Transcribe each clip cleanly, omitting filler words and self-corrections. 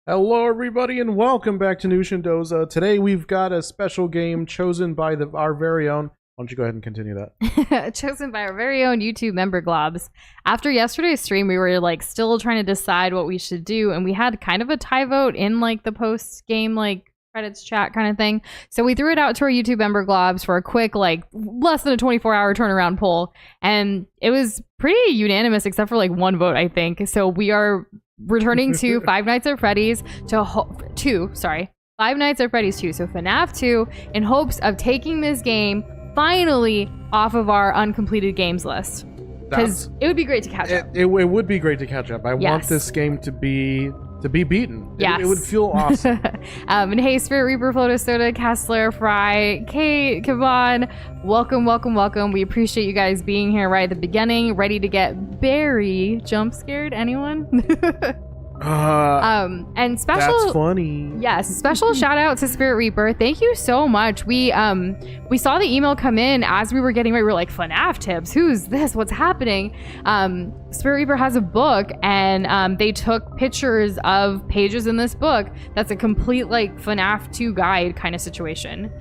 Hello everybody and welcome back to Nush and Doza. Today we've got a special game chosen by our very own... Why don't you go ahead and continue that? Chosen by our very own YouTube member globs. After yesterday's stream, we were still trying to decide what we should do, and we had kind of a tie vote in the post game credits chat kind of thing. So we threw it out to our YouTube member globs for a quick less than a 24-hour turnaround poll, and it was pretty unanimous except for one vote, I think. So we are returning to Five Nights at Freddy's Five Nights at Freddy's 2, so FNAF 2, in hopes of taking this game finally off of our uncompleted games list, because it would be great to catch up. It would be great to catch up. I want this game to be beaten. Yes. It would feel awesome. And hey, Spirit Reaper, Floto Soda, Kessler, Fry, Kate, Kavan, welcome. We appreciate you guys being here right at the beginning, ready to get very jump scared. Anyone? And special, that's funny. Yes, special shout out to Spirit Reaper. Thank you so much. We saw the email come in as we were getting ready. We were like, FNAF tips, who's this, what's happening? Spirit Reaper has a book, and they took pictures of pages in this book that's a complete FNAF 2 guide kind of situation.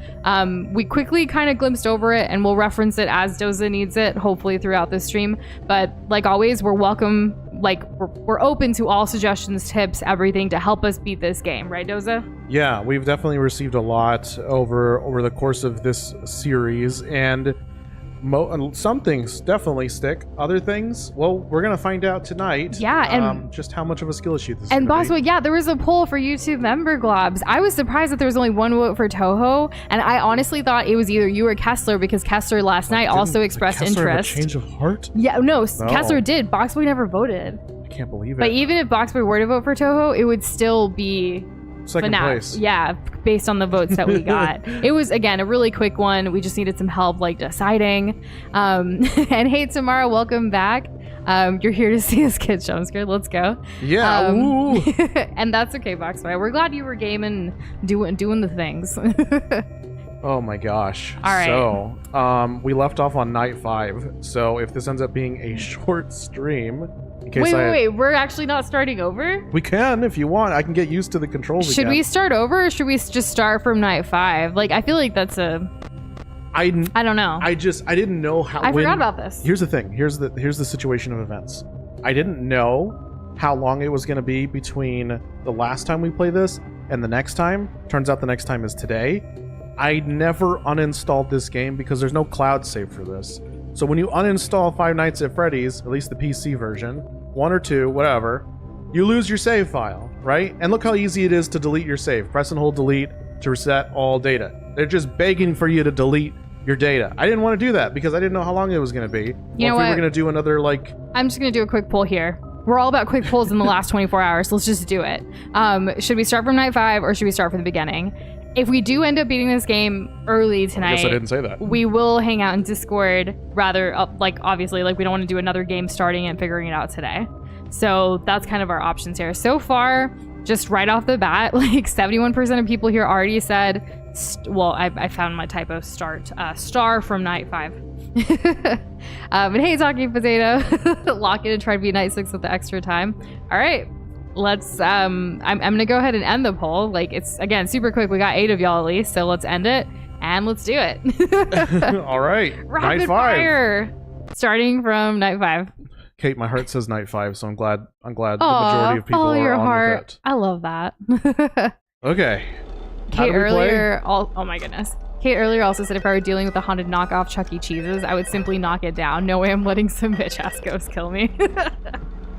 We quickly kind of glimpsed over it, and we'll reference it as Doza needs it, hopefully throughout the stream. But like always, we're welcome. We're open to all suggestions, tips, everything to help us beat this game, right, Doza? Yeah, we've definitely received a lot over the course of this series, and some things definitely stick. Other things, well, we're gonna find out tonight. Yeah, and just how much of a skill issue this is. And Boswell, yeah, there was a poll for YouTube member globs. I was surprised that there was only one vote for Toho, and I honestly thought it was either you or Kessler, because Kessler last night also expressed interest. Have a change of heart? Yeah, no, Kessler did. Boxboy never voted. I can't believe it. But even if Boxboy were to vote for Toho, it would still be second place. Yeah, based on the votes that we got. It was, again, a really quick one. We just needed some help deciding. And hey, Tamara, welcome back. You're here to see us get jump scared. Let's go. Yeah. And that's okay, Boxboy. We're glad you were gaming, doing the things. Oh my gosh. All right. So, we left off on night 5. So if this ends up being a short stream, in case wait, we're actually not starting over? We can if you want. I can get used to the controls again. Should we start over, or should we just start from night 5? I feel like that's I don't know. I didn't know how. I forgot about this. Here's the thing. Here's the situation of events. I didn't know how long it was going to be between the last time we played this and the next time. Turns out the next time is today. I never uninstalled this game because there's no cloud save for this. So when you uninstall Five Nights at Freddy's, at least the PC version, 1 or 2, whatever, you lose your save file, right? And look how easy it is to delete your save. Press and hold delete to reset all data. They're just begging for you to delete your data. I didn't want to do that because I didn't know how long it was going to be. You know what? If we were going to do another I'm just going to do a quick poll here. We're all about quick polls in the last 24 hours. Let's just do it. Should we start from night 5 or should we start from the beginning? If we do end up beating this game early tonight, I guess I didn't say that. We will hang out in Discord rather, obviously, we don't want to do another game starting and figuring it out today. So that's kind of our options here. So far, just right off the bat, 71% of people here already said, I found my typo, star from night 5. But hey, Talking Potato, lock it and try to be night 6 with the extra time. All right. Let's I'm gonna go ahead and end the poll. It's, again, super quick. We got 8 of y'all at least, so let's end it and let's do it. All right. Rapid night 5 fire, starting from night 5. Kate, my heart says night 5, so I'm glad the majority of people are your on heart. with it. I love that. Okay. Kate earlier oh my goodness. Kate earlier also said if I were dealing with a haunted knockoff Chuck E. Cheese's, I would simply knock it down. No way I'm letting some bitch ass ghost kill me.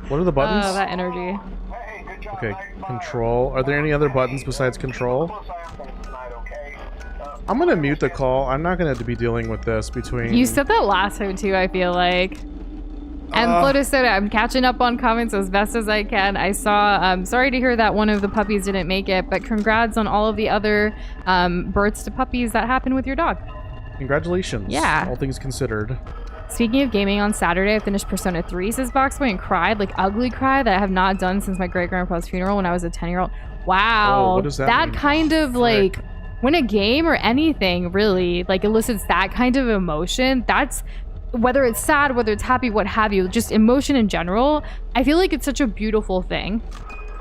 What are the buttons? Oh, that energy. Okay, control. Are there any other buttons besides control? I'm gonna mute the call. I'm not gonna be dealing with this between... You said that last time too, I feel like. And Floto Soda, I'm catching up on comments as best as I can. I saw, sorry to hear that one of the puppies didn't make it, but congrats on all of the other births to puppies that happened with your dog. Congratulations. Yeah. All things considered. Speaking of gaming, on Saturday I finished Persona 3, says Boxboy, and cried, ugly cry that I have not done since my great-grandpa's funeral when I was a 10-year-old. Wow. Oh, what does that mean? Kind of when a game or anything really elicits that kind of emotion, that's whether it's sad, whether it's happy, what have you, just emotion in general, I feel like it's such a beautiful thing.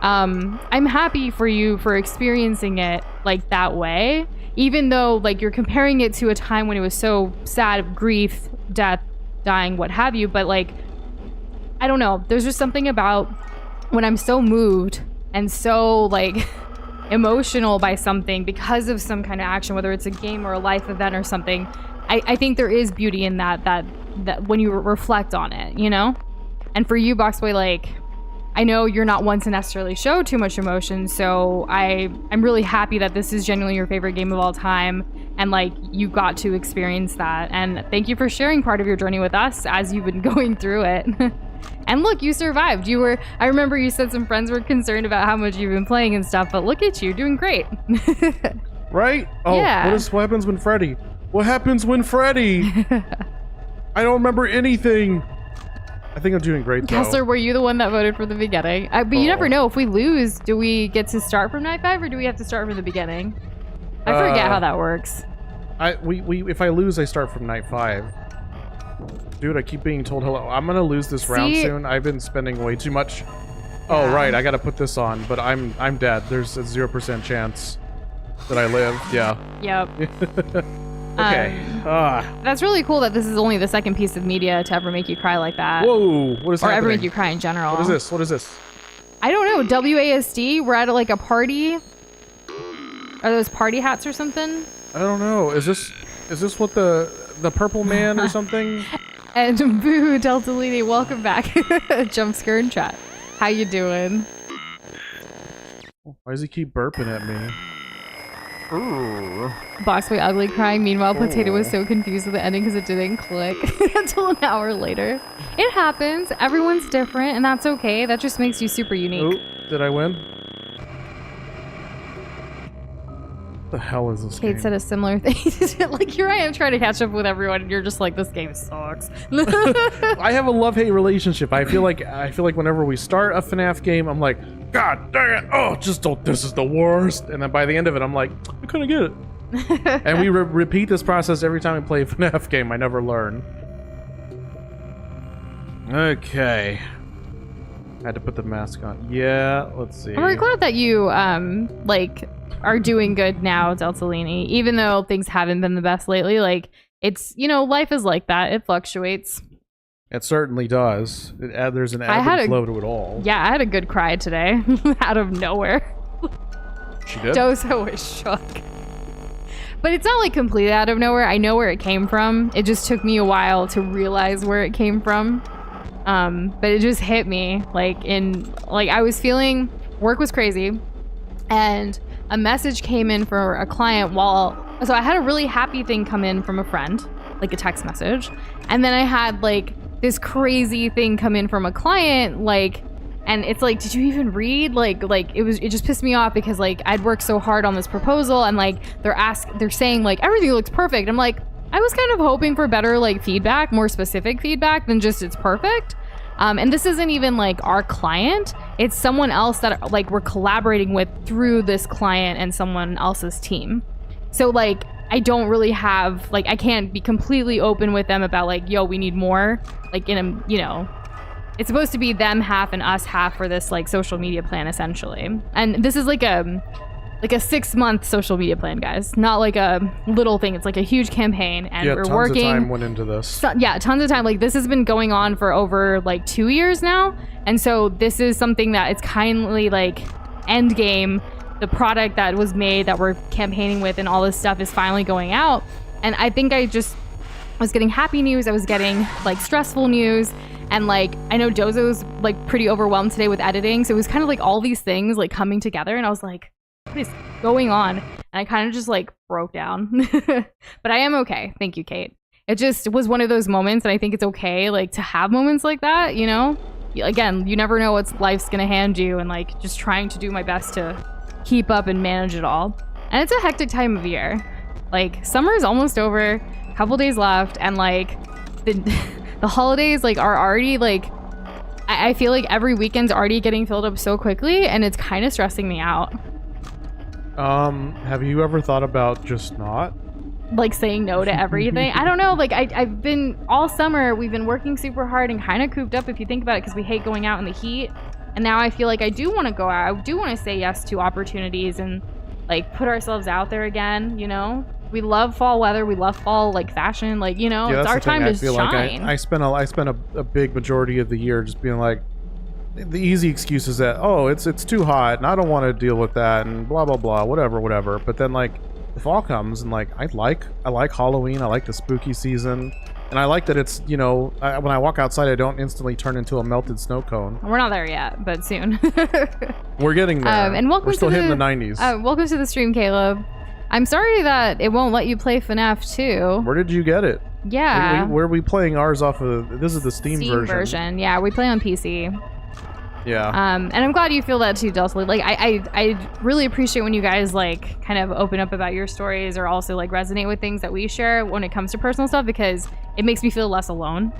I'm happy for you for experiencing it like that way, even though like you're comparing it to a time when it was so sad, grief, death, dying, what have you. But like, I don't know, there's just something about when I'm so moved and so like emotional by something because of some kind of action, whether it's a game or a life event or something, I think there is beauty in that when you reflect on it, you know? And for you, Boxboy, like, I know you're not one to necessarily show too much emotion, so I'm really happy that this is genuinely your favorite game of all time, and like you got to experience that. And thank you for sharing part of your journey with us as you've been going through it. And look, you survived. I remember you said some friends were concerned about how much you've been playing and stuff, but look at you, doing great. Right? Oh, yeah. What happens when Freddy? What happens when Freddy? I don't remember anything. I think I'm doing great, though. Kessler, were you the one that voted for the beginning? But you never know. If we lose, do we get to start from night 5 or do we have to start from the beginning? I forget how that works. If I lose, I start from night 5. Dude, I keep being told hello. I'm gonna lose this round soon. I've been spending way too much. Oh, right. I gotta put this on, but I'm dead. There's a 0% chance that I live. Yeah. Yep. Okay. That's really cool that this is only the second piece of media to ever make you cry like that. Whoa, what is happening? Or ever make you cry in general. What is this? What is this? I don't know. WASD? We're at like a party? Are those party hats or something? I don't know. Is this what the purple man or something? And boo, Delta Lady, welcome back. Jump scare in chat. How you doing? Why does he keep burping at me? Boxboy ugly crying. Meanwhile, Potato was so confused with the ending because it didn't click until an hour later. It happens. Everyone's different, and that's okay. That just makes you super unique. Oh, did I win? What the hell is this game? Kate said a similar thing. Like, here I am trying to catch up with everyone, and you're just like, this game sucks. I have a love-hate relationship. I feel like whenever we start a FNAF game, I'm like, God dang it! Oh, just don't. This is the worst. And then by the end of it, I'm like, I couldn't get it. And we repeat this process every time we play a FNAF game. I never learn. Okay. I had to put the mask on. Yeah, let's see. I'm really glad that you like are doing good now, Deltalini. Even though things haven't been the best lately, like it's, you know, life is like that. It fluctuates. It certainly does. There's an ebb and flow to it all. Yeah, I had a good cry today out of nowhere. She did? Doza was shook. But it's not like completely out of nowhere. I know where it came from. It just took me a while to realize where it came from. But it just hit me I was feeling work was crazy, and a message came in for a client so I had a really happy thing come in from a friend, like a text message, and then I had like this crazy thing come in from a client, and it's like, did you even read? It just pissed me off because like I'd worked so hard on this proposal, and like they're saying like everything looks perfect. I'm like, I was kind of hoping for better like feedback, more specific feedback than just it's perfect. And this isn't even like our client. It's someone else that like we're collaborating with through this client and someone else's team. So like I don't really have I can't be completely open with them about like, yo, we need more. Like it's supposed to be them half and us half for this like social media plan essentially. And this is like a 6-month social media plan, guys. Not like a little thing. It's like a huge campaign, and we're working. Tons of time went into this. Tons of time. Like this has been going on for over like 2 years now, and so this is something that it's kindly like end game. The product that was made that we're campaigning with and all this stuff is finally going out, and I think I just was getting happy news. I was getting like stressful news. And like, I know Doza was like pretty overwhelmed today with editing, so it was kind of like all these things like coming together, and I was like, what is going on? And I kind of just like broke down. But I am okay. Thank you, Kate. It just was one of those moments, and I think it's okay like to have moments like that, you know? Again, you never know what life's gonna hand you, and like just trying to do my best to keep up and manage it all. And it's a hectic time of year. Like summer is almost over, a couple days left, and like the holidays like are already like I feel like every weekend's already getting filled up so quickly, and it's kind of stressing me out. Have you ever thought about just not? Like saying no to everything? I don't know, like I've been all summer, we've been working super hard and kind of cooped up if you think about it, because we hate going out in the heat. And now I feel like I do want to go out. I do want to say yes to opportunities and like put ourselves out there again, you know? We love fall weather. We love fall like fashion. Like, you know, Yeah, it's our time to I feel shine. like I spent a big majority of the year just being like, the easy excuse is that, oh, it's too hot and I don't want to deal with that and blah blah blah, whatever. But then like the fall comes and like I like Halloween. I like the spooky season. And I like that it's, you know, when I walk outside, I don't instantly turn into a melted snow cone. We're not there yet, but soon. We're getting there. And welcome We're still to hitting the 90s. Welcome to the stream, Caleb. I'm sorry that it won't let you play FNAF 2. Where did you get it? Yeah. Where are we playing ours off of? This is the Steam version. Yeah, we play on PC. Yeah. And I'm glad you feel that too, Delta. Like, I really appreciate when you guys like kind of open up about your stories or also like resonate with things that we share when it comes to personal stuff, because it makes me feel less alone.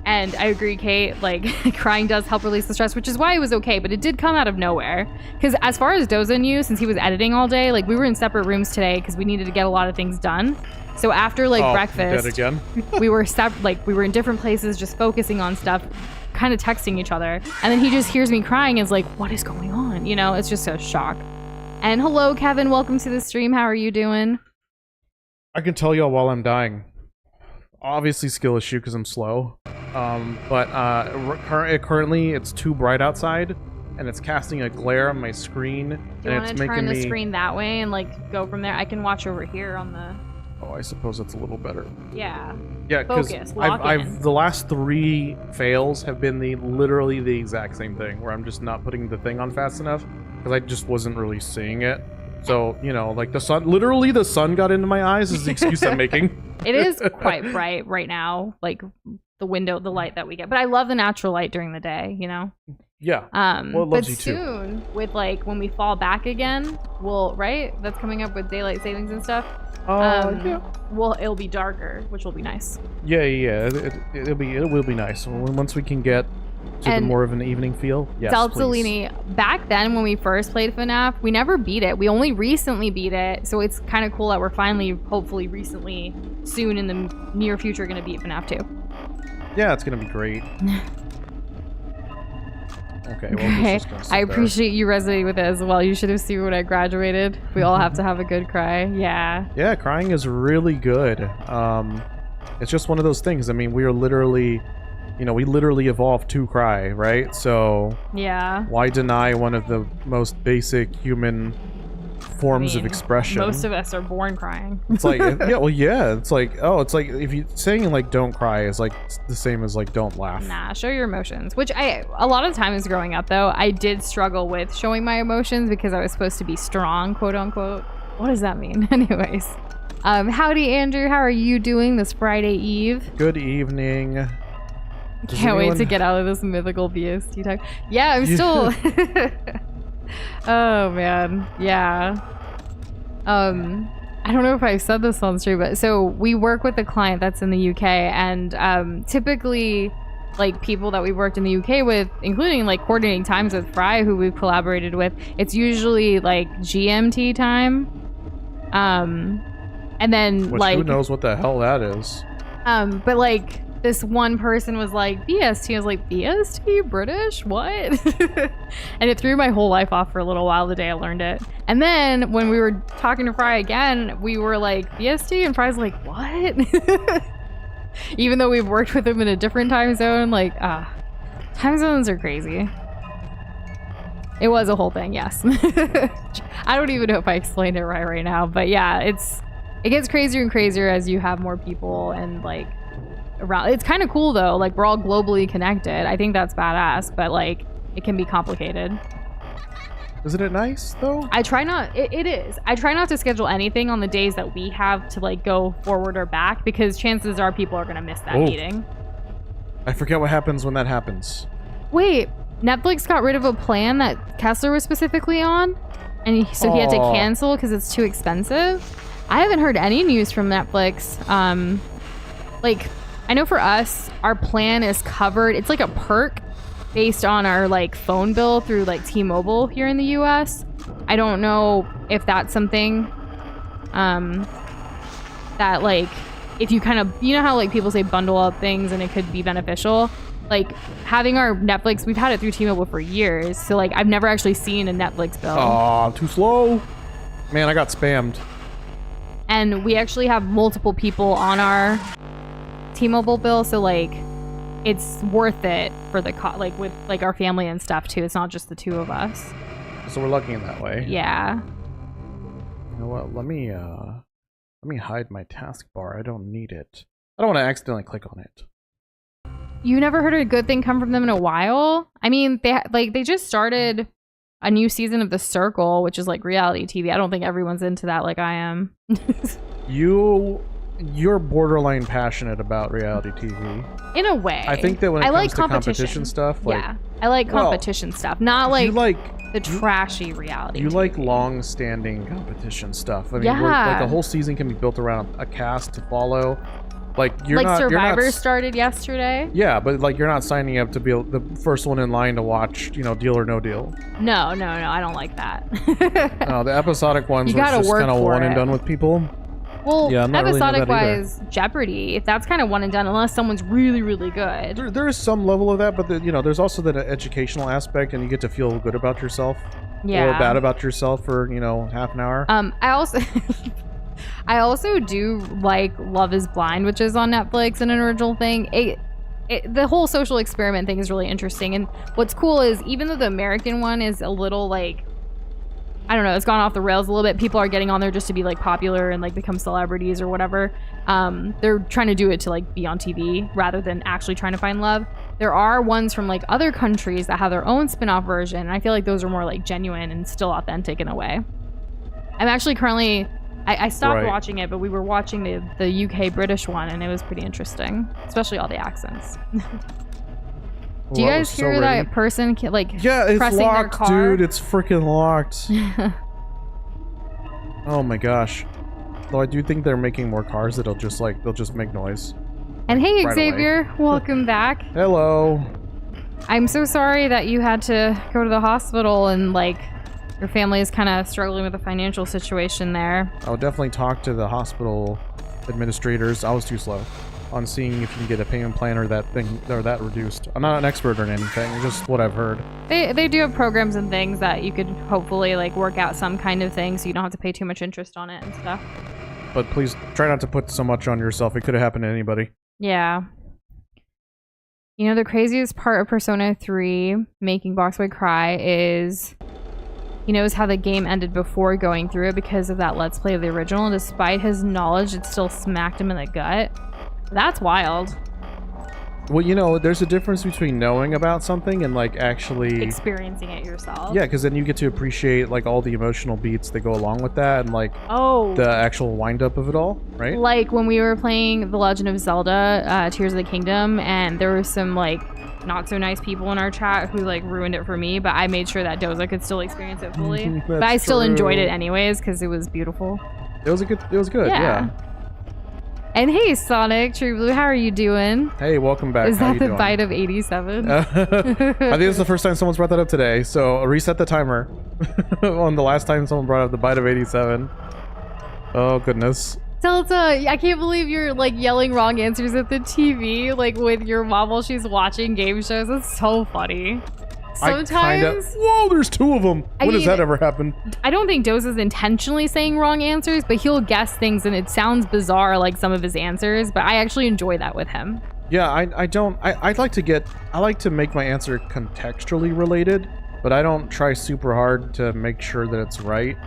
And I agree, Kate, like crying does help release the stress, which is why it was okay, but it did come out of nowhere. Because as far as Doza knew, since he was editing all day, like we were in separate rooms today because we needed to get a lot of things done. So after like breakfast, dead again. we were in different places just focusing on stuff, kind of texting each other. And then he just hears me crying and is like, what is going on? You know, it's just a shock. And hello, Kevin, welcome to the stream. How are you doing? I can tell y'all while I'm dying. Obviously skill issue because I'm slow. Currently it's too bright outside and it's casting a glare on my screen. Do you want to turn the screen that way and like go from there? I can watch over here on the... Oh, I suppose that's a little better. Yeah. Yeah, because the last 3 fails have been literally the exact same thing, where I'm just not putting the thing on fast enough because I just wasn't really seeing it. So, you know, like the sun got into my eyes is the excuse I'm making. It is quite bright right now, like the light that we get. But I love the natural light during the day, you know? Yeah. Well, it loves you too. But soon, with like when we fall back again, that's coming up with daylight savings and stuff. Yeah. It'll be darker, which will be nice. Yeah. It will be nice once we can get to more of an evening feel. Yes, Delzolini, back then when we first played FNAF, we never beat it. We only recently beat it, so it's kind of cool that we're finally, hopefully recently, soon in the near future, going to beat FNAF 2. Yeah, it's going to be great. Okay, I appreciate you resonating with it as well. You should have seen when I graduated. We all have to have a good cry. Yeah. Yeah, crying is really good. It's just one of those things. I mean, we literally evolved to cry, right? So yeah. Why deny one of the most basic human forms of expression? Most of us are born crying. It's like, it's like if you saying like don't cry is like the same as like don't laugh. Nah, show your emotions. Which a lot of times growing up though, I did struggle with showing my emotions because I was supposed to be strong, quote unquote. What does that mean? Anyways. Howdy Andrew, how are you doing this Friday Eve? Good evening. Can't wait to get out of this mythical BST talk. Yeah, I'm still... Oh, man. Yeah. I don't know if I've said this on stream, but so we work with a client that's in the UK, and typically, like, people that we've worked in the UK with, including, like, coordinating times with Fry, who we've collaborated with, it's usually, like, GMT time. And then, which, like... who knows what the hell that is. But, like... This one person was like, BST. I was like, BST? British? What? And it threw my whole life off for a little while the day I learned it. And then when we were talking to Fry again, we were like, BST? And Fry's like, what? Even though we've worked with him in a different time zone, like, time zones are crazy. It was a whole thing, yes. I don't even know if I explained it right now, but yeah, it gets crazier and crazier as you have more people and like, around. It's kind of cool though, like we're all globally connected. I think that's badass, but like it can be complicated. Isn't it nice though? I try not, it is. I try not to schedule anything on the days that we have to like go forward or back, because chances are people are going to miss that meeting. I forget what happens when that happens. Wait, Netflix got rid of a plan that Kessler was specifically on, and so he had to cancel because it's too expensive. I haven't heard any news from Netflix. Like, I know for us, our plan is covered. It's like a perk based on our like phone bill through like T-Mobile here in the US. I don't know if that's something that like, if you kind of, you know how like people say bundle up things and it could be beneficial. like having our Netflix, we've had it through T-Mobile for years. So like I've never actually seen a Netflix bill. Oh, too slow. Man, I got spammed. And we actually have multiple people on our T-Mobile bill, so like it's worth it for the like with like our family and stuff too. It's not just the two of us. So we're lucky in that way. Yeah. You know what? Let me hide my taskbar. I don't need it. I don't want to accidentally click on it. You never heard a good thing come from them in a while? I mean, they just started a new season of The Circle, which is like reality TV. I don't think everyone's into that like I am. You're borderline passionate about reality TV. In a way. I think that when it comes to competition stuff, like, yeah, I like competition stuff, not like the trashy reality. You TV. like long-standing competition stuff. I mean, yeah. like a whole season can be built around a cast to follow. Like Survivor started yesterday. Yeah, but like you're not signing up to be the first one in line to watch, Deal or No Deal. No, I don't like that. No, the episodic ones are just kind of one and done with people. Well, yeah, episodic-wise, Jeopardy, that's kind of one and done unless someone's really, really good. There is some level of that, but there's also that educational aspect, and you get to feel good about yourself. Yeah. Or bad about yourself for, half an hour. I also do like Love is Blind, which is on Netflix, and an original thing. The whole social experiment thing is really interesting. And what's cool is even though the American one is a little like, I don't know, it's gone off the rails a little bit. People are getting on there just to be like popular and like become celebrities or whatever. They're trying to do it to like be on TV rather than actually trying to find love. There are ones from like other countries that have their own spin-off version. And I feel like those are more like genuine and still authentic in a way. I'm actually currently... I stopped watching it, but we were watching the UK British one, and it was pretty interesting, especially all the accents. Do you guys hear that person yeah, it's pressing locked, their car? dude. It's freaking locked. Oh my gosh. Though I do think they're making more cars that'll just make noise. And hey, right Xavier, away. welcome back. Hello. I'm so sorry that you had to go to the hospital and your family is kind of struggling with the financial situation there. I'll definitely talk to the hospital administrators. I was too slow on seeing if you can get a payment plan or that thing or that reduced. I'm not an expert on anything, just what I've heard. They do have programs and things that you could hopefully work out some kind of thing so you don't have to pay too much interest on it and stuff. But please try not to put so much on yourself. It could have happened to anybody. Yeah. The craziest part of Persona 3 making Boxboy cry is... He knows how the game ended before going through it because of that Let's Play of the original. And despite his knowledge, it still smacked him in the gut. That's wild. Well, there's a difference between knowing about something and actually experiencing it yourself. Yeah, because then you get to appreciate all the emotional beats that go along with that and the actual wind up of it all, right? Like when we were playing The Legend of Zelda, Tears of the Kingdom, and there was some not so nice people in our chat who ruined it for me, but I made sure that Doza could still experience it fully. But I still enjoyed it anyways because it was beautiful. It was good. Yeah. And hey, Sonic True Blue, how are you doing? Hey, welcome back. Is how that you the doing? bite of 87? I think it's the first time someone's brought that up today, so reset the timer on the last time someone brought up the bite of 87. Oh goodness. Delta, I can't believe you're yelling wrong answers at the TV with your mom while she's watching game shows. That's so funny. Sometimes... Whoa, there's two of them. When does that ever happen? I don't think Doza's intentionally saying wrong answers, but he'll guess things and it sounds bizarre some of his answers, but I actually enjoy that with him. Yeah, I like to make my answer contextually related, but I don't try super hard to make sure that it's right.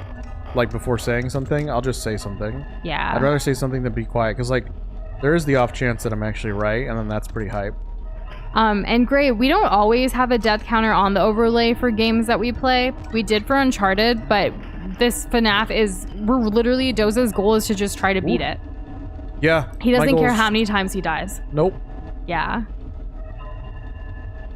Before saying something, I'll just say something. Yeah. I'd rather say something than be quiet, because there is the off chance that I'm actually right, and then that's pretty hype. And great, we don't always have a death counter on the overlay for games that we play. We did for Uncharted, but this FNAF Doza's goal is to just try to beat it. Yeah. He doesn't care how many times he dies. Nope. Yeah.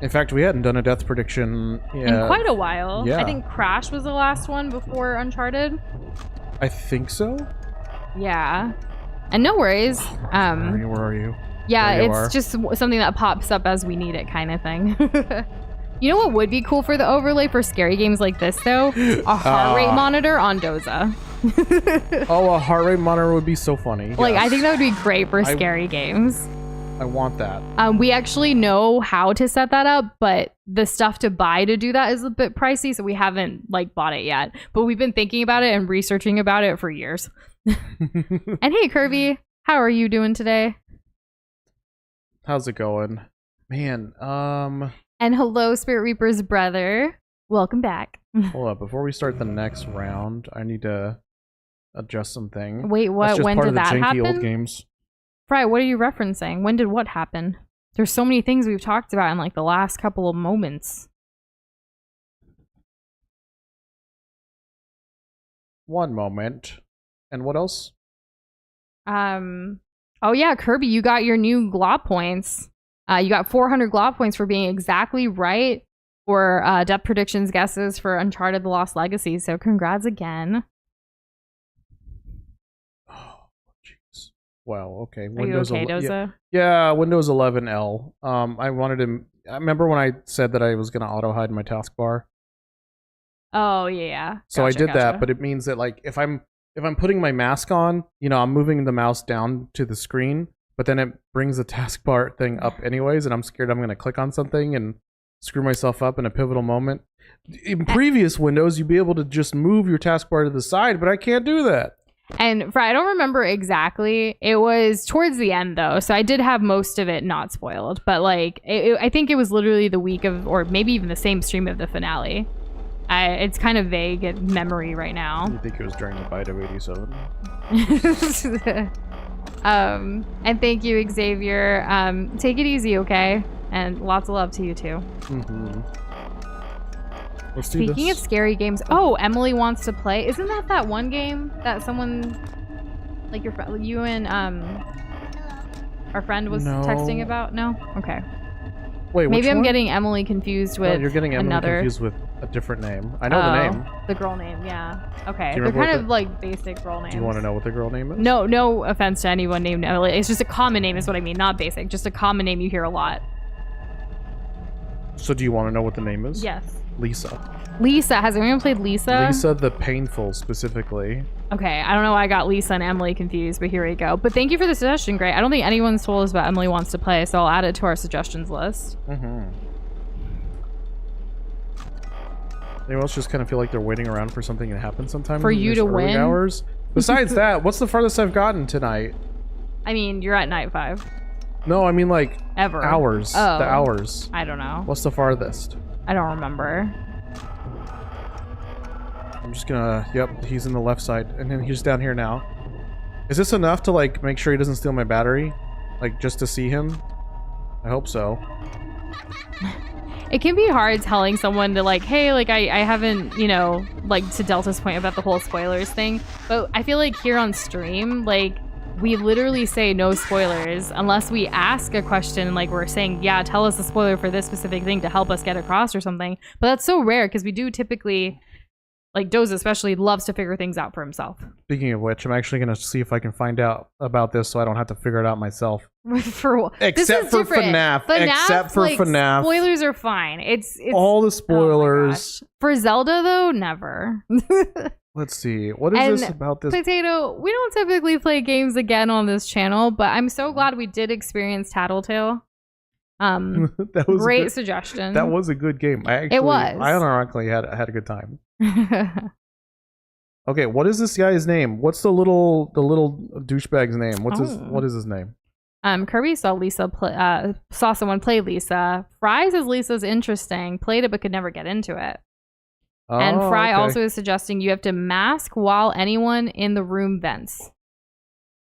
In fact, we hadn't done a death prediction in quite a while. Yeah. I think Crash was the last one before Uncharted. I think so. Yeah. And no worries. Where are you? Yeah, it's just something that pops up as we need it kind of thing. You know what would be cool for the overlay for scary games like this, though? A heart rate monitor on Doza. Oh, a heart rate monitor would be so funny. Yes. I think that would be great for scary games. I want that. We actually know how to set that up, but the stuff to buy to do that is a bit pricey, so we haven't like bought it yet. But we've been thinking about it and researching about it for years. And hey, Kirby, how are you doing today? How's it going? Man, And hello, Spirit Reaper's brother. Welcome back. hold up. Before we start the next round, I need to adjust something. Wait, what? That's just When part did of the that janky happen? old games. Fry, what are you referencing? When did what happen? There's so many things we've talked about in like the last couple of moments. One moment. And what else? Oh yeah, Kirby, you got your new GLOP points. You got 400 GLOP points for being exactly right for depth predictions guesses for Uncharted: The Lost Legacy. So congrats again. Oh, jeez. Wow. Okay. Are you okay, Doza? Yeah, Windows 11L. I wanted to. I remember when I said that I was gonna auto hide my taskbar. Oh yeah. So I did Gotcha. that, but it means that like if I'm putting my mask on, you know, I'm moving the mouse down to the screen, but then it brings the taskbar thing up anyways, and I'm scared I'm gonna click on something and screw myself up in a pivotal moment. In previous Windows, you'd be able to just move your taskbar to the side, but I can't do that. And I don't remember exactly. It was towards the end though, so I did have most of it not spoiled. But like, I think it was literally the week of, or maybe even the same stream of the finale. It's kind of vague in memory right now. You think it was during the bite of 87? And thank you, Xavier. Take it easy, okay? And lots of love to you too. Mm-hmm. Let's do Speaking of scary games, oh, Emily wants to play. Isn't that one game that someone, like you and our friend was texting about? No, okay. Wait, maybe I'm one? getting Emily confused with. No, you're getting Emily another confused with a different name. I know the name. The girl name, yeah. Okay, Do you they're remember kind of like basic girl names. Do you want to know what the girl name is? No offense to anyone named Emily. It's just a common name, is what I mean. Not basic, just a common name you hear a lot. So do you want to know what the name is? Yes. Lisa. Lisa. Has anyone played Lisa? Lisa the Painful, specifically. Okay, I don't know why I got Lisa and Emily confused, but here we go. But thank you for the suggestion, Great. I don't think anyone's told us about Emily Wants to Play, so I'll add it to our suggestions list. Mm-hmm. Anyone else just kind of feel like they're waiting around for something to happen sometime? For you to win? Hours? Besides that, what's the farthest I've gotten tonight? I mean, you're at night 5. No, I mean like... Ever. Hours. Oh. The hours. I don't know. What's the farthest? I don't remember. I'm just gonna... Yep, he's in the left side. And then he's down here now. Is this enough to like make sure he doesn't steal my battery? Like just to see him? I hope so. It can be hard telling someone to like, hey, like I haven't, you know, like to Delta's point about the whole spoilers thing, but I feel like here on stream, like we literally say no spoilers unless we ask a question, like we're saying, yeah, tell us the spoiler for this specific thing to help us get across or something. But that's so rare because we do typically, like Doza especially, loves to figure things out for himself. Speaking of which, I'm actually gonna see if I can find out about this so I don't have to figure it out myself. For what? Except for FNAF. Except for like, FNAF. Spoilers are fine. It's all the oh spoilers. for Zelda though, never. Let's see. What is this about this? Potato, we don't typically play games again on this channel, but I'm so glad we did experience Tattletale. That was great suggestion. That was a good game. I unironically had a good time. Okay, what is this guy's name? What's the little douchebag's name? What is his name? Kirby saw someone play Lisa. Fry says Lisa's interesting. Played it but could never get into it. Oh, and Fry okay. also is suggesting you have to mask while anyone in the room vents.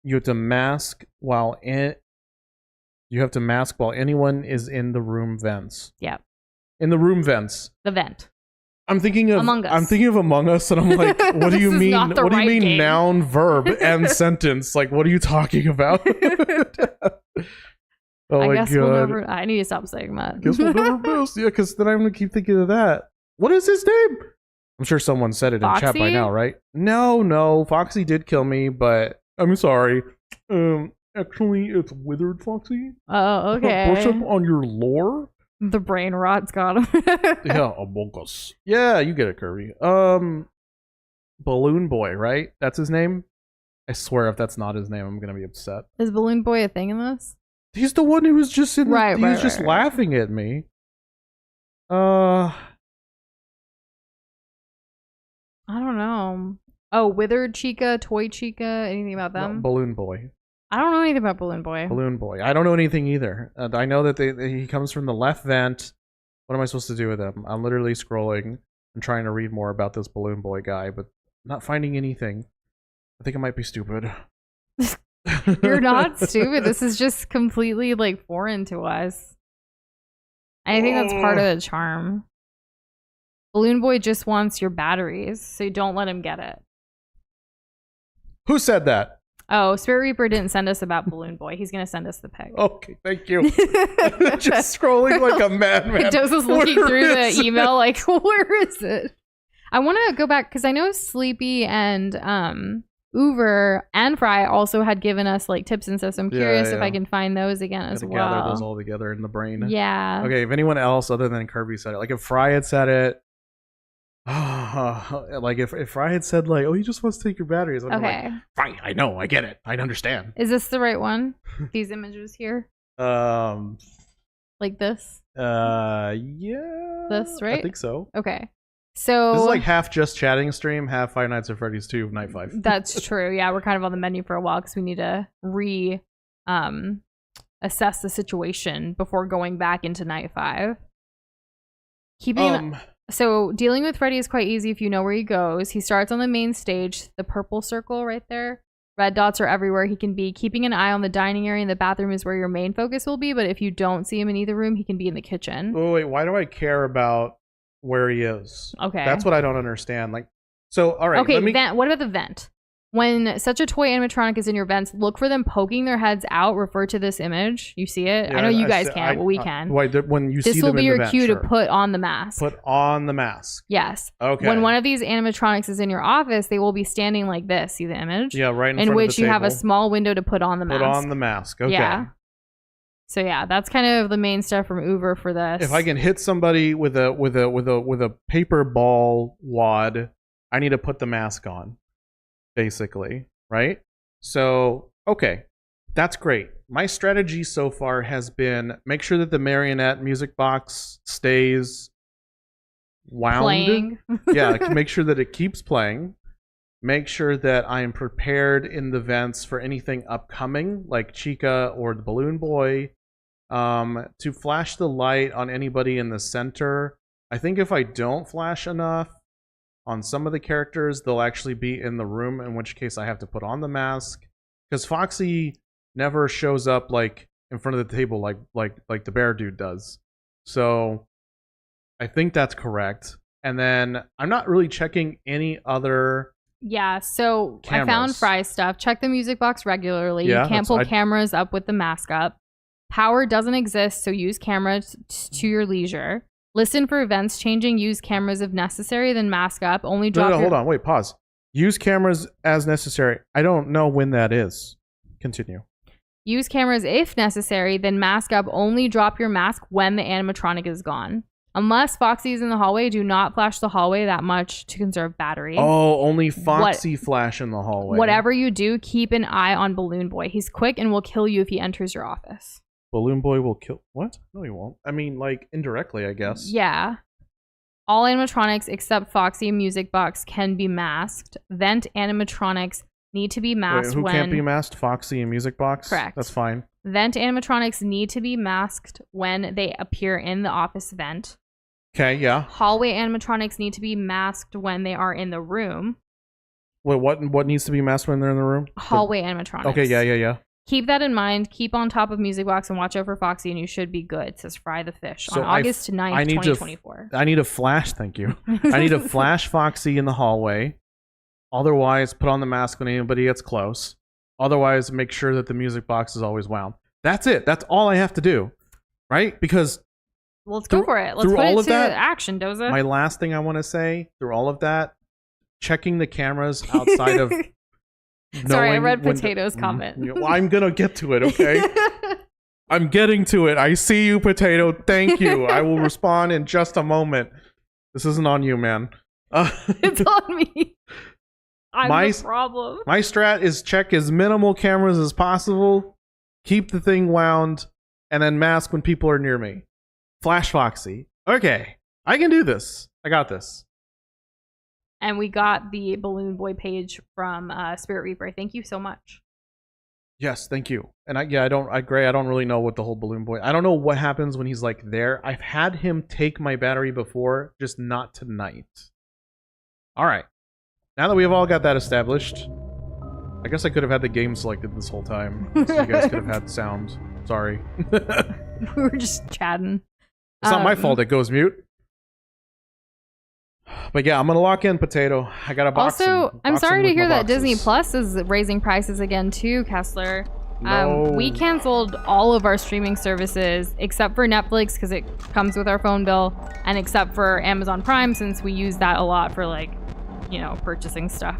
You have to mask while anyone is in the room vents. Yep. In the room vents. The vent. I'm thinking of Among Us. I'm thinking of Among Us, and I'm like, what do you mean? What do you mean? Game. Noun, verb, and sentence? Like, what are you talking about? Oh I my guess god! we'll never. I need to stop saying that. Guess we'll never boost. Yeah, because then I'm gonna keep thinking of that. What is his name? I'm sure someone said it Foxy? in chat by now, right? No, Foxy did kill me, but I'm sorry. Actually, it's Withered Foxy. Oh, okay. Brush up on your lore. The brain rot's got him. Yeah, Among Us. Yeah, you get it, Kirby. Balloon Boy, right? That's his name? I swear if that's not his name, I'm gonna be upset. Is Balloon Boy a thing in this? He's the one who was just in. Right, He was right, just right. laughing at me. I don't know. Oh, Withered Chica, Toy Chica, anything about them? Balloon Boy. I don't know anything about Balloon Boy. Balloon Boy. I don't know anything either. I know that he comes from the left vent. What am I supposed to do with him? I'm literally scrolling and trying to read more about this Balloon Boy guy, but not finding anything. I think I might be stupid. You're not stupid. This is just completely like foreign to us. I think that's part of the charm. Balloon Boy just wants your batteries, so you don't let him get it. Who said that? Oh, Spirit Reaper didn't send us about Balloon Boy. He's gonna send us the pic. Okay, thank you. Just scrolling like a madman. Joseph's looking Where through the is it? email like, where is it? I want to go back because I know Sleepy and Uber and Fry also had given us like tips and stuff. So I'm curious if I can find those again as Gotta well. gather those all together in the brain. Yeah. Okay, if anyone else other than Kirby said it, like if Fry had said it, like if Fry had said like, oh, he just wants to take your batteries. I'm Okay. like, fine, I know, I get it, I understand. Is this the right one? These images here? Like this? Yeah. This, right? I think so. Okay. So This is like half just chatting stream, half Five Nights at Freddy's 2 Night 5. That's true. Yeah, we're kind of on the menu for a while because we need to assess the situation before going back into Night 5. So dealing with Freddy is quite easy if you know where he goes. He starts on the main stage, the purple circle right there. Red dots are everywhere he can be. Keeping an eye on the dining area and the bathroom is where your main focus will be, but if you don't see him in either room, he can be in the kitchen. Oh, wait, why do I care about where he is? Okay. That's what I don't understand. Like, so, all right. Okay, vent. What about the vent? When such a toy animatronic is in your vents, look for them poking their heads out. Refer to this image. You see it? Yeah, I know you guys can't, but we can. When you This see will them be in the your vent, cue sure. to put on the mask. Put on the mask. Yes. Okay. When one of these animatronics is in your office, they will be standing like this. See the image? Yeah, right in in front which of the you have a table. small window to put on the mask. Put on the mask. Okay. Yeah. So yeah, that's kind of the main stuff from Uber for this. If I can hit somebody with a paper ball wad, I need to put the mask on, basically, right? So, okay, that's great. My strategy so far has been make sure that the marionette music box stays wound. playing. Yeah, make sure that it keeps playing. Make sure that I am prepared in the vents for anything upcoming, like Chica or the Balloon Boy. To flash the light on anybody in the center. I think if I don't flash enough on some of the characters, they'll actually be in the room, in which case I have to put on the mask. Because Foxy never shows up like in front of the table like the bear dude does. So I think that's correct. And then I'm not really checking any other. Yeah, so Cameras. I found Fry stuff. Check the music box regularly. Yeah, You can't pull cameras up with the mask up. Power doesn't exist, so use cameras to your leisure. Listen for events changing. Use cameras if necessary, then mask up. Only drop Hold on, wait, pause. Use cameras as necessary. I don't know when that is. Continue. Use cameras if necessary, then mask up. Only drop your mask when the animatronic is gone. Unless Foxy is in the hallway, do not flash the hallway that much to conserve battery. Oh, only Foxy flash in the hallway. Whatever you do, keep an eye on Balloon Boy. He's quick and will kill you if he enters your office. Balloon Boy will kill. What? No, he won't. I mean, like, indirectly, I guess. Yeah. All animatronics except Foxy and Music Box can be masked. Vent animatronics need to be masked Wait, who can't be masked? Foxy and Music Box? Correct. That's fine. Vent animatronics need to be masked when they appear in the office vent. Okay, yeah. Hallway animatronics need to be masked when they are in the room. Wait, what needs to be masked when they're in the room? Hallway animatronics. Okay, yeah. Keep that in mind. Keep on top of Music Box and watch out for Foxy, and you should be good, says Fry the Fish So on August 9th, 2024. I need to flash, thank you. I need to flash Foxy in the hallway. Otherwise, put on the mask when anybody gets close. Otherwise, make sure that the music box is always wound. That's it. That's all I have to do. Right? Because Let's go for it. Let's put it to action, Doza. my last thing I want to say, through all of that, checking the cameras outside of... Sorry, I read Potato's comment. Well, I'm going to get to it, okay? I'm getting to it. I see you, Potato. Thank you. I will respond in just a moment. This isn't on you, man. It's on me. I'm the problem. My strat is check as minimal cameras as possible. keep the thing wound, and then mask when people are near me. Flash Foxy. Okay, I can do this. I got this. And we got the Balloon Boy page from Spirit Reaper. Thank you so much. Yes, thank you. And I don't really know what the whole Balloon Boy. I don't know what happens when he's like there. I've had him take my battery before, just not tonight. All right. Now that we've all got that established, I guess I could have had the game selected this whole time, so you guys could have had sound. Sorry. We were just chatting. It's not my fault it goes mute. But yeah, I'm gonna lock in Potato. I got a box. Also, I'm sorry to hear that Disney Plus is raising prices again too, Kessler. No. We canceled all of our streaming services except for Netflix because it comes with our phone bill, and except for Amazon Prime since we use that a lot for like, you know, purchasing stuff.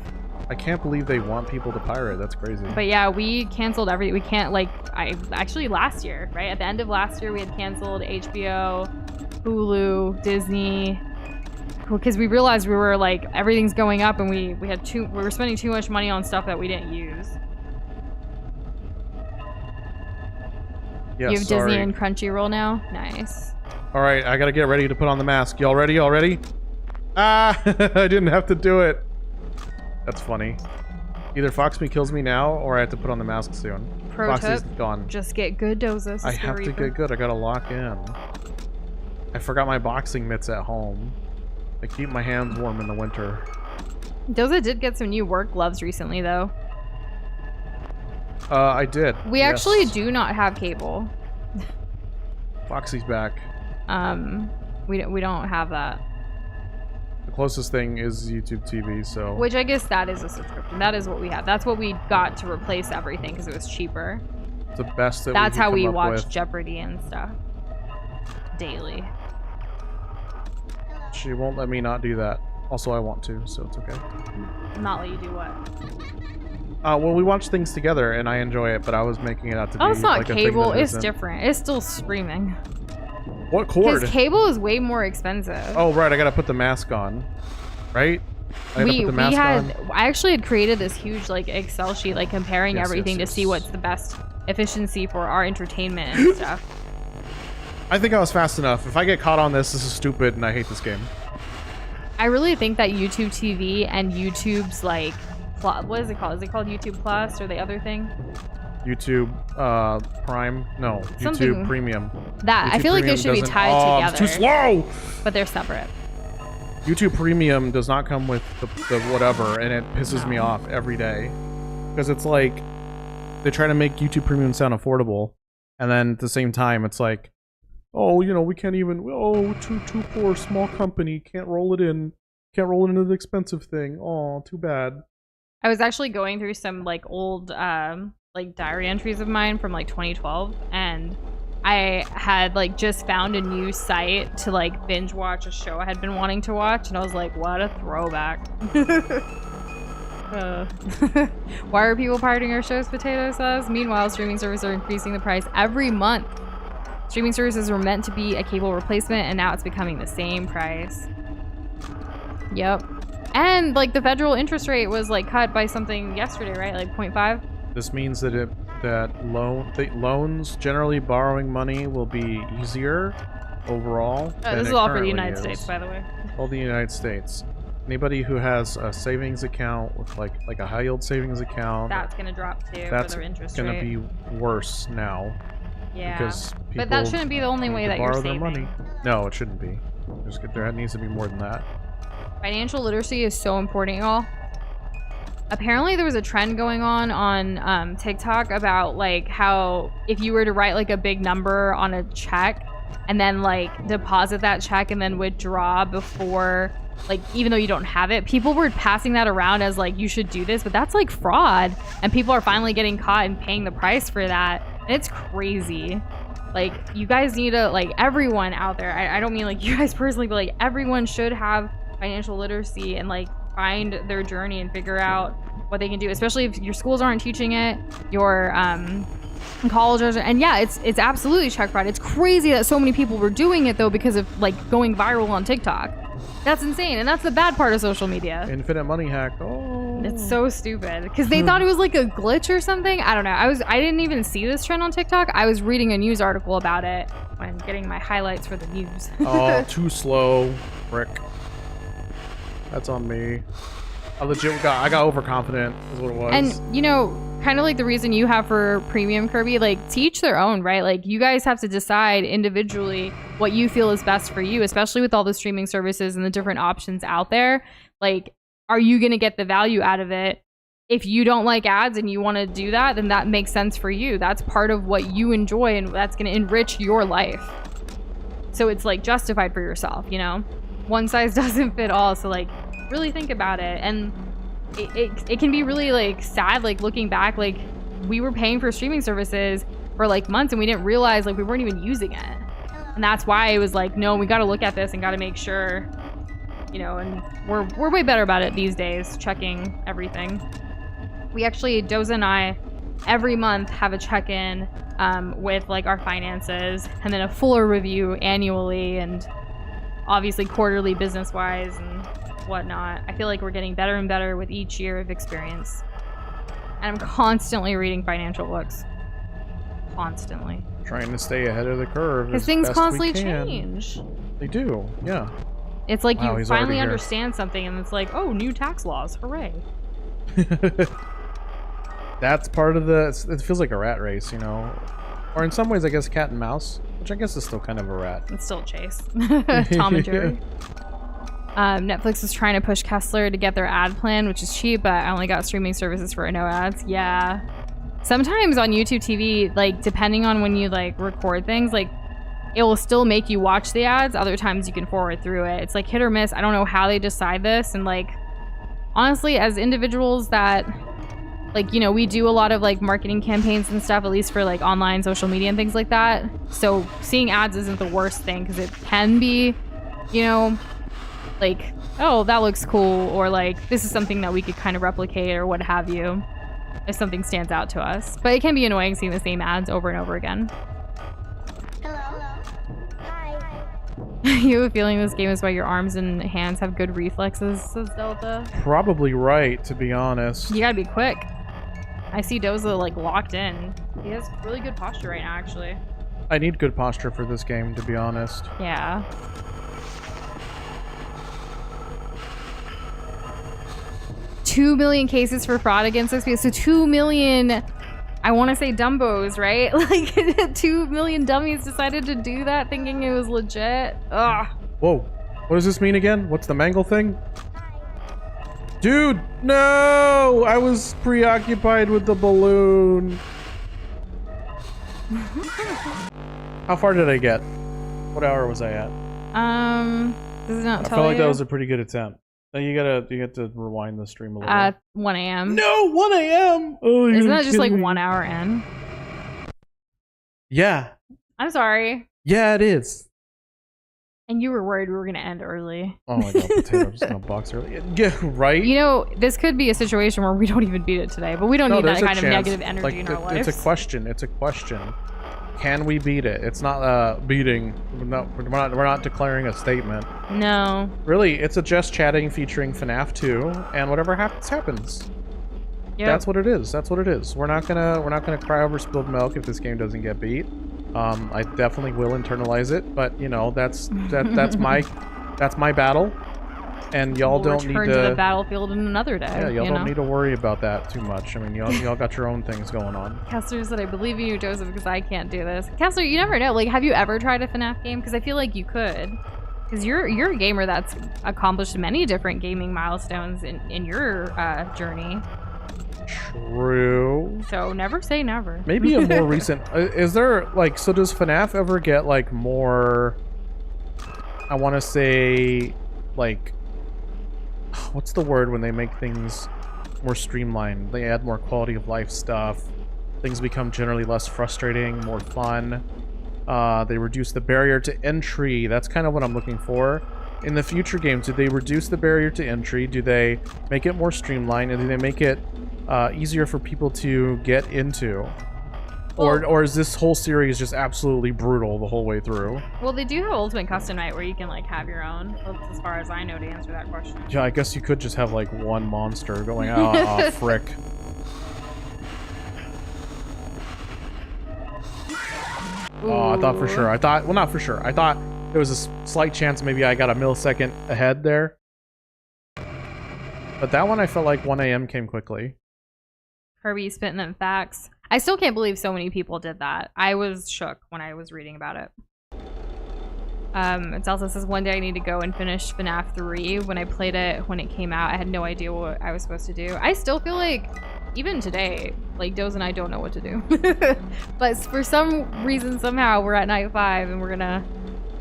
I can't believe they want people to pirate. That's crazy. But yeah, we canceled everything. We can't actually last year, right? At the end of last year, we had canceled HBO, Hulu, Disney. Because we realized we were like, everything's going up and we were spending too much money on stuff that we didn't use. Yeah, you have Disney and Crunchyroll now? Nice. All right, I gotta get ready to put on the mask. Y'all ready? Y'all ready? Ah, I didn't have to do it. That's funny. Either Foxme kills me now or I have to put on the mask soon. Pro Foxy's tip, gone. just get good Doza. I have to get good. I gotta lock in. I forgot my boxing mitts at home. I keep my hands warm in the winter. Doza did get some new work gloves recently, though. I did. We actually do not have cable. Foxy's back. We don't have that. The closest thing is YouTube TV, so... Which I guess that is a subscription. That is what we have. That's what we got to replace everything because it was cheaper. It's the best that That's how we watch with. Jeopardy and stuff. Daily. She won't let me not do that. Also, I want to, so it's okay. Not let you do what? Well, we watch things together, and I enjoy it, but I was making it out to be it's not like cable. a thing that It's isn't. different. It's still streaming. What cord? Because cable is way more expensive. Oh, right. I gotta put the mask on. Right? I gotta put the mask on. I actually had created this huge like Excel sheet, like comparing everything to see what's the best efficiency for our entertainment and stuff. I think I was fast enough. If I get caught on this, this is stupid, and I hate this game. I really think that YouTube TV and YouTube's like, what is it called? Is it called YouTube Plus or the other thing? YouTube Prime? No, Something YouTube Premium. That YouTube I feel like they Premium should be tied together. It's too slow. But they're separate. YouTube Premium does not come with the whatever, and it pisses me off every day because it's like they try to make YouTube Premium sound affordable, and then at the same time, it's like, oh, you know, we can't even. Oh, too poor, small company can't roll it in. Can't roll it into the expensive thing. Oh, too bad. I was actually going through some like old like diary entries of mine from like 2012, and I had like just found a new site to like binge watch a show I had been wanting to watch, and I was like, what a throwback. Why are people pirating our shows, Potato says? Meanwhile, streaming services are increasing the price every month. Streaming services were meant to be a cable replacement, and now it's becoming the same price. Yep. And like the federal interest rate was like cut by something yesterday, right? Like 0.5. This means that loans, generally borrowing money, will be easier overall. This is all for the United States, by the way. All the United States. Anybody who has a savings account with like a high yield savings account, that's gonna drop too. That's for their interest rate. gonna be worse now. Yeah. Because but that shouldn't be the only way that you're saving. Money. No, it shouldn't be. There needs to be more than that. Financial literacy is so important, y'all. Apparently there was a trend going on TikTok about like how if you were to write like a big number on a check and then like deposit that check and then withdraw before, like, even though you don't have it, people were passing that around as like, you should do this, but that's like fraud, and people are finally getting caught and paying the price for that, and it's crazy. Like, you guys need to, like, everyone out there, I don't mean like you guys personally, but like everyone should have financial literacy and like find their journey and figure out what they can do, especially if your schools aren't teaching it, your colleges, and yeah, it's absolutely check fraud. It's crazy that so many people were doing it though because of like going viral on TikTok. That's insane, and that's the bad part of social media. Infinite money hack. Oh. It's so stupid because they thought it was like a glitch or something. I don't know. I didn't even see this trend on TikTok. I was reading a news article about it when getting my highlights for the news. Oh, too slow. Frick. That's on me. I got overconfident is what it was. And, you know, kind of like the reason you have for premium Kirby, like, to each their own, right? Like, you guys have to decide individually what you feel is best for you, especially with all the streaming services and the different options out there. Like, are you going to get the value out of it? If you don't like ads and you want to do that, then that makes sense for you. That's part of what you enjoy, and that's going to enrich your life. So it's, like, justified for yourself, you know? One size doesn't fit all, so, like, really think about it. And it can be really like sad, like looking back, like we were paying for streaming services for like months and we didn't realize like we weren't even using it. And that's why it was like, no, we got to look at this and got to make sure, you know. And we're way better about it these days, checking everything. We actually, Doza and I, every month have a check-in with like our finances, and then a fuller review annually, and obviously quarterly business-wise and whatnot. I feel like we're getting better and better with each year of experience. And I'm constantly reading financial books. Constantly. Trying to stay ahead of the curve. Because things constantly change. They do, yeah. It's like you finally understand something and it's like, oh, new tax laws, hooray. That's part of the, it feels like a rat race, you know? Or in some ways, I guess cat and mouse, which I guess is still kind of a rat. It's still a chase. Tom and Jerry. Netflix is trying to push Kessler to get their ad plan, which is cheap, but I only got streaming services for no ads. Yeah. Sometimes on YouTube TV, like, depending on when you, like, record things, like, it will still make you watch the ads. Other times you can forward through it. It's, like, hit or miss. I don't know how they decide this. And, like, honestly, as individuals that, like, you know, we do a lot of, like, marketing campaigns and stuff, at least for, like, online social media and things like that. So seeing ads isn't the worst thing because it can be, you know, like, oh, that looks cool, or like, this is something that we could kind of replicate or what have you, if something stands out to us. But it can be annoying seeing the same ads over and over again. Hello. Hi. You have a feeling this game is why your arms and hands have good reflexes, says Delta. Probably right, to be honest. You gotta be quick. I see Doza like locked in. He has really good posture right now, actually. I need good posture for this game, to be honest. Yeah. $2 million cases for fraud against us. So 2 million, I want to say Dumbos, right? Like 2 million dummies decided to do that thinking it was legit. Ugh. Whoa. What does this mean again? What's the mangle thing? Dude, no! I was preoccupied with the balloon. How far did I get? What hour was I at? Does it not I tell felt like you? that was a pretty good attempt. No, you have to rewind the stream a little. At 1 a.m. No, 1 a.m. Oh, Isn't that just like 1 hour in? Yeah. I'm sorry. Yeah, it is. And you were worried we were gonna end early. Oh my god, potato just gonna box early. Yeah, right? You know, this could be a situation where we don't even beat it today, but we don't need that kind of negative energy like, in our lives. It's a question. It's a question. Can we beat it? It's not beating. We're not declaring a statement. No. Really, it's a just chatting featuring FNAF 2, and whatever happens, happens. Yep. That's what it is. That's what it is. We're not gonna cry over spilled milk if this game doesn't get beat. I definitely will internalize it, but you know that's my battle, and y'all don't need to return to the battlefield in another day. Yeah, y'all don't need to worry about that too much. I mean, y'all got your own things going on. Kessler said, "I believe in you, Joseph, because I can't do this." Kessler, you never know. Like, have you ever tried a FNAF game? Because I feel like you could. Because you're a gamer that's accomplished many different gaming milestones in your journey. True. So never say never. Maybe a more recent. Is there like, so does FNAF ever get like more? I want to say, like, what's the word when they make things more streamlined? They add more quality of life stuff. Things become generally less frustrating, more fun. They reduce the barrier to entry. That's kind of what I'm looking for. In the future games, do they reduce the barrier to entry? Do they make it more streamlined? And do they make it easier for people to get into? Or is this whole series just absolutely brutal the whole way through? Well, they do have Ultimate Custom Night where you can like have your own. That's as far as I know to answer that question. Yeah, I guess you could just have like one monster going, oh, frick. Oh, I thought for sure. Well, not for sure. I thought there was a slight chance maybe I got a millisecond ahead there. But that one I felt like 1 a.m. came quickly. Kirby spitting them facts. I still can't believe so many people did that. I was shook when I was reading about it. It also says one day I need to go and finish FNAF 3. When I played it when it came out, I had no idea what I was supposed to do. I still feel like, even today, like Doza and I don't know what to do. But for some reason, somehow, we're at night 5 and we're gonna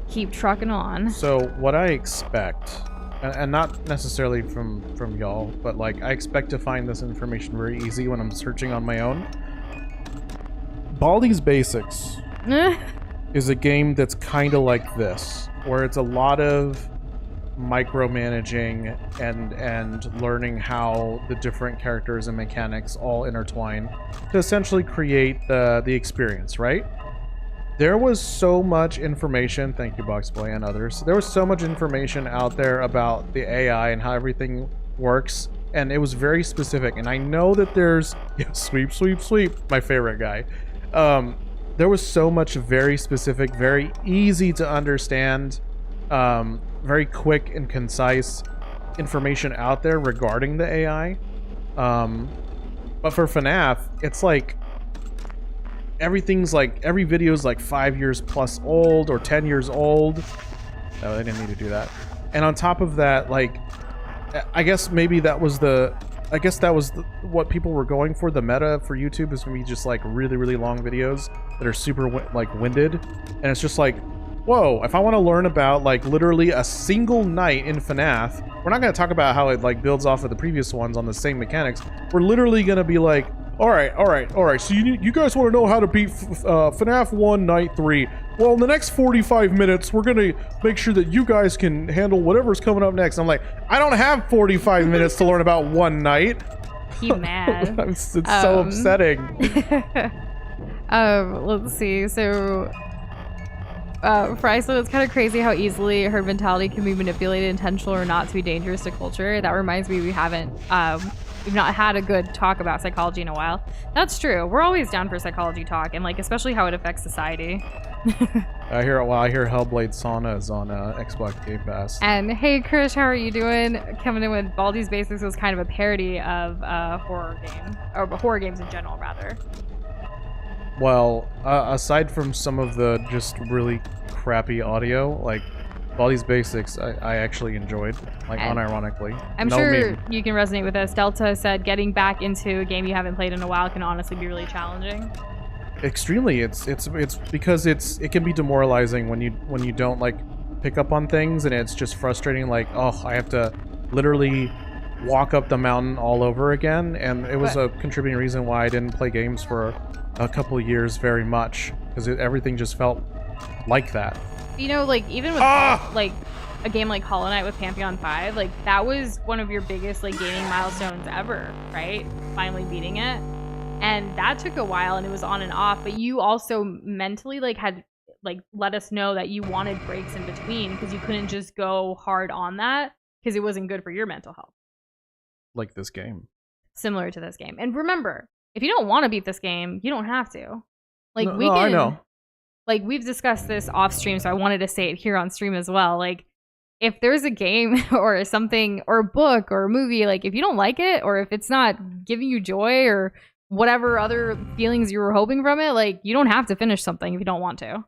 keep trucking on. So what I expect, and not necessarily from y'all, but like I expect to find this information very easy when I'm searching on my own. Baldi's Basics is a game that's kind of like this, where it's a lot of micromanaging and learning how the different characters and mechanics all intertwine to essentially create the experience, right? There was so much information, thank you Boxboy and others, there was so much information out there about the AI and how everything works, and it was very specific. And I know that there's sweep, my favorite guy. There was so much very specific, very easy to understand, very quick and concise information out there regarding the AI. But for FNAF, it's like everything's like, every video is like 5 years plus old or 10 years old. No, they didn't need to do that. And on top of that, like, I guess maybe that was what people were going for. The meta for YouTube is gonna be just like really long videos that are super like winded, and it's just like, whoa, if I want to learn about like literally a single night in FNAF, we're not going to talk about how it like builds off of the previous ones on the same mechanics. We're literally going to be like, all right, so you guys want to know how to beat FNAF 1 night 3. Well, in the next 45 minutes, we're going to make sure that you guys can handle whatever's coming up next. I'm like, I don't have 45 minutes to learn about one night. He mad. It's so upsetting. Let's see. So, Fry said it's kind of crazy how easily herd mentality can be manipulated, intentional or not, to be dangerous to culture. That reminds me, we've not had a good talk about psychology in a while. That's true. We're always down for psychology talk, and like especially how it affects society. I hear Hellblade Sauna is on Xbox Game Pass. And hey, Krish, how are you doing? Coming in with Baldi's Basics was kind of a parody of horror game, or horror games in general, rather. Well, aside from some of the just really crappy audio, like Baldi's Basics, I actually enjoyed, like unironically. I'm sure you can resonate with this. Delta said getting back into a game you haven't played in a while can honestly be really challenging. Extremely. It's because it can be demoralizing when you don't like pick up on things, and it's just frustrating. Like, oh, I have to literally walk up the mountain all over again, and it was a contributing reason why I didn't play games for a couple of years very much, because everything just felt like that. You know, like even with like a game like Hollow Knight with Pantheon 5, like that was one of your biggest like gaming milestones ever, right? Finally beating it. And that took a while and it was on and off, but you also mentally like had like let us know that you wanted breaks in between because you couldn't just go hard on that because it wasn't good for your mental health. Like this game. Similar to this game. And remember, if you don't want to beat this game, you don't have to. Like I know. Like we've discussed this off stream, so I wanted to say it here on stream as well. Like if there's a game or something or a book or a movie, like if you don't like it or if it's not giving you joy or whatever other feelings you were hoping from it, like you don't have to finish something if you don't want to.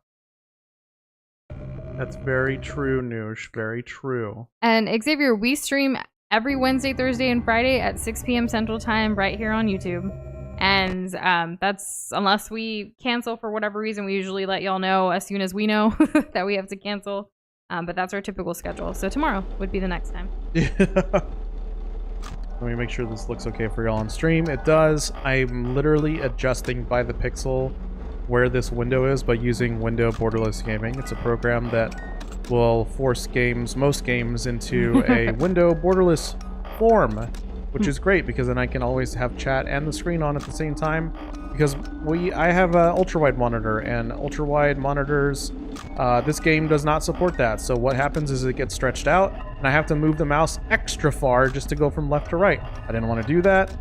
That's very true, Nush. Very true. And Xavier, we stream every Wednesday, Thursday, and Friday at 6 p.m. Central Time right here on YouTube. And that's, unless we cancel for whatever reason, we usually let y'all know as soon as we know that we have to cancel. But that's our typical schedule. So tomorrow would be the next time. Yeah. Let me make sure this looks okay for y'all on stream. It does. I'm literally adjusting by the pixel where this window is by using Window Borderless Gaming. It's a program that will force most games into a window borderless form. which is great because then I can always have chat and the screen on at the same time. Because I have a ultra-wide monitor, and ultra-wide monitors, this game does not support that. So what happens is it gets stretched out, and I have to move the mouse extra far just to go from left to right. I didn't want to do that,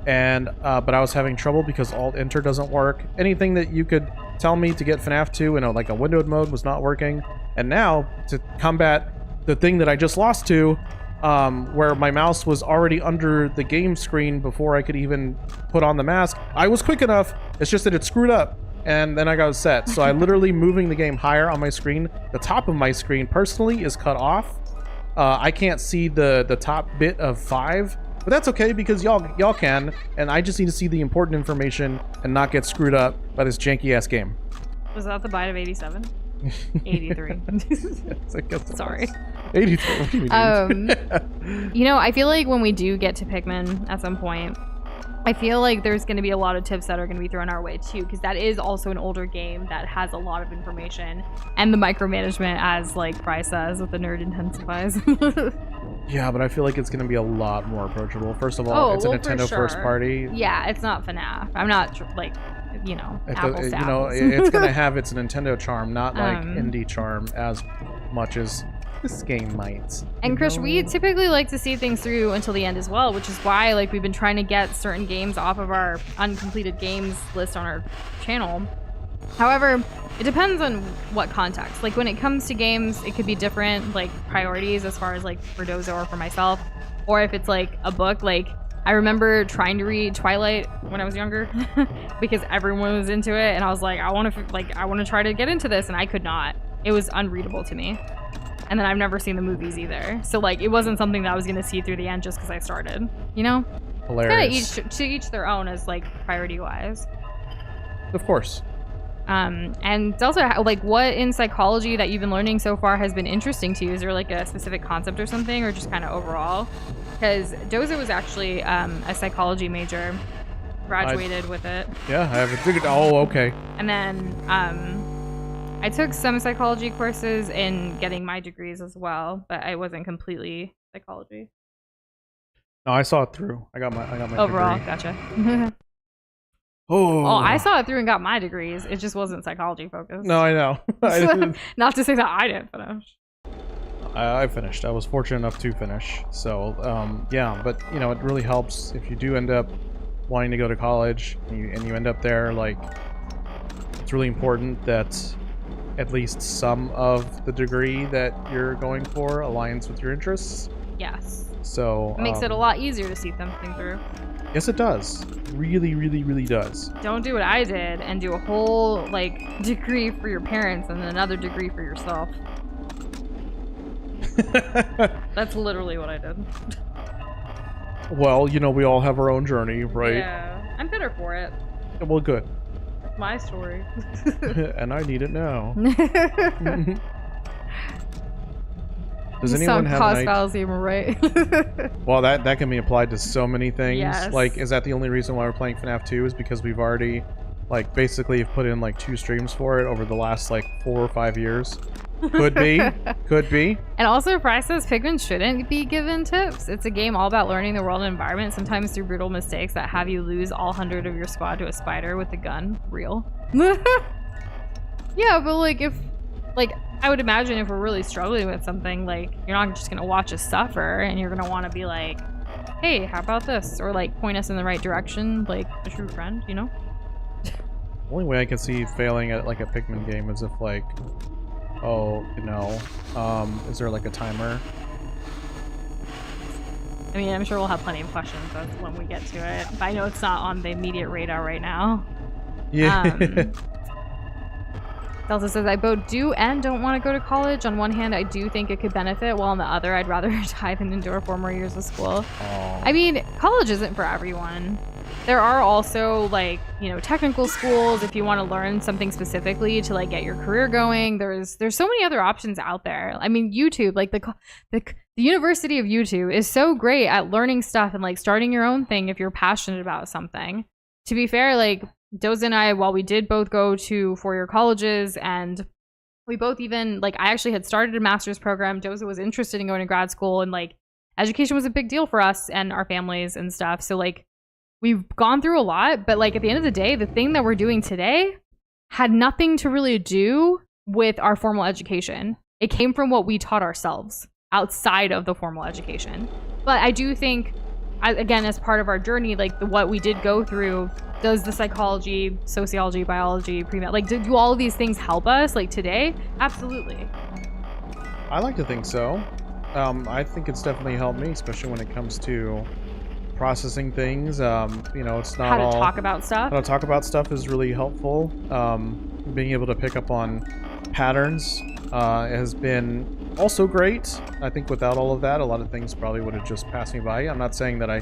and but I was having trouble because Alt-Enter doesn't work. Anything that you could tell me to get FNAF 2 in like a windowed mode was not working. And now, to combat the thing that I just lost to, where my mouse was already under the game screen before I could even put on the mask. I was quick enough, it's just that it screwed up, and then I got set. So I literally moving the game higher on my screen. The top of my screen, personally, is cut off. I can't see the top bit of 5, but that's okay because y'all can, and I just need to see the important information and not get screwed up by this janky-ass game. Was that the bite of 87? 83. Yes, I guess Sorry. 83. What do you mean? You know, I feel like when we do get to Pikmin at some point, I feel like there's going to be a lot of tips that are going to be thrown our way too, because that is also an older game that has a lot of information, and the micromanagement, as like Fry says, with the nerd intensifies. Yeah, but I feel like it's going to be a lot more approachable. First of all, it's a Nintendo first party. Yeah, it's not FNAF. I'm not like, you know, apples to you know, apples. it's going to have its Nintendo charm, not like indie charm as much as this game might. And Krish, we typically like to see things through until the end as well, which is why like we've been trying to get certain games off of our uncompleted games list on our channel. However, it depends on what context. Like when it comes to games, it could be different like priorities as far as like for Doza or for myself, or if it's like a book. Like I remember trying to read Twilight when I was younger because everyone was into it, and I was like, I want to try to get into this, and I could not. It was unreadable to me. And then I've never seen the movies either. So like it wasn't something that I was going to see through the end just because I started, you know? Hilarious. Kind of to each their own as like priority wise. Of course. And it's also like what in psychology that you've been learning so far has been interesting to you? Is there like a specific concept or something, or just kind of overall? Because Doza was actually a psychology major, graduated with it. Yeah, I haven't figured. Oh, okay. And then I took some psychology courses in getting my degrees as well, but I wasn't completely psychology. No, I saw it through. I got my Overall, degree. gotcha. Oh, I saw it through and got my degrees. It just wasn't psychology focused. No, I know. Not to say that I didn't finish. I finished. I was fortunate enough to finish. So, yeah, but you know, it really helps if you do end up wanting to go to college and you end up there. Like, it's really important that at least some of the degree that you're going for aligns with your interests. Yes. So it makes it a lot easier to see something through. Yes, it does. Really, really, really does. Don't do what I did and do a whole like degree for your parents and another degree for yourself. That's literally what I did. Well, you know, we all have our own journey, right? Yeah, I'm better for it. Well, good. That's my story. And I need it now. Does You anyone sound have cause an fallacy, am I right? Well, that can be applied to so many things. Yes. Like, is that the only reason why we're playing FNAF 2 is because we've already, like, basically have put in, like, 2 streams for it over the last, like, 4 or 5 years? Could be. Could be. And also, Fry says Pikmin shouldn't be given tips. It's a game all about learning the world and environment, sometimes through brutal mistakes that have you lose all 100 of your squad to a spider with a gun. Real. Yeah, but, like, if... Like, I would imagine if we're really struggling with something, like, you're not just gonna watch us suffer, and you're gonna want to be like, hey, how about this? Or, like, point us in the right direction, like a true friend, you know? The only way I can see failing at, like, a Pikmin game is if, like, oh, you know, is there, like, a timer? I mean, I'm sure we'll have plenty of questions when we get to it. But I know it's not on the immediate radar right now. Yeah. Delta says, I both do and don't want to go to college. On one hand, I do think it could benefit, while on the other, I'd rather dive and endure 4 more years of school. Oh. I mean, college isn't for everyone. There are also, like, you know, technical schools if you want to learn something specifically to, like, get your career going. There's so many other options out there. I mean, YouTube, like, the University of YouTube is so great at learning stuff and, like, starting your own thing if you're passionate about something. To be fair, like, Doza and I, while we did both go to 4-year colleges, and we both even, like, I actually had started a master's program. Doza was interested in going to grad school, and, like, education was a big deal for us and our families and stuff. So like we've gone through a lot, but like at the end of the day, the thing that we're doing today had nothing to really do with our formal education. It came from what we taught ourselves outside of the formal education. But I do think, again, as part of our journey, like what we did go through, does the psychology, sociology, biology, pre-med, like do all of these things help us like today? Absolutely. I like to think so. I think it's definitely helped me, especially when it comes to processing things. You know, it's not How to all... talk about stuff. How to talk about stuff is really helpful. Being able to pick up on patterns has been also great. I think without all of that, a lot of things probably would have just passed me by. I'm not saying that I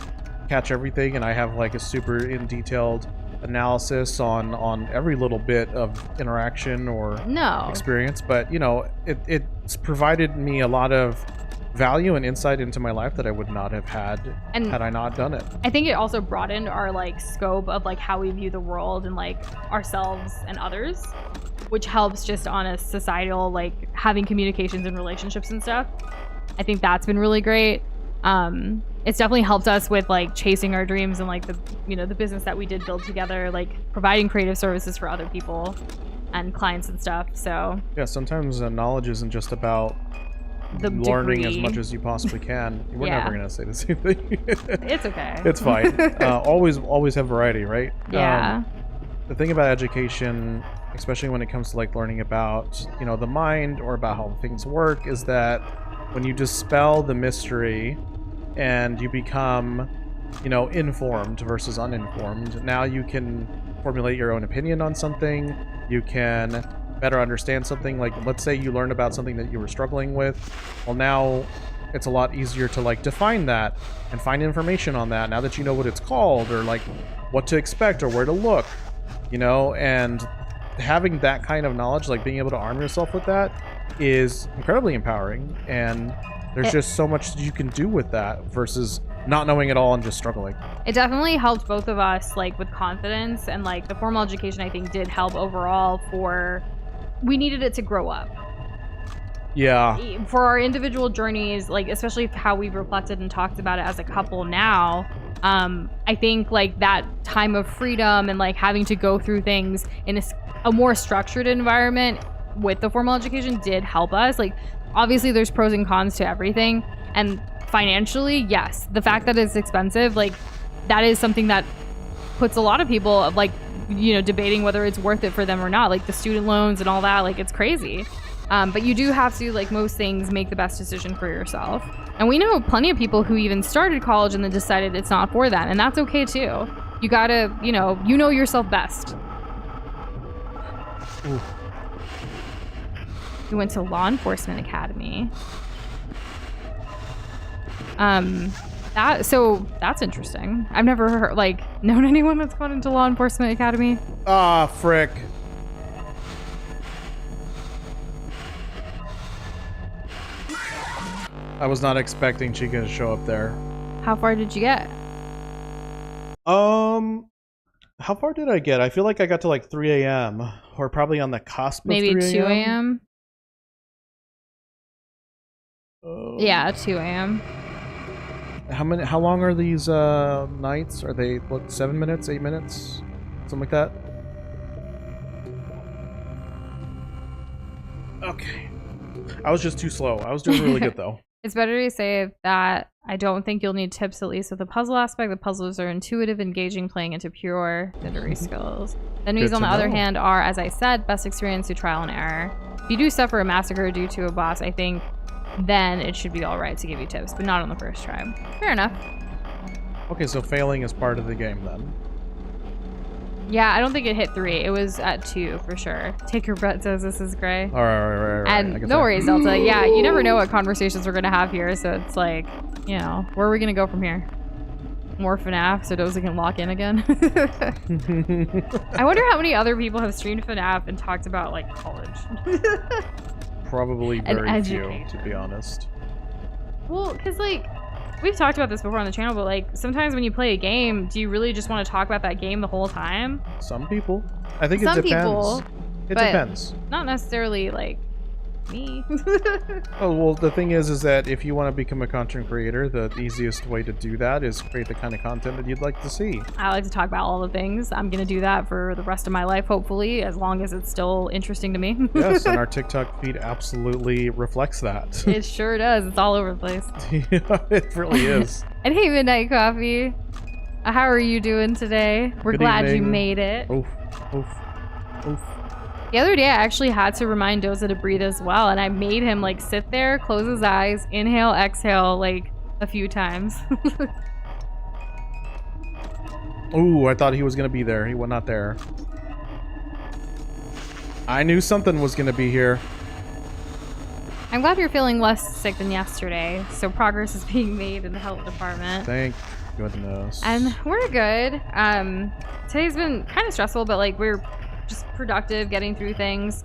catch everything and I have like a super in detailed analysis on every little bit of interaction or experience, but you know, it's provided me a lot of value and insight into my life that I would not have had had I not done it. I think it also broadened our like scope of like how we view the world and like ourselves and others, which helps just on a societal, like having communications and relationships and stuff. I think that's been really great. It's definitely helped us with like chasing our dreams and like the, you know, the business that we did build together, like providing creative services for other people and clients and stuff. So yeah, sometimes knowledge isn't just about the learning degree. as much as you possibly can. We're never gonna say the same thing. It's okay. It's fine. Always have variety, right? Yeah. The thing about education, especially when it comes to like learning about, you know, the mind or about how things work, is that when you dispel the mystery and you become, you know, informed versus uninformed, now you can formulate your own opinion on something. You can better understand something. Like, let's say you learned about something that you were struggling with. Well, now it's a lot easier to like define that and find information on that now that you know what it's called or like what to expect or where to look, you know. And having that kind of knowledge, like being able to arm yourself with that, is incredibly empowering. And there's just so much you can do with that versus not knowing it all and just struggling. It definitely helped both of us like with confidence, and like the formal education I think did help overall. For we needed it to grow up. Yeah. For our individual journeys, like especially how we've reflected and talked about it as a couple now, I think like that time of freedom and like having to go through things in a more structured environment with the formal education did help us. Like obviously there's pros and cons to everything, and financially, yes, the fact that it's expensive, like that is something that puts a lot of people like, you know, debating whether it's worth it for them or not, like the student loans and all that. Like it's crazy. But you do have to, like most things, make the best decision for yourself. And we know plenty of people who even started college and then decided it's not for them, and that's okay too. You gotta, you know yourself best. Ooh. You went to law enforcement academy. That's interesting. I've never heard, known anyone that's gone into law enforcement academy. Ah, frick. I was not expecting Chica to show up there. How far did you get? How far did I get? I feel like I got to like 3 a.m. or probably on the cusp of maybe 3 2 a.m. Yeah, 2 a.m. How long are these nights? Are they 7 minutes, 8 minutes, something like that? Okay. I was just too slow. I was doing really good though. It's better to say that I don't think you'll need tips, at least with the puzzle aspect. The puzzles are intuitive, engaging, playing into pure literary skills. The enemies, on the other hand, are, as I said, best experience through trial and error. If you do suffer a massacre due to a boss, I think then it should be alright to give you tips, but not on the first try. Fair enough. Okay, so failing is part of the game then. Yeah, I don't think it hit 3. It was at 2 for sure. Take your breath, Doza. This is great. All right. And no worries, Delta. Yeah, you never know what conversations we're gonna have here, so it's like, where are we gonna go from here? More FNAF so Doza can lock in again. I wonder how many other people have streamed FNAF and talked about like college. Probably very few, to be honest. Well, because we've talked about this before on the channel, but sometimes when you play a game, do you really just want to talk about that game the whole time? Some people. I think it depends. Some people. It depends. Not necessarily me. Oh, well, the thing is that if you want to become a content creator, the easiest way to do that is create the kind of content that you'd like to see. I like to talk about all the things. I'm going to do that for the rest of my life, hopefully, as long as it's still interesting to me. Yes, and our TikTok feed absolutely reflects that. It sure does. It's all over the place. Yeah, it really is. And hey, Midnight Coffee. How are you doing today? We're Good glad evening. you made it. Oof, oof, oof. The other day, I actually had to remind Doza to breathe as well, and I made him like sit there, close his eyes, inhale, exhale, like a few times. Ooh, I thought he was gonna be there. He was not there. I knew something was gonna be here. I'm glad you're feeling less sick than yesterday, so progress is being made in the health department. Thank goodness. And we're good. Today's been kind of stressful, but like we're just productive, getting through things.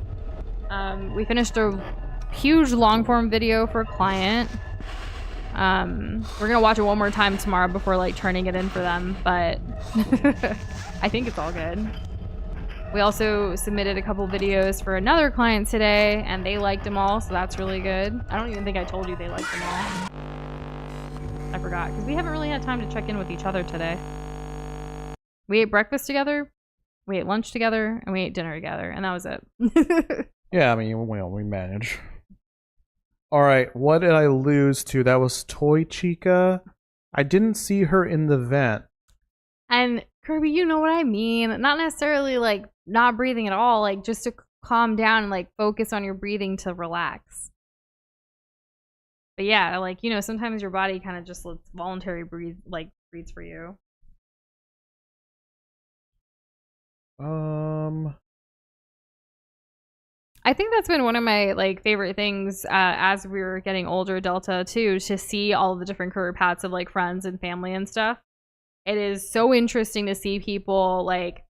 We finished a huge long form video for a client. We're gonna watch it one more time tomorrow before like turning it in for them, but I think it's all good. We also submitted a couple videos for another client today, and they liked them all, so that's really good. I don't even think I told you they liked them all. I forgot, because we haven't really had time to check in with each other today. We ate breakfast together, we ate lunch together, and we ate dinner together, and that was it. Yeah, I mean, well, we manage. Alright, what did I lose to? That was Toy Chica. I didn't see her in the vent. And Kirby, you know what I mean. Not necessarily like not breathing at all, like just to calm down and like focus on your breathing to relax. But yeah, like, you know, sometimes your body kind of just lets voluntary breathes for you. I think that's been one of my like favorite things as we were getting older, Delta too, to see all the different career paths of like friends and family and stuff. It is so interesting to see people like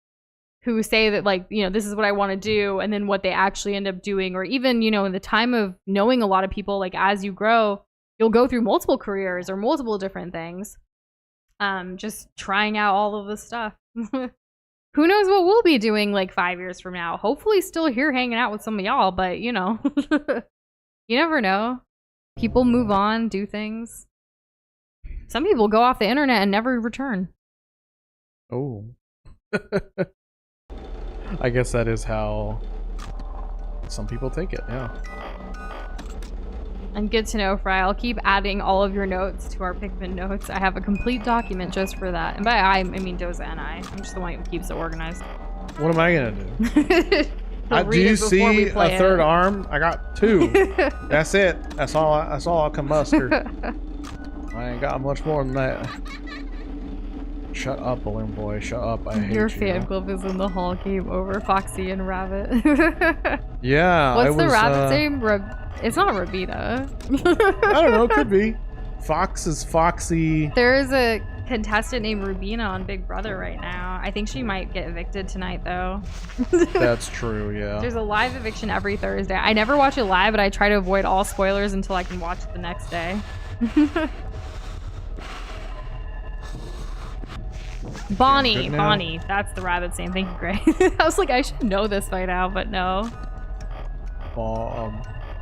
who say that like, you know, this is what I want to do, and then what they actually end up doing, or even, you know, in the time of knowing a lot of people, like as you grow, you'll go through multiple careers or multiple different things. Just trying out all of this stuff. Who knows what we'll be doing like 5 years from now? Hopefully still here hanging out with some of y'all, but you know, you never know. People move on, do things. Some people go off the internet and never return. Oh. I guess that is how some people take it, yeah. And good to know, Fry. I'll keep adding all of your notes to our Pikmin notes. I have a complete document just for that. And by I mean Doza and I. I'm just the one who keeps it organized. What am I gonna do? Do you see a third arm? I got two. That's it. That's all I can muster. I ain't got much more than that. Shut up, Balloon Boy. Shut up. I hate you. Your fan club is in the hall. Game over. Foxy and Rabbit. Yeah. What's the rabbit's name? It's not Rabita. I don't know. Could be. Fox is Foxy. There is a contestant named Rubina on Big Brother right now. I think she might get evicted tonight, though. That's true, yeah. There's a live eviction every Thursday. I never watch it live, but I try to avoid all spoilers until I can watch it the next day. Bonnie, that's the rabbit's name. Thank you, Gray. I was like, I should know this by now, but no.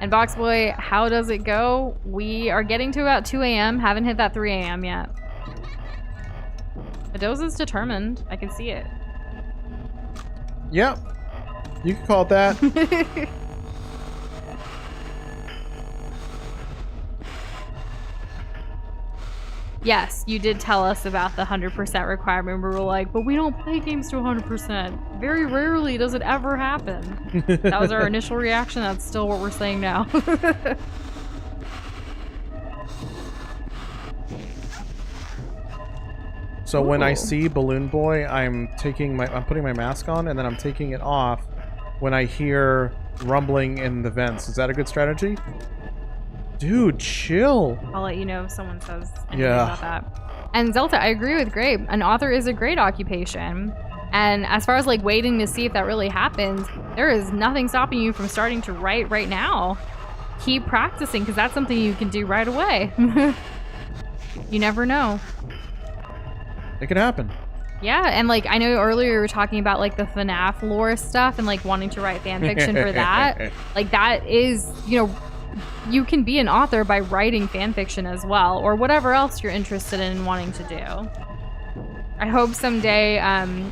And Box Boy, how does it go? We are getting to about 2 a.m. Haven't hit that 3 a.m. yet. The Doza's determined. I can see it. Yep. You can call it that. Yes, you did tell us about the 100% requirement. We were like, but we don't play games to 100%. Very rarely does it ever happen. That was our initial reaction. That's still what we're saying now. So when I see Balloon Boy, I'm putting my mask on, and then I'm taking it off when I hear rumbling in the vents. Is that a good strategy? Dude, chill. I'll let you know if someone says anything about that. And Zelta, I agree with Grape. An author is a great occupation. And as far as like waiting to see if that really happens, there is nothing stopping you from starting to write right now. Keep practicing, because that's something you can do right away. You never know. It can happen. Yeah, and like I know earlier you were talking about like the FNAF lore stuff and like wanting to write fan fiction for that. Like that is, you know, you can be an author by writing fan fiction as well, or whatever else you're interested in wanting to do. I hope someday,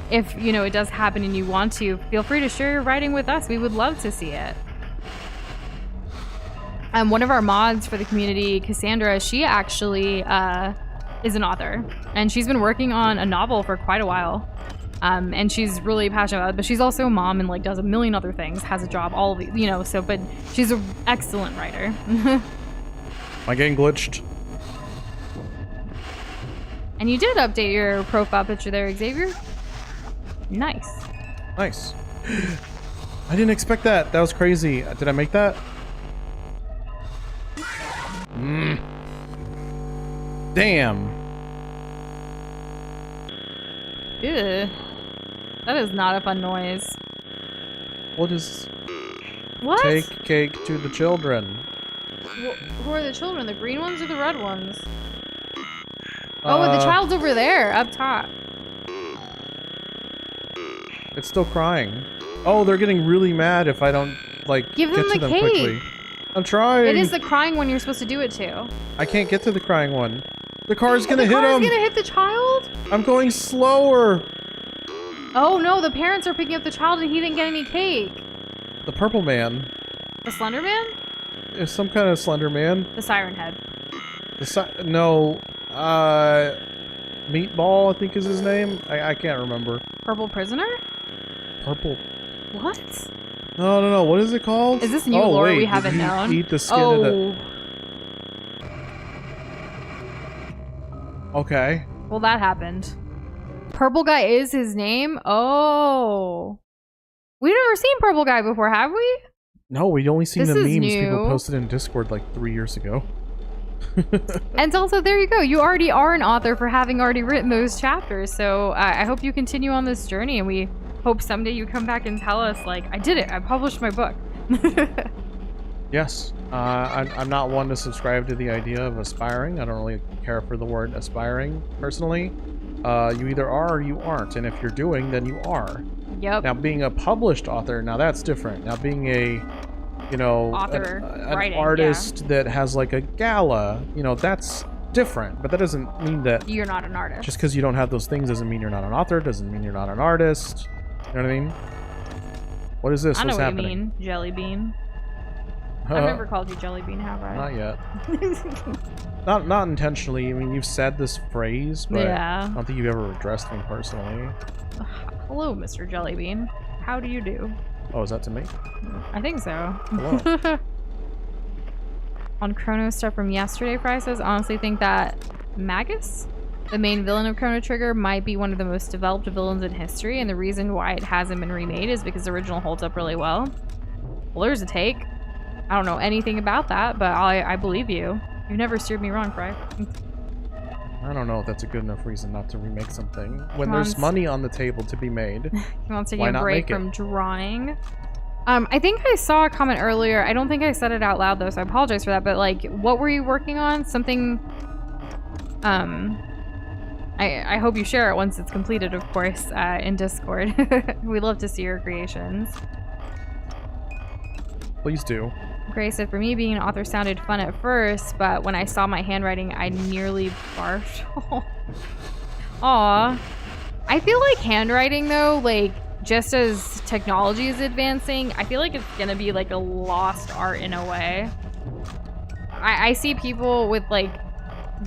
if you know it does happen and you want to, feel free to share your writing with us. We would love to see it. One of our mods for the community, Cassandra, she actually is an author, and she's been working on a novel for quite a while. And she's really passionate about it, but she's also a mom and like does a million other things, has a job, all of the, you know, so, but she's an excellent writer. My game glitched. And you did update your profile picture there, Xavier. Nice. Nice. I didn't expect that. That was crazy. Did I make that? Damn. Ew. That is not a fun noise. What is... What? Take cake to the children. Who are the children? The green ones or the red ones? Oh, the child's over there, up top. It's still crying. Oh, they're getting really mad if I don't, like, Give them get to the them cake. quickly. I'm trying. It is the crying one you're supposed to do it to. I can't get to the crying one. The car's gonna hit The car's him. gonna hit the child? I'm going slower. Oh no, the parents are picking up the child and he didn't get any cake. The purple man. The Slender Man? Is some kind of slender man. The Siren Head. No. Meatball, I think is his name. I can't remember. Purple Prisoner? Purple. What? No. What is it called? Is this new lore we haven't known? Eat the skin of the... Okay. Well, that happened. Purple Guy is his name? Oh. We've never seen Purple Guy before, have we? No, we'd only seen This the is memes new. people posted in Discord like 3 years ago. And also, there you go. You already are an author for having already written those chapters. So I hope you continue on this journey, and we hope someday you come back and tell us, like, I did it. I published my book. Yes. I'm not one to subscribe to the idea of aspiring. I don't really care for the word aspiring, personally. You either are or you aren't. And if you're doing, then you are. Yep. Now, being a published author, now that's different. Now, being a, you know, Author, an writing, artist that has like a gala, you know, that's different. But that doesn't mean that You're not an artist. just because you don't have those things doesn't mean you're not an author, doesn't mean you're not an artist. You know what I mean? What is this? I know What's what happening? you mean, Jelly Bean. I've never called you Jelly Bean, have I? Not yet. not intentionally. I mean, you've said this phrase, but Yeah. I don't think you've ever addressed me personally. Hello, Mr. Jelly Bean. How do you do? Oh, is that to me? I think so. Hello. On Chrono stuff from yesterday, Fry says, honestly think that Magus, the main villain of Chrono Trigger, might be one of the most developed villains in history, and the reason why it hasn't been remade is because the original holds up really well. Well, there's a take. I don't know anything about that, but I believe you. You've never steered me wrong, Fry. I don't know if that's a good enough reason not to remake something. When Come there's on. money on the table to be made. He wants to Why take a not break make it? from drawing. I think I saw a comment earlier. I don't think I said it out loud though, so I apologize for that. But like, what were you working on? Something. I hope you share it once it's completed, of course, in Discord. We love to see your creations. Please do. Gray said, for me, being an author sounded fun at first, but when I saw my handwriting, I nearly barfed. Aw. I feel like handwriting, though, like, just as technology is advancing, I feel like it's gonna be, like, a lost art in a way. I see people with, like,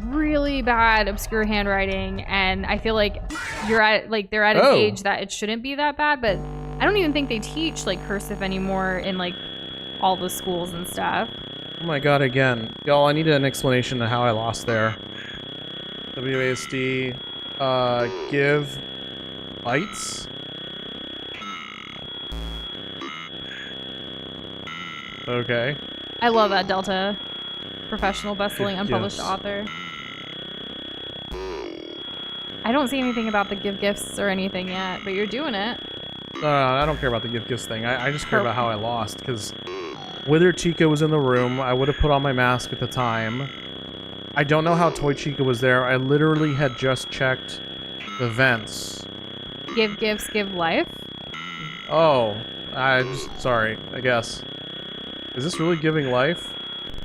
really bad, obscure handwriting, and I feel like they're at an age that it shouldn't be that bad, but I don't even think they teach, like, cursive anymore in, like, all the schools and stuff. Oh my god, again. Y'all, I need an explanation of how I lost there. WASD, give bytes? Okay. I love that, Delta. Professional, best-selling, Give unpublished gifts. author. I don't see anything about the give gifts or anything yet, but you're doing it. No, I don't care about the give gifts thing. I just care about how I lost, because Wither Chica was in the room. I would have put on my mask at the time. I don't know how Toy Chica was there. I literally had just checked The vents. Give gifts, give life. Oh, sorry, I guess. Is this really giving life?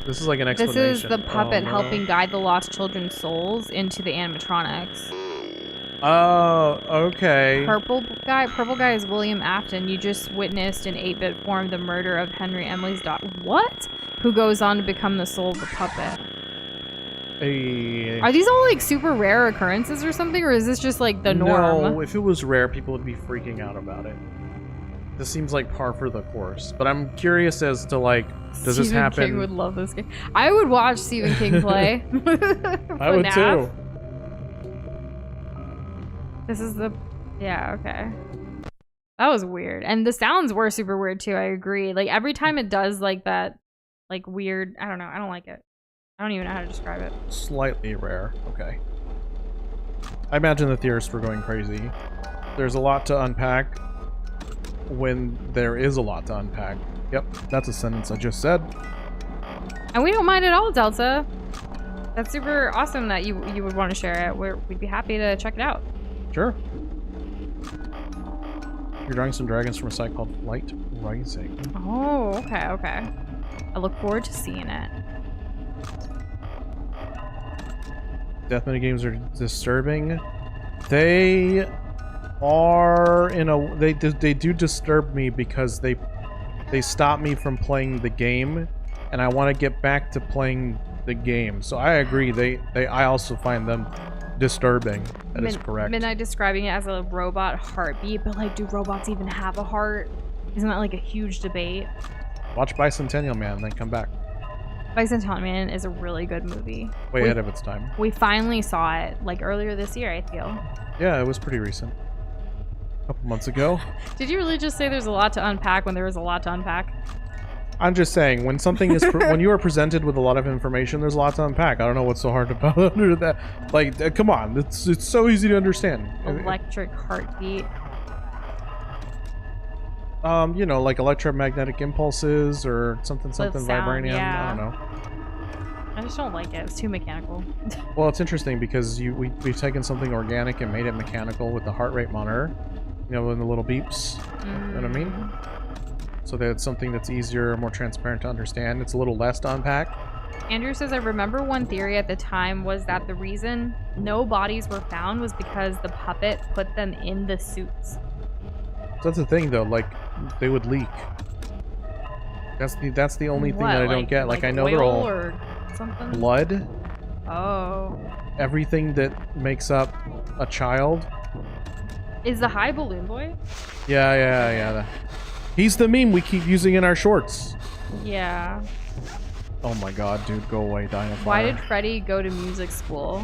This is like an explanation. This is the puppet no. helping guide the lost children's souls into the animatronics. Oh, okay. Purple guy is William Afton. You just witnessed in 8-bit form the murder of Henry Emily's daughter. What? Who goes on to become the soul of the puppet. Hey. Are these all like super rare occurrences or something, or is this just like the norm? No, if it was rare, people would be freaking out about it. This seems like par for the course, but I'm curious as to like, does this happen? Stephen King would love this game. I would watch Stephen King play. I would too. This is the, yeah, okay. That was weird, and the sounds were super weird too. I agree. Like every time it does like that, like weird. I don't know. I don't like it. I don't even know how to describe it. Slightly rare. Okay. I imagine the theorists were going crazy. There's a lot to unpack. When there is a lot to unpack. Yep, that's a sentence I just said. And we don't mind at all, Delta. That's super awesome that you would want to share it. We'd be happy to check it out. Sure. You're drawing some dragons from a site called Light Rising. Oh, okay, okay. I look forward to seeing it. Death minigames are disturbing. They are in a they do disturb me because they stop me from playing the game, and I want to get back to playing the game. So I agree. I also find them disturbing. That is correct. Midnight describing it as a robot heartbeat, but like, do robots even have a heart? Isn't that like a huge debate? Watch Bicentennial Man, then come back. Bicentennial Man is a really good movie. Way ahead of its time. We finally saw it like earlier this year, I feel. Yeah, it was pretty recent. A couple months ago. Did you really just say there's a lot to unpack when there was a lot to unpack? I'm just saying, when something is when you are presented with a lot of information, there's a lot to unpack. I don't know what's so hard about under that. Like, come on, it's so easy to understand. Electric heartbeat. You know, like electromagnetic impulses or something vibranium. Yeah. I don't know. I just don't like it. It's too mechanical. Well, it's interesting because we've taken something organic and made it mechanical with the heart rate monitor. You know, and the little beeps. You know what I mean? So that it's something that's easier, more transparent to understand. It's a little less to unpack. Andrew says, I remember one theory at the time was that the reason no bodies were found was because the puppet put them in the suits. So that's the thing, though. Like, they would leak. That's the only thing that I don't get. Like I know they're all or something? Blood. Oh. Everything that makes up a child. Is the high balloon boy? Yeah. He's the meme we keep using in our shorts. Yeah. Oh my god, dude, go away, Dino. Why did Freddy go to music school?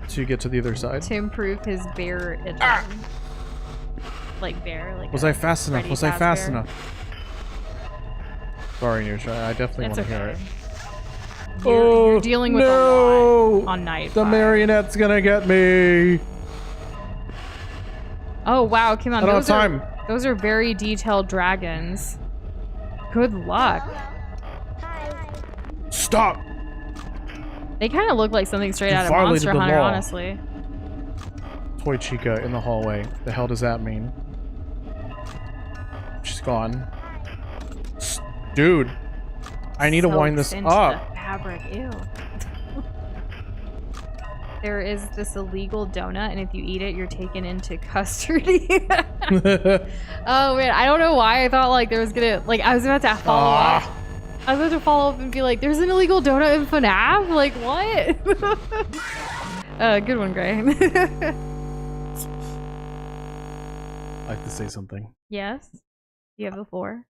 To get to the other side? To improve his bear itching. Like bear, like was I fast enough? Freddy Was I fast Fazbear? enough? Sorry, Nush, I definitely want to hear it. You're dealing with a lot on night The 5. marionette's gonna get me. Oh wow, come on. I don't have time. Those are very detailed dragons. Good luck. Hi. Stop! They kind of look like something straight You out of violated Monster the Hunter, law. honestly. Toy Chica in the hallway. The hell does that mean? She's gone. Dude, I need to wind this Soaks into up. the fabric. Ew. There is this illegal donut, and if you eat it, you're taken into custody. Oh man, I don't know why I thought like there was gonna I was about to follow up. I was about to follow up and be like, "There's an illegal donut in FNAF." Like what? Good one, Gray. I'd like to say something. Yes, you have the floor.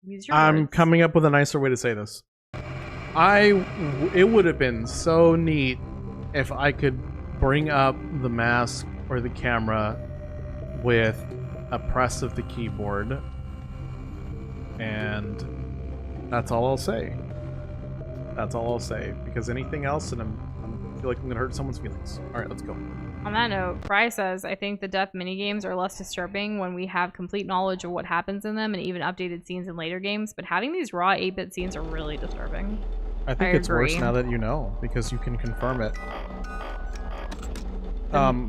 Use your I'm words. coming up with a nicer way to say this. It would have been so neat if I could bring up the mask or the camera with a press of the keyboard, and that's all I'll say. That's all I'll say, because anything else, and I feel like I'm gonna hurt someone's feelings. All right, let's go. On that note, Fry says, I think the death minigames are less disturbing when we have complete knowledge of what happens in them and even updated scenes in later games, but having these raw 8-bit scenes are really disturbing. I think it's worse agree. now that you know, because you can confirm it.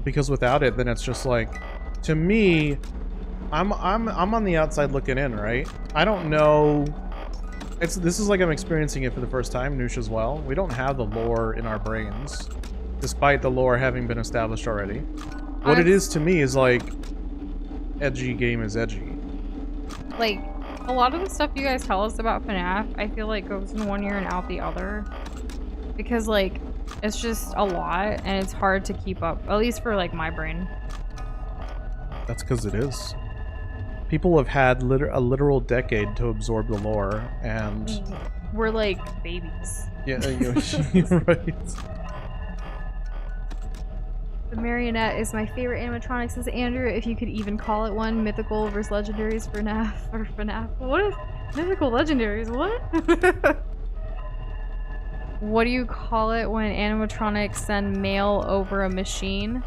Because without it, then it's just like, to me, I'm on the outside looking in, right? I don't know. This is like I'm experiencing it for the first time, Nush as well. We don't have the lore in our brains, despite the lore having been established already. What it is to me is like, edgy game is edgy. Like, a lot of the stuff you guys tell us about FNAF, I feel like goes in one ear and out the other. Because, like, it's just a lot, and it's hard to keep up, at least for, like, my brain. That's because it is. People have had a literal decade to absorb the lore, and... We're like babies. Yeah, you're right. The marionette is my favorite animatronic, says Andrew. If you could even call it one. Mythical versus legendaries for FNAF or FNAF. What is mythical legendaries? What? What do you call it when animatronics send mail over a machine?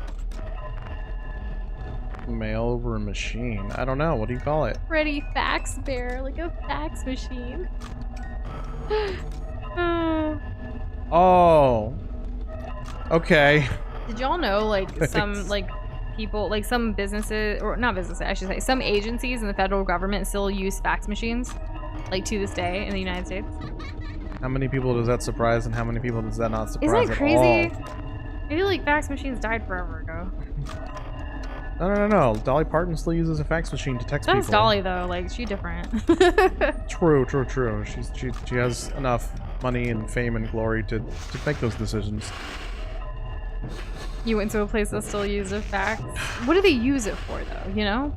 Mail over a machine. I don't know. What do you call it? Freddy fax bear, like a fax machine. Oh. Okay. Did y'all know, like, some, like, people, like, some businesses, or not businesses, I should say, some agencies in the federal government still use fax machines, like, to this day in the United States? How many people does that surprise, and how many people does that not surprise? Isn't that crazy? At all? I feel like fax machines died forever ago. No. Dolly Parton still uses a fax machine to text people. That's Dolly, though. Like, she's different. True. She has enough money and fame and glory to make those decisions. You went to a place that still used a fax. What do they use it for, though? You know?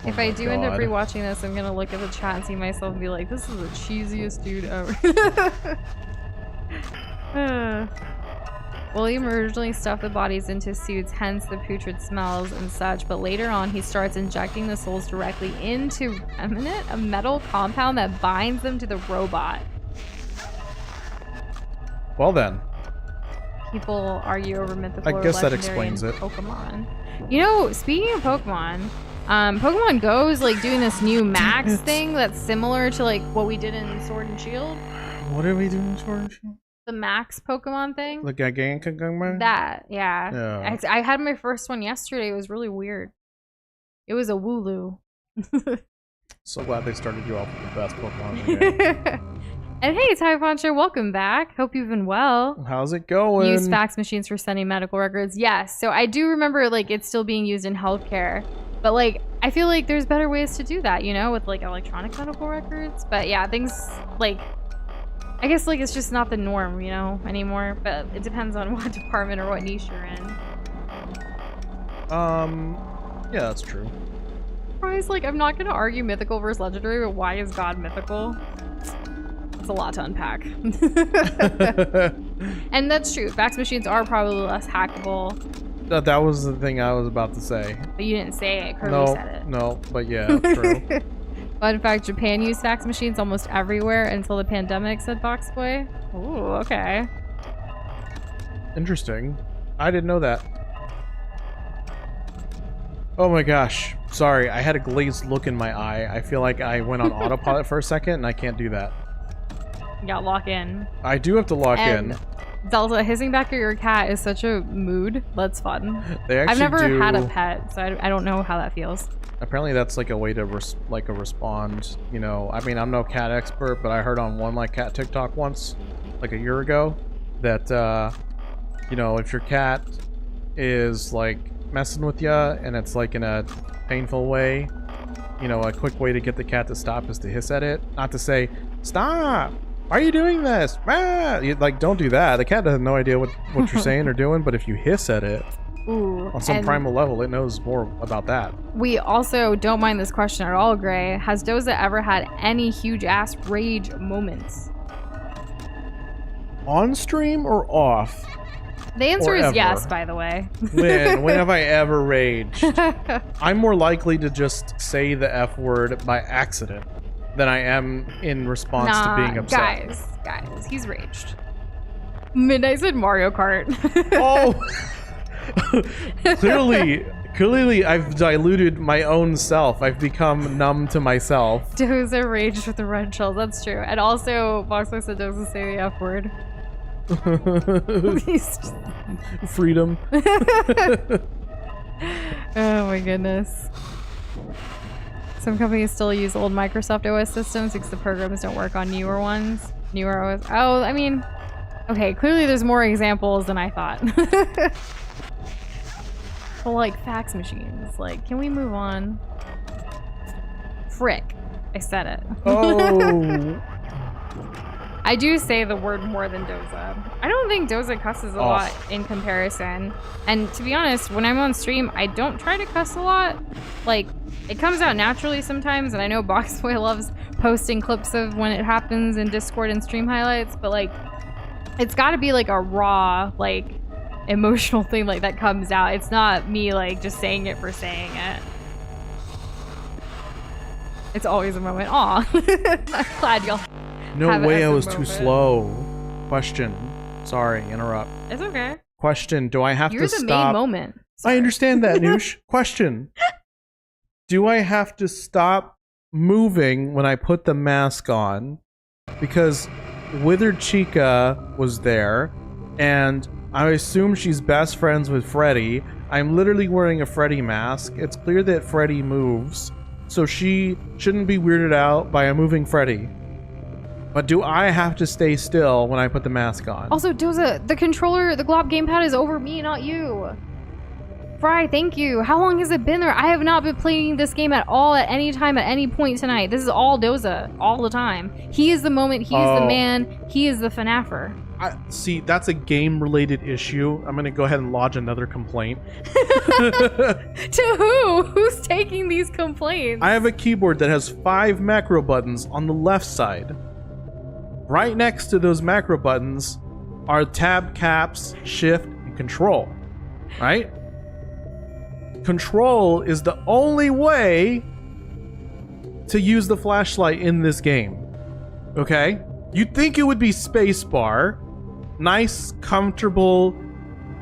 If I do end up rewatching this, I'm gonna look at the chat and see myself and be like, this is the cheesiest dude ever. William originally stuffed the bodies into suits, hence the putrid smells and such, but later on he starts injecting the souls directly into a metal compound that binds them to the robot. Well then. People argue over mythical I guess or that legendary explains it. Pokemon. You know, speaking of Pokemon, Pokemon Go is like doing this new Max thing that's similar to like what we did in Sword and Shield. What are we doing, Sword and Shield? The Max Pokemon thing. The Gigantic? That, yeah. Yeah. I had my first one yesterday. It was really weird. It was a Wooloo. So glad they started you off with the best Pokemon in the game. And hey, Ty Poncho, welcome back. Hope you've been well. How's it going? Use fax machines for sending medical records. Yes. So I do remember like it's still being used in healthcare. But like I feel like there's better ways to do that, you know, with like electronic medical records. But yeah, things like I guess like it's just not the norm, you know, anymore. But it depends on what department or what niche you're in. Yeah, that's true. Probably like I'm not gonna argue mythical versus legendary, but why is God mythical? It's a lot to unpack. And that's true. Fax machines are probably less hackable. That was the thing I was about to say. But you didn't say it. Curly said it. No, but yeah, true. But in fact, Japan used fax machines almost everywhere until the pandemic, said Boxboy. Ooh, okay. Interesting. I didn't know that. Oh my gosh. Sorry, I had a glazed look in my eye. I feel like I went on autopilot for a second and I can't do that. You gotta lock in. I do have to lock in. Zelda, hissing back at your cat is such a mood. That's fun. They actually I've never had a pet, so I don't know how that feels. Apparently that's like a way to respond, you know. I mean, I'm no cat expert, but I heard on one like cat TikTok once, like a year ago, that you know, if your cat is like messing with you and it's like in a painful way, you know, a quick way to get the cat to stop is to hiss at it. Not to say, stop! Why are you doing this? Ah! Like, don't do that. The cat has no idea what you're saying or doing, but if you hiss at it, ooh, on some primal level, it knows more about that. We also don't mind this question at all, Gray. Has Doza ever had any huge-ass rage moments? On stream or off? The answer is ever? yes, by the way. When have I ever raged? I'm more likely to just say the F word by accident than I am in response to being upset. Guys, he's raged. Midnight said Mario Kart. Oh! Clearly, I've diluted my own self. I've become numb to myself. Doza raged with the red shells. That's true. And also, Voxbox said Doza say the F word. Freedom. Oh my goodness. Some companies still use old Microsoft OS systems because the programs don't work on newer ones. Newer OS. Oh, I mean, okay, clearly there's more examples than I thought. Well, like fax machines. Like, can we move on? Frick. I said it. Oh. I do say the word more than Doza. I don't think Doza cusses a lot in comparison. And to be honest, when I'm on stream, I don't try to cuss a lot. Like, it comes out naturally sometimes, and I know Boxboy loves posting clips of when it happens in Discord and stream highlights, but like, it's gotta be like a raw, like, emotional thing like that comes out. It's not me like just saying it for saying it. It's always a moment. Aw. I'm glad y'all. No way I was too slow. Question. Sorry, interrupt. It's okay. Question. Do I have You're to the stop? main moment. I understand that, Nush. Question. Do I have to stop moving when I put the mask on? Because Withered Chica was there, and I assume she's best friends with Freddy. I'm literally wearing a Freddy mask. It's clear that Freddy moves, so she shouldn't be weirded out by a moving Freddy. But do I have to stay still when I put the mask on? Also, Doza, the controller, the Glop gamepad is over me, not you. Fry, thank you. How long has it been there? I have not been playing this game at all at any time, at any point tonight. This is all Doza, all the time. He is the moment, he is the man, he is the FNAFer. See, that's a game-related issue. I'm gonna go ahead and lodge another complaint. To who? Who's taking these complaints? I have a keyboard that has 5 macro buttons on the left side. Right next to those macro buttons are tab, caps, shift, and control. Right? Control is the only way to use the flashlight in this game. Okay? You'd think it would be spacebar. Nice, comfortable,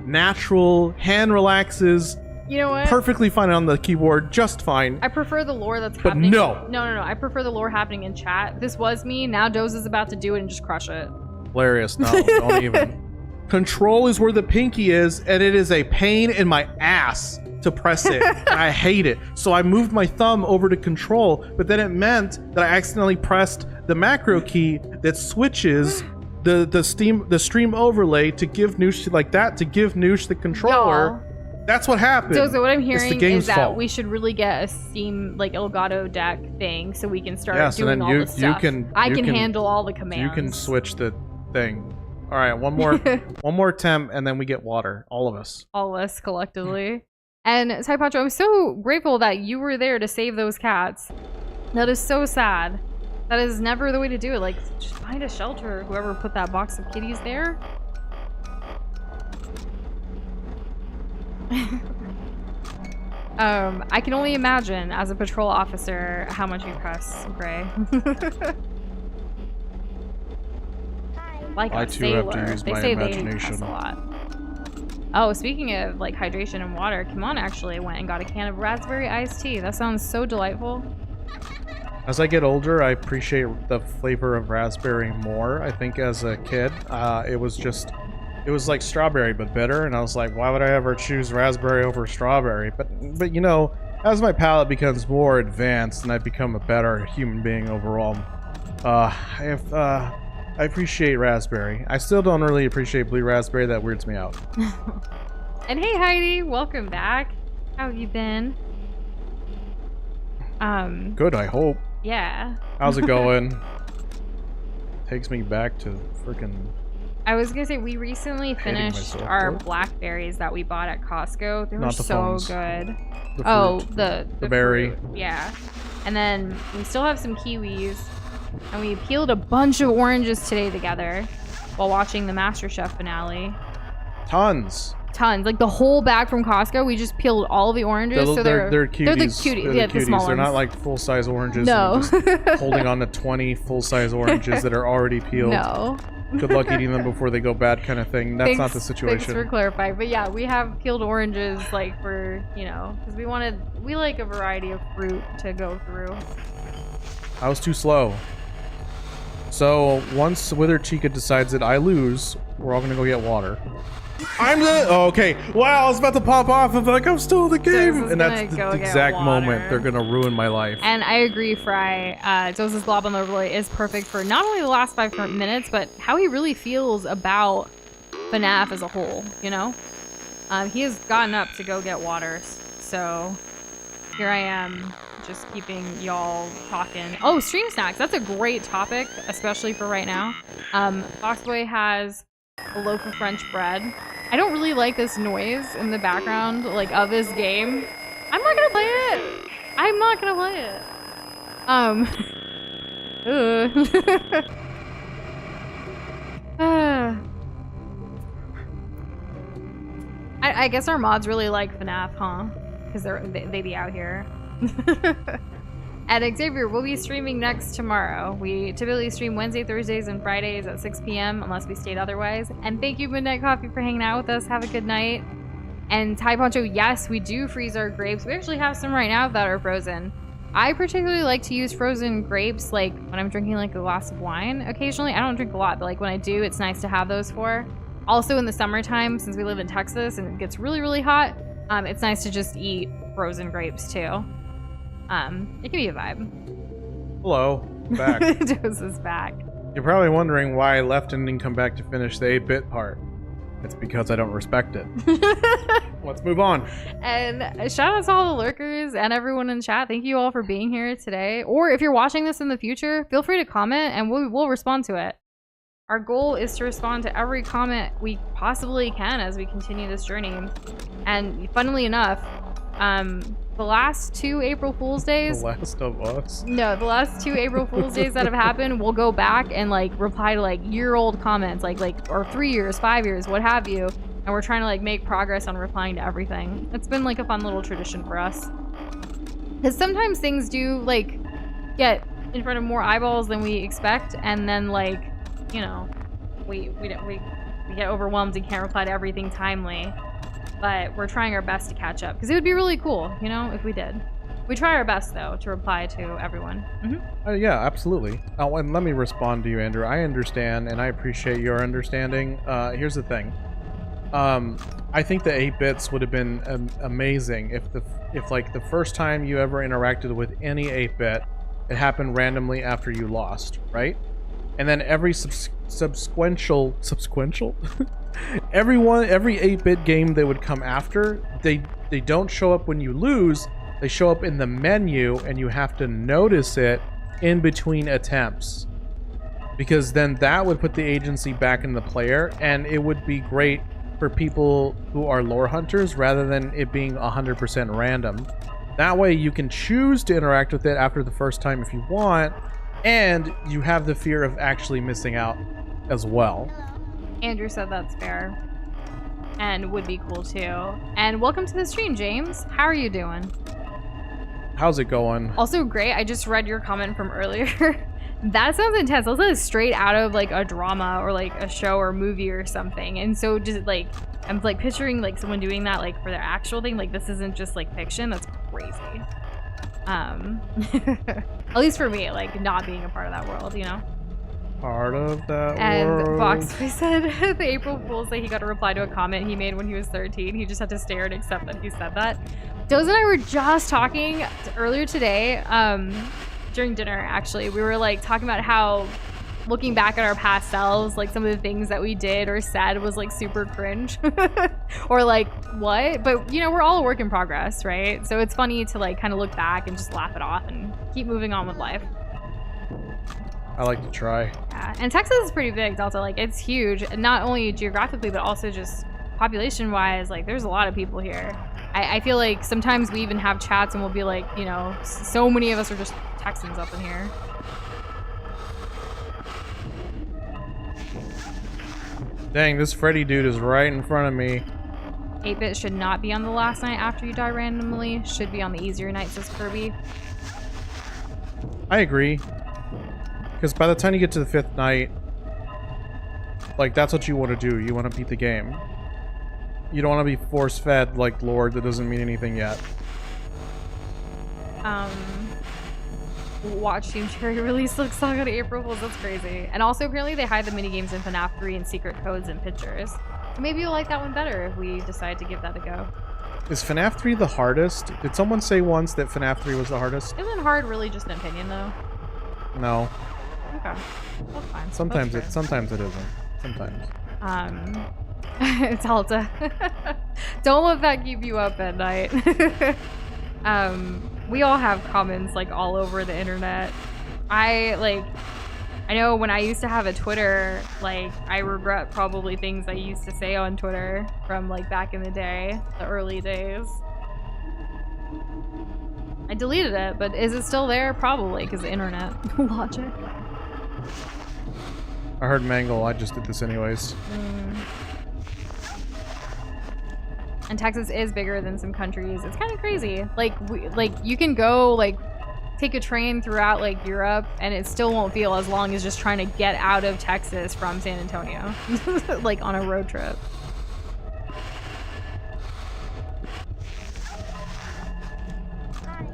natural, hand relaxes. You know what? Perfectly fine on the keyboard, just fine. I prefer the lore that's But happening. no. No. I prefer the lore happening in chat. This was me. Now Doza's about to do it and just crush it. Hilarious. No, don't even. Control is where the pinky is, and it is a pain in my ass to press it. And I hate it. So I moved my thumb over to control, but then it meant that I accidentally pressed the macro key that switches the stream overlay to give Nush like that, to give Nush the controller. Y'all. That's what happened. So what I'm It's the hearing game's is that fault. we should really get a Steam like Elgato deck thing so we can start Yes, and doing then all you- the stuff. I you can can- handle all the commands. You can switch the thing. All right, one more attempt, and then we get water. All of us. all of us collectively. And Taipacho, I'm so grateful that you were there to save those cats. That is so sad. That is never the way to do it. Like, just find a shelter, whoever put that box of kitties there. I can only imagine, as a patrol officer, how much you cuss, Gray. Like I a too have to sailor. use They my say they imagination. cuss a lot. Oh, speaking of like hydration and water, Kimon actually went and got a can of raspberry iced tea. That sounds so delightful. As I get older, I appreciate the flavor of raspberry more. I think as a kid, it was like strawberry but bitter, and I was like, why would I ever choose raspberry over strawberry? But you know, as my palate becomes more advanced and I become a better human being overall, I appreciate raspberry. I still don't really appreciate blue raspberry. That weirds me out. And hey Heidi, welcome back. How have you been? Good, I hope. Yeah. How's it going? Takes me back to freaking. I was gonna say we recently Hating finished myself our for it. blackberries that we bought at Costco. They were Not the so phones. good. The Oh, fruit. the berry. fruit, yeah. And then we still have some kiwis, and we peeled a bunch of oranges today together while watching the MasterChef finale. Tons. Tons, like the whole bag from Costco. We just peeled all the oranges. So they're cuties. They're the cuties. They're Yeah, the the small They're not ones. like full-size oranges. No. and just holding on to 20 full-size oranges that are already peeled. No. good luck eating them before they go bad kind of thing. That's not the Thanks situation. for clarifying. But yeah, we have peeled oranges like for, you know, because we like a variety of fruit to go through. I was too slow. So once Wither Chica decides that I lose, we're all gonna go get water. I'm the okay. Wow, I was about to pop off. I'm like, I'm still in the game, and that's the exact moment they're gonna ruin my life. And I agree, Fry. Doza's blob on the overlay is perfect for not only the last 5 minutes, but how he really feels about FNAF as a whole. You know, he has gotten up to go get water, so here I am, just keeping y'all talking. Oh, stream snacks. That's a great topic, especially for right now. Foxboy has a loaf of French bread. I don't really like this noise in the background, like, of this game. I'm not gonna play it. I'm not gonna play it. I guess our mods really like FNAF, huh? Because they be out here. And Xavier, we'll be streaming next tomorrow. We typically stream Wednesday, Thursdays, and Fridays at 6 p.m. unless we state otherwise. And thank you, Midnight Coffee, for hanging out with us. Have a good night. And Ty Poncho, yes, we do freeze our grapes. We actually have some right now that are frozen. I particularly like to use frozen grapes, like when I'm drinking like a glass of wine occasionally. I don't drink a lot, but like when I do, it's nice to have those for. Also in the summertime, since we live in Texas and it gets really, really hot, it's nice to just eat frozen grapes too. It can be a vibe. Hello, back. Doza's back. You're probably wondering why I left and didn't come back to finish the 8-bit part. It's because I don't respect it. Let's move on. And shout out to all the lurkers and everyone in chat. Thank you all for being here today. Or if you're watching this in the future, feel free to comment and we'll respond to it. Our goal is to respond to every comment we possibly can as we continue this journey. And funnily enough, the last 2 April Fool's Days... The last of us? No, the last 2 April Fool's Days that have happened, we'll go back and, like, reply to, like, year-old comments, like, or 3 years, 5 years, what have you. And we're trying to, like, make progress on replying to everything. It's been, like, a fun little tradition for us. Because sometimes things do, like, get in front of more eyeballs than we expect, and then, like, you know, we get overwhelmed and can't reply to everything timely. But we're trying our best to catch up because it would be really cool, you know, if we did. We try our best though to reply to everyone. Yeah, absolutely. Oh, and let me respond to you, Andrew. I understand and I appreciate your understanding. Here's the thing. I think the 8-bits would have been amazing if like the first time you ever interacted with any 8-bit, it happened randomly after you lost, right? And then every subsequential every 8-bit game that would come after, they don't show up when you lose, they show up in the menu and you have to notice it in between attempts. Because then that would put the agency back in the player, and it would be great for people who are lore hunters rather than it being 100% random. That way you can choose to interact with it after the first time if you want, and you have the fear of actually missing out as well. Andrew said that's fair. And would be cool too. And welcome to the stream, James. How are you doing? How's it going? Also great. I just read your comment from earlier. That sounds intense. That's like straight out of like a drama or like a show or movie or something. And so just like, I'm like picturing like someone doing that like for their actual thing. Like this isn't just like fiction. That's crazy. At least for me, like not being a part of that world, you know? Part of that and world. Foxboy said the April Fool's Day he got a reply to a comment he made when he was 13. He just had to stare and accept that he said that. Doza and I were just talking earlier today, during dinner actually. We were like talking about how looking back at our past selves, like some of the things that we did or said was like super cringe or like what? But you know, we're all a work in progress, right? So it's funny to like kind of look back and just laugh it off and keep moving on with life. I like to try. Yeah, and Texas is pretty big, Delta. Like, it's huge, not only geographically, but also just population-wise. Like, there's a lot of people here. I feel like sometimes we even have chats and we'll be like, you know, so many of us are just Texans up in here. Dang, this Freddy dude is right in front of me. 8-bit should not be on the last night after you die randomly. Should be on the easier night, says Kirby. I agree. Because by the time you get to the 5th night, Like, that's what you want to do. You want to beat the game. You don't want to be force-fed, like, lore that doesn't mean anything yet. Watch Team Cherry release looks like on April Fools. That's crazy. And also, apparently, they hide the minigames in FNAF 3 and secret codes and pictures. So maybe you'll like that one better if we decide to give that a go. Is FNAF 3 the hardest? Did someone say once that FNAF 3 was the hardest? Isn't hard really just an opinion, though? No. Okay. That's fine. Sometimes That's it fair. sometimes it isn't. Sometimes. It's Alta. Don't let that keep you up at night. We all have comments like all over the internet. I know when I used to have a Twitter, like I regret probably things I used to say on Twitter from like back in the day, the early days. I deleted it, but is it still there? Probably, because the internet logic. I heard Mangle, I just did this anyways. And Texas is bigger than some countries. It's kind of crazy. Like you can go like take a train throughout like Europe and it still won't feel as long as just trying to get out of Texas from San Antonio. Like on a road trip.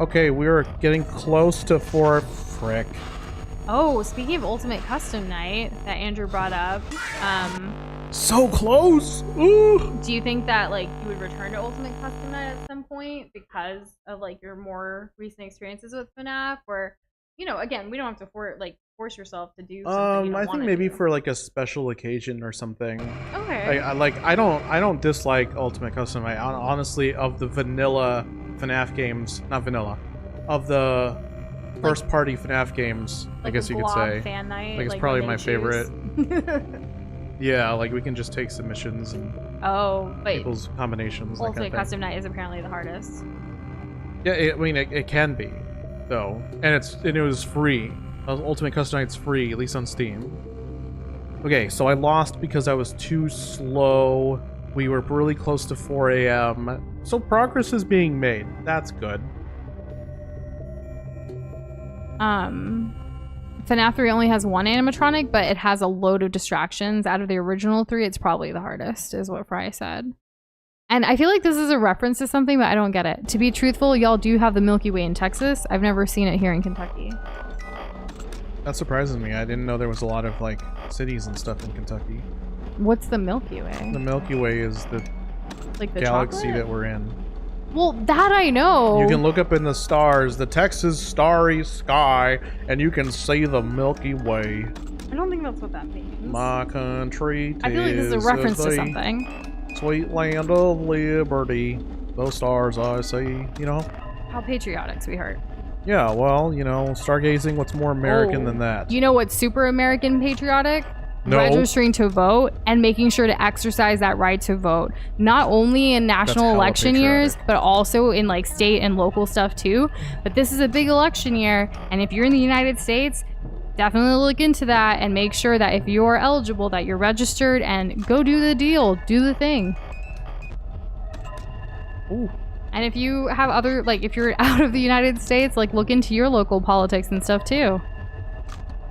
Okay, we're getting close to 4 frick. Oh, speaking of Ultimate Custom Night that Andrew brought up, So close! Ooh! do you think that like you would return to Ultimate Custom Night at some point because of like your more recent experiences with FNAF, or you know, again, we don't have to force yourself to do something you don't I think wanna maybe do. for like a special occasion or something. Okay. I don't dislike Ultimate Custom. I honestly, of the vanilla FNAF games, not vanilla, of the first party FNAF games, I Like guess a you could blob say. fan night, Like it's like probably when my they favorite. choose. Yeah, like we can just take submissions and Oh, but people's combinations. that kind Ultimate of thing. Custom Night is apparently the hardest. Yeah, I mean it can be, though, and it was free. Ultimate Custom Night's free, at least on Steam. Okay, so I lost because I was too slow. We were really close to 4 a.m. So progress is being made. That's good. FNAF 3 only has one animatronic, but it has a load of distractions. Out of the original 3, it's probably the hardest, is what Fry said. And I feel like this is a reference to something, but I don't get it. To be truthful, y'all do have the Milky Way in Texas. I've never seen it here in Kentucky. That surprises me. I didn't know there was a lot of like cities and stuff in Kentucky. What's the Milky Way? The Milky Way is the Like the galaxy chocolate? that we're in. Well, that I know. You can look up in the stars, the Texas starry sky, and you can see the Milky Way. I don't think that's what that means. My country, I feel like this is a reference to something. Sweet land of liberty, those stars I see, you know? How patriotic, sweetheart. Yeah, well, you know, stargazing, what's more American than that? You know what's super American patriotic? No. Registering to vote and making sure to exercise that right to vote. Not only in national hella election years, patriotic. but also in like state and local stuff too. But this is a big election year, and if you're in the United States, definitely look into that and make sure that if you're eligible that you're registered and go do the deal, do the thing. Ooh. And if you have other, like if you're out of the United States, like look into your local politics and stuff too.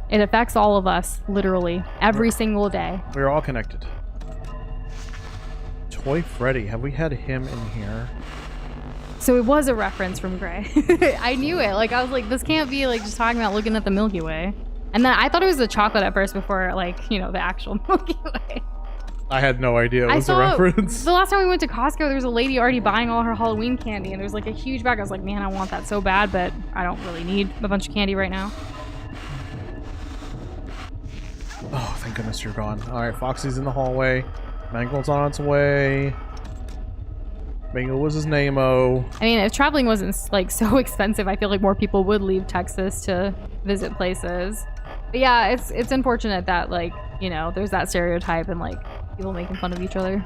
It affects all of us, literally, every single day. We're all connected. Toy Freddy, have we had him in here? So it was a reference from Gray. I knew it. Like, I was like, this can't be like just talking about looking at the Milky Way. And then I thought it was the chocolate at first before, like, you know, the actual Milky Way. I had no idea it was a reference. The last time we went to Costco, there was a lady already buying all her Halloween candy, and there was like a huge bag. I was like, man, I want that so bad, but I don't really need a bunch of candy right now. Oh, thank goodness you're gone. Alright, Foxy's in the hallway. Mangle's on its way. Mangle was his name-o. I mean, if traveling wasn't like so expensive, I feel like more people would leave Texas to visit places. But yeah, it's unfortunate that like, you know, there's that stereotype and like people making fun of each other.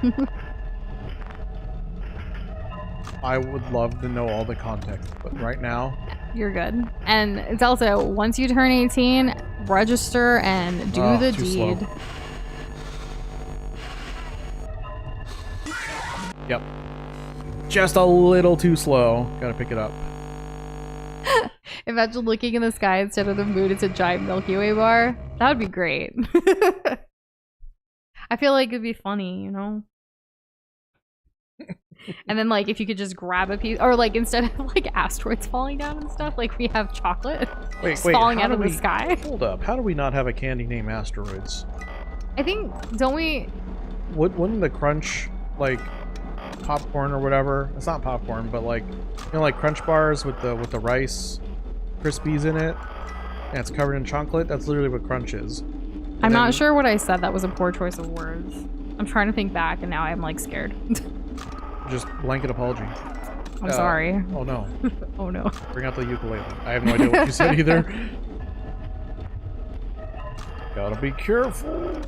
I would love to know all the context, but right now... You're good. And it's also, once you turn 18, register and do the too deed. slow. Yep. Just a little too slow. Gotta pick it up. Imagine looking in the sky instead of the moon, it's a giant Milky Way bar. That would be great. I feel like it'd be funny, you know? And then like if you could just grab a piece, or like instead of like asteroids falling down and stuff, like we have chocolate Wait, falling how out do of the sky. Hold up. How do we not have a candy named Asteroids? I think, don't we? Wouldn't the Crunch, like, popcorn or whatever? It's not popcorn, but like, you know, like Crunch bars with the Rice Krispies in it, and it's covered in chocolate. That's literally what Crunch is. I'm not sure what I said. That was a poor choice of words. I'm trying to think back, and now I'm like scared. Just blanket apology. I'm sorry. Oh no. Oh no. Bring out the ukulele. I have no idea what you said either. Gotta be careful.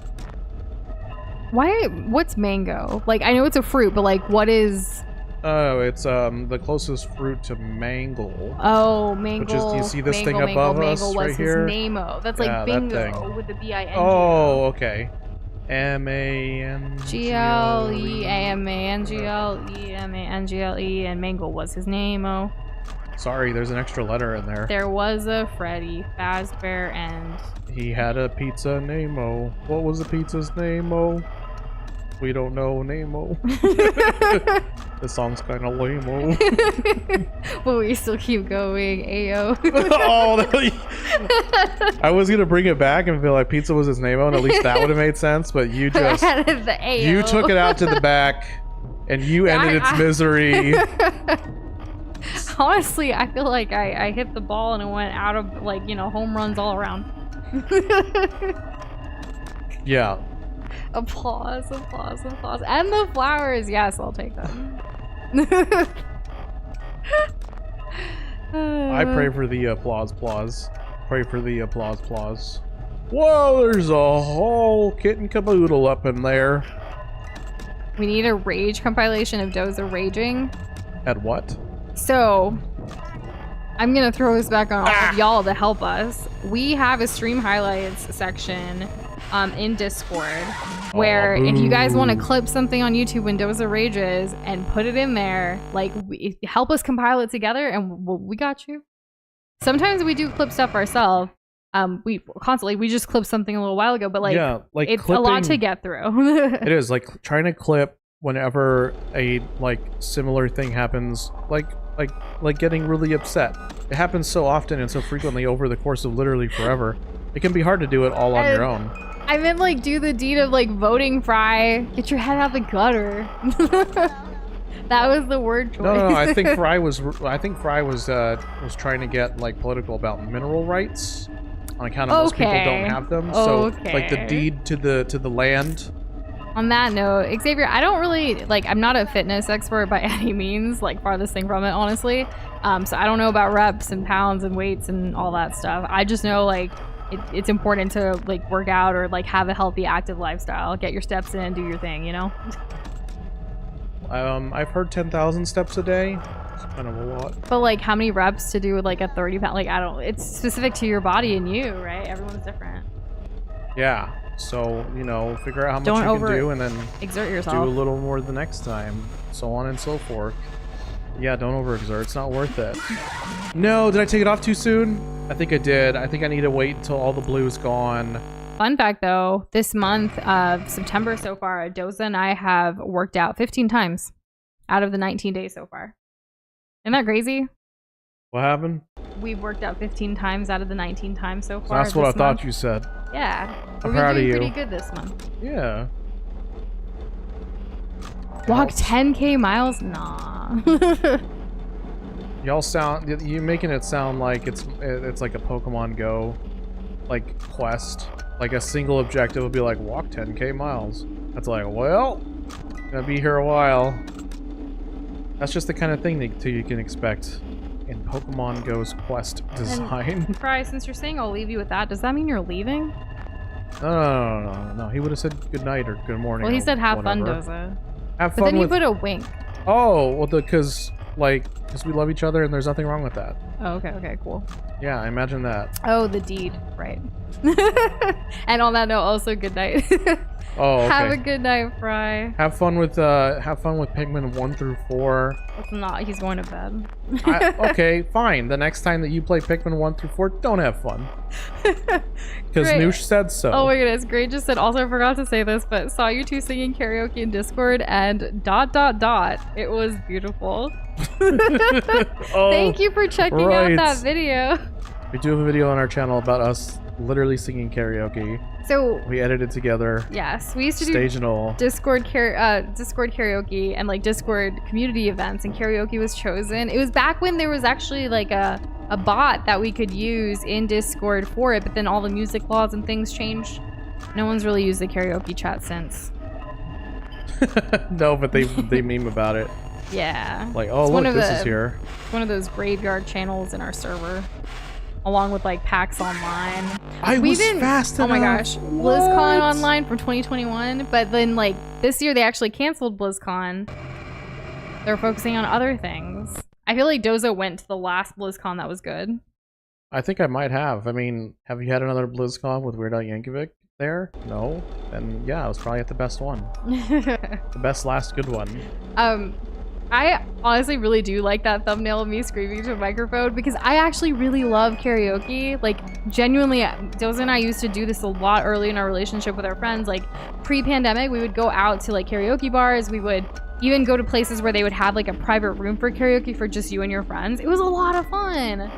Why? What's mango? Like, I know it's a fruit, but like, what is? Oh, it's the closest fruit to mango. Oh, mango. Which is, do you see this mango, thing above mango, us mango right was here? his name-o. That's like Yeah, that bingo thing. with the B-I-N-G. Oh, okay. M-A-N-G-L-E. G-L-E-A-M-A-N-G-L-E-M-A-N-G-L-E, and mango was his name-o. Sorry, there's an extra letter in there. There was a Freddy Fazbear, and He had a pizza name-o. What was the pizza's name-o? We don't know name-o. The song's kind of lame-o. but we still keep going. Ayo. I was gonna bring it back and feel like pizza was his name-o, and at least that would have made sense. But you just the Ayo. you took it out to the back, and you ended its misery. Honestly, I feel like I hit the ball and it went out of, like, you know, home runs all around. Yeah. Applause, applause, applause. And the flowers. Yes, I'll take them. I pray for the applause. Pray for the applause. Whoa, there's a whole kit and caboodle up in there. We need a rage compilation of Doza raging. At what? So, I'm gonna throw this back on all of y'all to help us. We have a stream highlights section in Discord where if you guys want to clip something on YouTube when Doza rages and put it in there, like, help us compile it together, and we got you. Sometimes we do clip stuff ourselves. We just clipped something a little while ago, but like, yeah, like it's clipping, a lot to get through. It is like trying to clip whenever a like similar thing happens, like getting really upset. It happens so often and so frequently over the course of literally forever. It can be hard to do it all on your own. I meant like do the deed of like voting Fry. Get your head out the gutter. That was the word choice. No, I think Fry was trying to get like political about mineral rights on account of most people don't have them. So like the deed to the land. On that note, Xavier, I don't really like, I'm not a fitness expert by any means, like farthest thing from it, honestly. So I don't know about reps and pounds and weights and all that stuff. I just know like it's important to like work out or like have a healthy, active lifestyle. Get your steps in, do your thing, you know? I've heard 10,000 steps a day. It's kind of a lot. But like how many reps to do like a 30-pound, like I don't, it's specific to your body and you, right? Everyone's different. Yeah. So, you know, figure out how much you can do and then exert yourself. Do a little more the next time. So on and so forth. Yeah, don't overexert. It's not worth it. No, did I take it off too soon? I think I did. I think I need to wait until all the blue's gone. Fun fact though, this month of September so far, Doza and I have worked out 15 times out of the 19 days so far. Isn't that crazy? What happened? We've worked out 15 times out of the 19 times so far. That's what I thought you said. Yeah. I'm proud of you. We're doing pretty good this month. Yeah. Walk 10K miles? Nah. Y'all sound, you making it sound like it's like a Pokemon Go like quest. Like a single objective would be like walk 10K miles. That's like, well, gonna be here a while. That's just the kind of thing that you can expect in Pokemon Go's quest design. And Fry, since you're saying I'll leave you with that, does that mean you're leaving? No. He would have said good night or good morning. Well, he said have fun, whatever. Doza. Have but fun then with... you put a wink. Oh, well, because we love each other and there's nothing wrong with that. Oh, okay, cool. Yeah, I imagine that. Oh, the deed, right. And on that note, also good night. Oh, okay. Have a good night, Fry. Have fun with Pikmin 1 through 4. It's not. He's going to bed. Okay, fine. The next time that you play Pikmin 1 through 4, don't have fun. Because Great. Nush said so. Oh my goodness, Great just said, also I forgot to say this, but saw you two singing karaoke in Discord and ... It was beautiful. Oh, Thank you for checking out that video. We do have a video on our channel about us literally singing karaoke. So We edited together. yes, we used to do Stage and all. Discord karaoke and like Discord community events, and karaoke was chosen. It was back when there was actually like a bot that we could use in Discord for it, but then all the music laws and things changed. No one's really used the karaoke chat since. No, but they meme about it. Yeah. Like, oh, It's look, this is here. One of those graveyard channels in our server, along with like PAX Online. I was fast enough. Oh my gosh, BlizzCon Online from 2021, but then like this year they actually canceled BlizzCon. They're focusing on other things. I feel like Doza went to the last BlizzCon that was good. I think I might have. I mean, have you had another BlizzCon with Weird Al Yankovic there? No? Then yeah, I was probably at the best one. The best last good one. I honestly really do like that thumbnail of me screaming to a microphone because I actually really love karaoke. Like, genuinely, Doza and I used to do this a lot early in our relationship with our friends. Like, pre-pandemic, we would go out to like karaoke bars. We would even go to places where they would have like a private room for karaoke for just you and your friends. It was a lot of fun.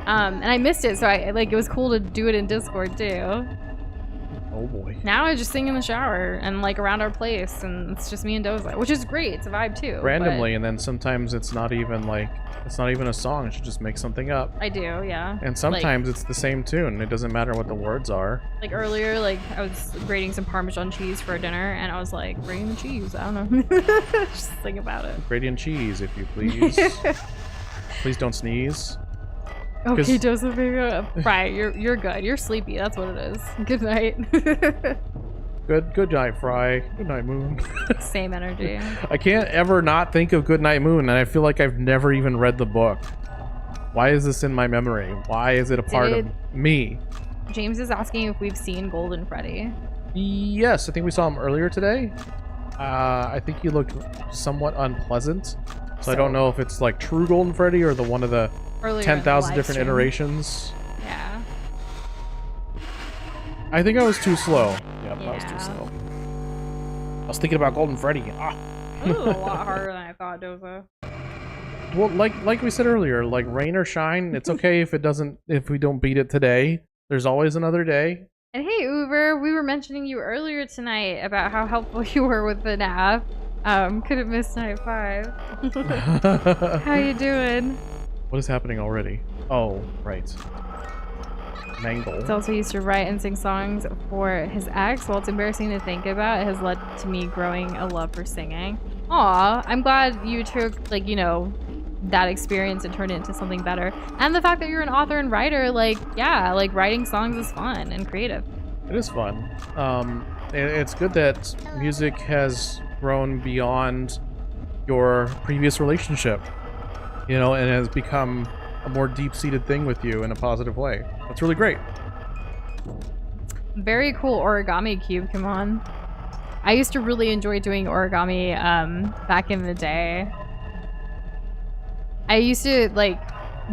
And I missed it, so it was cool to do it in Discord too. Oh boy. Now I just sing in the shower and like around our place, and it's just me and Doza, which is great. It's a vibe too. Randomly, and then sometimes it's not even a song. You should just make something up. I do, yeah. And sometimes it's the same tune. It doesn't matter what the words are. Like earlier, like I was grating some Parmesan cheese for dinner, and I was like, grating the cheese. I don't know. Just think about it. Gradient cheese, if you please. Please don't sneeze. Okay, Joseph, right, you're good. You're sleepy. That's what it is. Good night. Good night, Fry. Good night, Moon. Same energy. I can't ever not think of Good Night Moon, and I feel like I've never even read the book. Why is this in my memory? Why is it a part of me? James is asking if we've seen Golden Freddy. Yes, I think we saw him earlier today. I think he looked somewhat unpleasant. So I don't know if it's like true Golden Freddy or the one of the 10,000 different iterations. Yeah. I think I was too slow. Yep, I was too slow. I was thinking about Golden Freddy. Ah. It was a lot harder than I thought, Doza. Well, like we said earlier, like rain or shine, it's okay if we don't beat it today. There's always another day. And hey, Uber, we were mentioning you earlier tonight about how helpful you were with the FNAF. Couldn't miss night 5. How you doing? What is happening already? Oh, right. Mangle. He also used to write and sing songs for his ex. While it's embarrassing to think about, it has led to me growing a love for singing. Aw, I'm glad you took, like, you know, that experience and turned it into something better. And the fact that you're an author and writer, like, yeah, like, writing songs is fun and creative. It is fun. It's good that music has grown beyond your previous relationship, you know, and has become a more deep-seated thing with you in a positive way. That's really great. Very cool origami cube, come on. I used to really enjoy doing origami back in the day. I used to, like,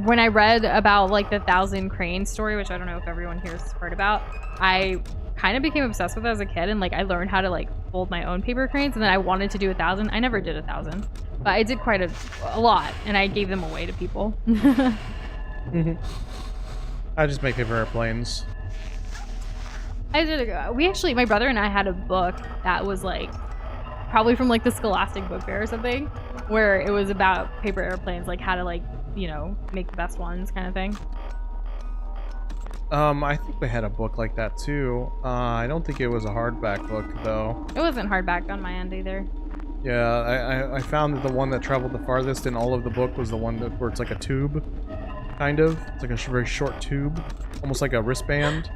when I read about, like, the 1,000 Crane story, which I don't know if everyone here has heard about, I kind of became obsessed with it as a kid, and, like, I learned how to, like, fold my own paper cranes, and then I wanted to do 1,000. I never did 1,000, but I did quite a lot, and I gave them away to people. I just make paper airplanes. My brother and I had a book that was, like, probably from, like, the Scholastic Book Fair or something, where it was about paper airplanes, like, how to, like, you know, make the best ones kind of thing. I think we had a book like that too. I don't think it was a hardback book though. It wasn't hardback on my end either. Yeah, I found that the one that traveled the farthest in all of the book was the one where it's like a tube, kind of. It's like a very short tube, almost like a wristband.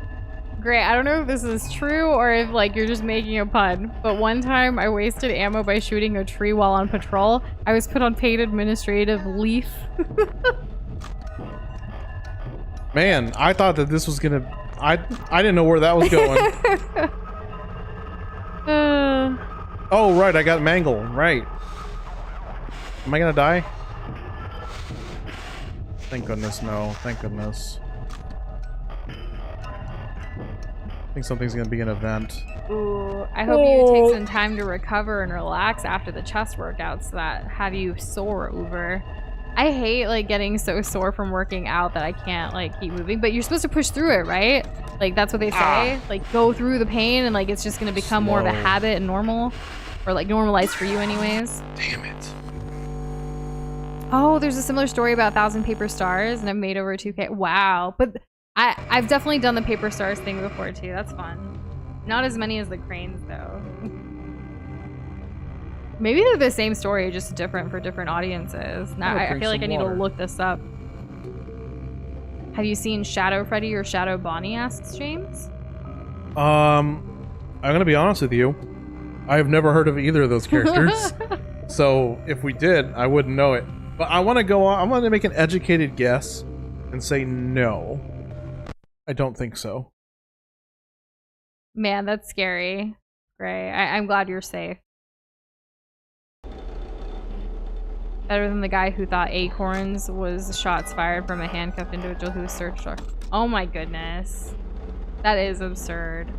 Great. I don't know if this is true or if, like, you're just making a pun, but one time I wasted ammo by shooting a tree while on patrol. I was put on paid administrative leave. Man, I thought that this was gonna... I didn't know where that was going. Oh, right, I got Mangle. Right. Am I gonna die? Thank goodness, no. Thank goodness. I think something's gonna be an event. Ooh, I hope you take some time to recover and relax after the chest workouts that have you sore over. I hate like getting so sore from working out that I can't like keep moving, but you're supposed to push through it, right? Like that's what they say. Like go through the pain and like it's just gonna become more of a habit and normal, or like normalized for you anyways. Damn it. Oh, there's a similar story about 1,000 paper stars and I've made over 2K. Wow. But I've definitely done the paper stars thing before too. That's fun. Not as many as the cranes though. Maybe they're the same story, just different for different audiences. Now I feel like I need to look this up. Have you seen Shadow Freddy or Shadow Bonnie? Asks James. I'm gonna be honest with you. I have never heard of either of those characters. So if we did, I wouldn't know it. But I want to go on. I'm going to make an educated guess and say no. I don't think so. Man, that's scary. Gray. I'm glad you're safe. Better than the guy who thought acorns was shots fired from a handcuffed individual who was searched for. Oh my goodness. That is absurd.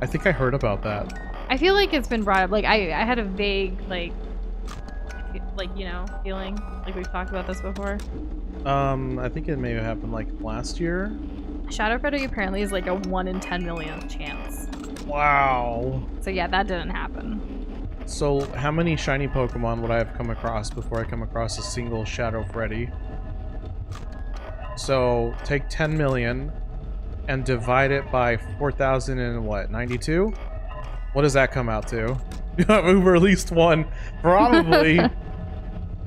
I think I heard about that. I feel like it's been brought up. Like I had a vague like you know feeling like we've talked about this before. I think it may have happened like last year. Shadow Freddy apparently is like a 1 in 10 million chance. Wow. So yeah, that didn't happen. So how many shiny Pokemon would I have come across before I come across a single Shadow Freddy? So take 10 million and divide it by 4,000 and what, 92? What does that come out to? You have over at least one. Probably.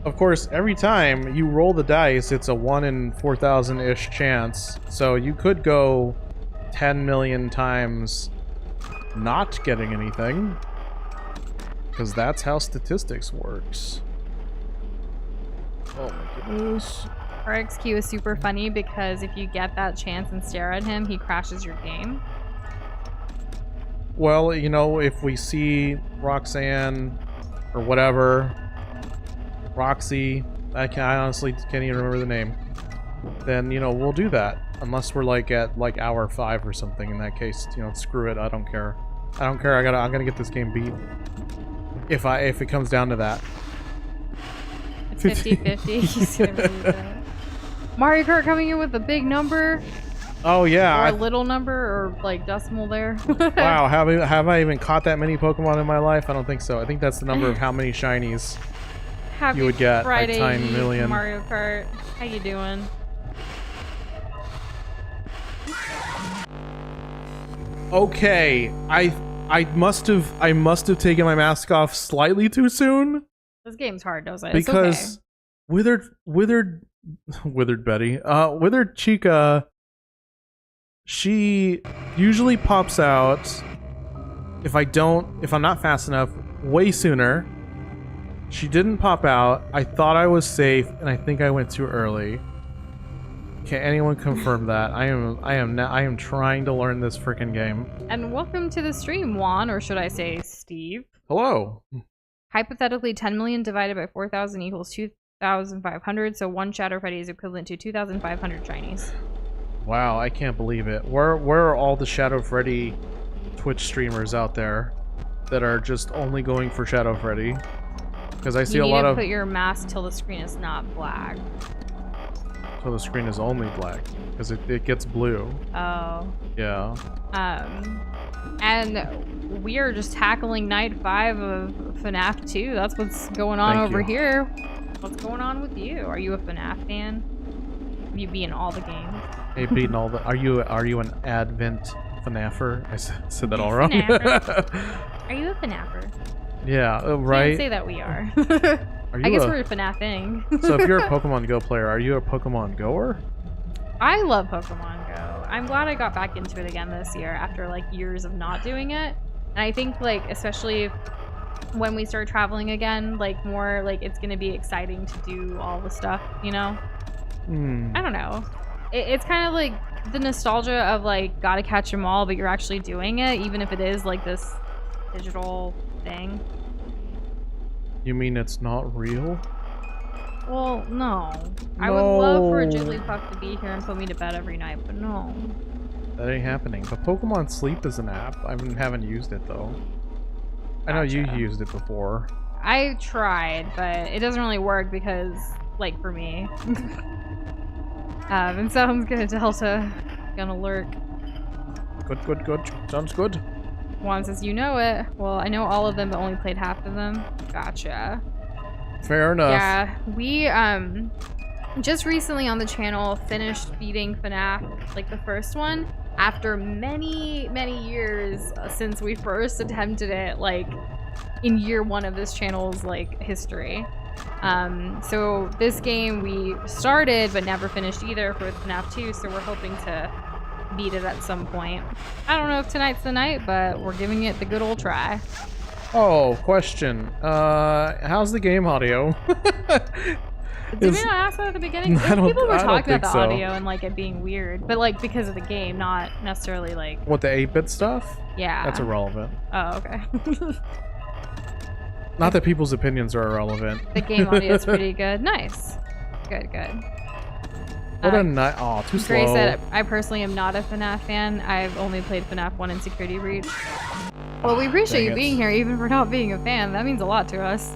Of course, every time you roll the dice, it's a 1 in 4,000-ish chance. So you could go 10 million times not getting anything. Because that's how statistics works. Oh my goodness. RXQ is super funny because if you get that chance and stare at him, he crashes your game. Well, you know, if we see Roxanne or whatever, Roxy, I honestly can't even remember the name, then, you know, we'll do that. Unless we're like at like hour 5 or something. In that case, you know, screw it. I don't care. I don't care. I'm gonna get this game beat. If it comes down to that. It's 50-50. He's gonna lose it. Mario Kart coming in with a big number. Oh yeah. Or a little number, or like decimal there. Wow, have I even caught that many Pokemon in my life? I don't think so. I think that's the number of how many shinies you would get. Friday like time million. Mario Kart. How you doing? Okay, I must have taken my mask off slightly too soon. This game's hard, Doza. It's because okay. withered Betty, withered Chica, she usually pops out if I'm not fast enough, way sooner. She didn't pop out. I thought I was safe, and I think I went too early. Can anyone confirm that? I am trying to learn this freaking game. And welcome to the stream, Juan, or should I say Steve? Hello. Hypothetically, 10 million divided by 4,000 equals 2,500, so one Shadow Freddy is equivalent to 2,500 shinies. Wow, I can't believe it. Where are all the Shadow Freddy Twitch streamers out there that are just only going for Shadow Freddy? Because I see a lot of... You need to put your mask till the screen is not black. So the screen is only black because it gets blue. Oh. Yeah. And we are just tackling night 5 of FNAF 2. That's what's going on over here. What's going on with you? Are you a FNAF fan? Have you beaten all the games? Hey, beaten all the. Are you an Advent FNAFer? I said that all wrong. Are you a FNAFer? Yeah. Right. Can't say that we are. I guess we're FNAFing. So if you're a Pokemon Go player, are you a Pokemon Goer? I love Pokemon Go. I'm glad I got back into it again this year after like years of not doing it. And I think like especially when we start traveling again, like more like it's gonna be exciting to do all the stuff, you know? Hmm. I don't know. It's kind of like the nostalgia of like gotta catch them all, but you're actually doing it, even if it is like this digital thing. You mean it's not real? Well, no. I would love for a Jigglypuff to be here and put me to bed every night, but no. That ain't happening. But Pokemon Sleep is an app. I haven't used it though. I know you used it before. I tried, but it doesn't really work because, like, for me. And sounds good. Delta gonna lurk. Good. Sounds good. Juan says, you know it. Well, I know all of them, but only played half of them. Gotcha. Fair enough. Yeah, we, just recently on the channel finished beating FNAF, like the first one, after many, many years since we first attempted it, like, in year one of this channel's, like, history. So this game we started but never finished either for FNAF 2, so we're hoping to beat it at some point. I don't know if tonight's the night, but we're giving it the good old try. Oh, question. How's the game audio? Did we not ask that at the beginning? I don't- People were I don't talking about think the so. audio and like it being weird, but like because of the game, not necessarily like. What, the 8-bit stuff? Yeah. That's irrelevant. Oh, okay. Not that people's opinions are irrelevant. The game audio is pretty good. Nice. Good. What a night. Oh, too Gray slow. said, I personally am not a FNAF fan. I've only played FNAF 1 and Security Breach. Well, we appreciate Dang you it. being here, even for not being a fan. That means a lot to us.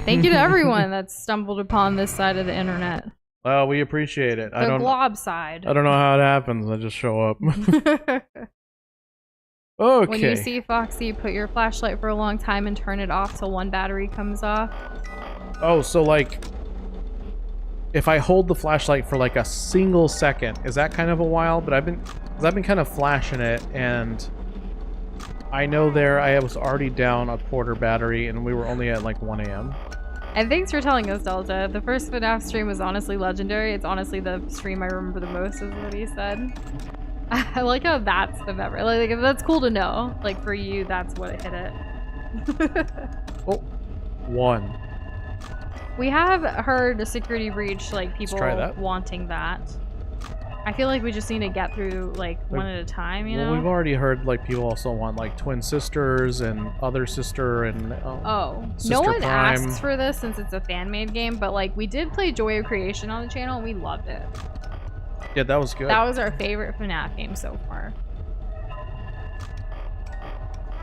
Thank you to everyone that's stumbled upon this side of the internet. Well, we appreciate it. The blob side. I don't know how it happens. I just show up. Okay. When you see Foxy, put your flashlight for a long time and turn it off till one battery comes off. Oh, so like, if I hold the flashlight for like a single second, is that kind of a while? But I've been kind of flashing it, and I know I was already down a quarter battery, and we were only at like 1 a.m. And thanks for telling us, Delta. The first FNAF stream was honestly legendary. It's honestly the stream I remember the most, is what he said. I like how that's the memory. Like, that's cool to know. Like, for you, that's what hit it. Oh, 1. We have heard a Security Breach, like, people try that. wanting that. I feel like we just need to get through, like, one at a time, you know? Well, we've already heard like people also want like twin sisters and other sister and Sister no one Prime. asks for this since it's a fan-made game, but, like, we did play Joy of Creation on the channel, and we loved it. Yeah, that was good. That was our favorite FNAF game so far.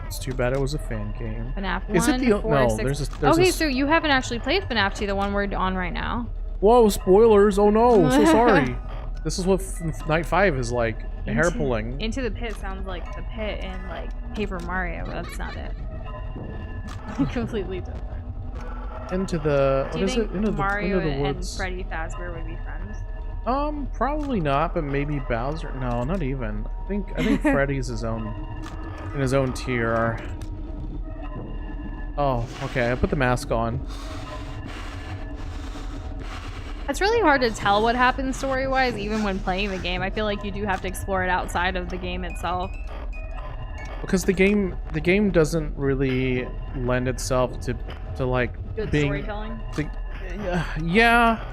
It's too bad it was a fan game. FNAF 1, Is it the 4, no? 6. There's Okay, so you haven't actually played FNAF 2, the one we're on right now. Whoa, spoilers! Oh no, so sorry. This is what Night 5 is like. Hair pulling. Into the Pit sounds like the pit in like Paper Mario, but that's not it. Completely different. Into the Do what you is think it? Into Mario the and woods. Freddy Fazbear would be friends? Probably not, but maybe Bowser. No, not even. I think Freddy's in his own tier. Oh, okay. I put the mask on. It's really hard to tell what happens story-wise, even when playing the game. I feel like you do have to explore it outside of the game itself. Because the game doesn't really lend itself to like Good being storytelling. yeah.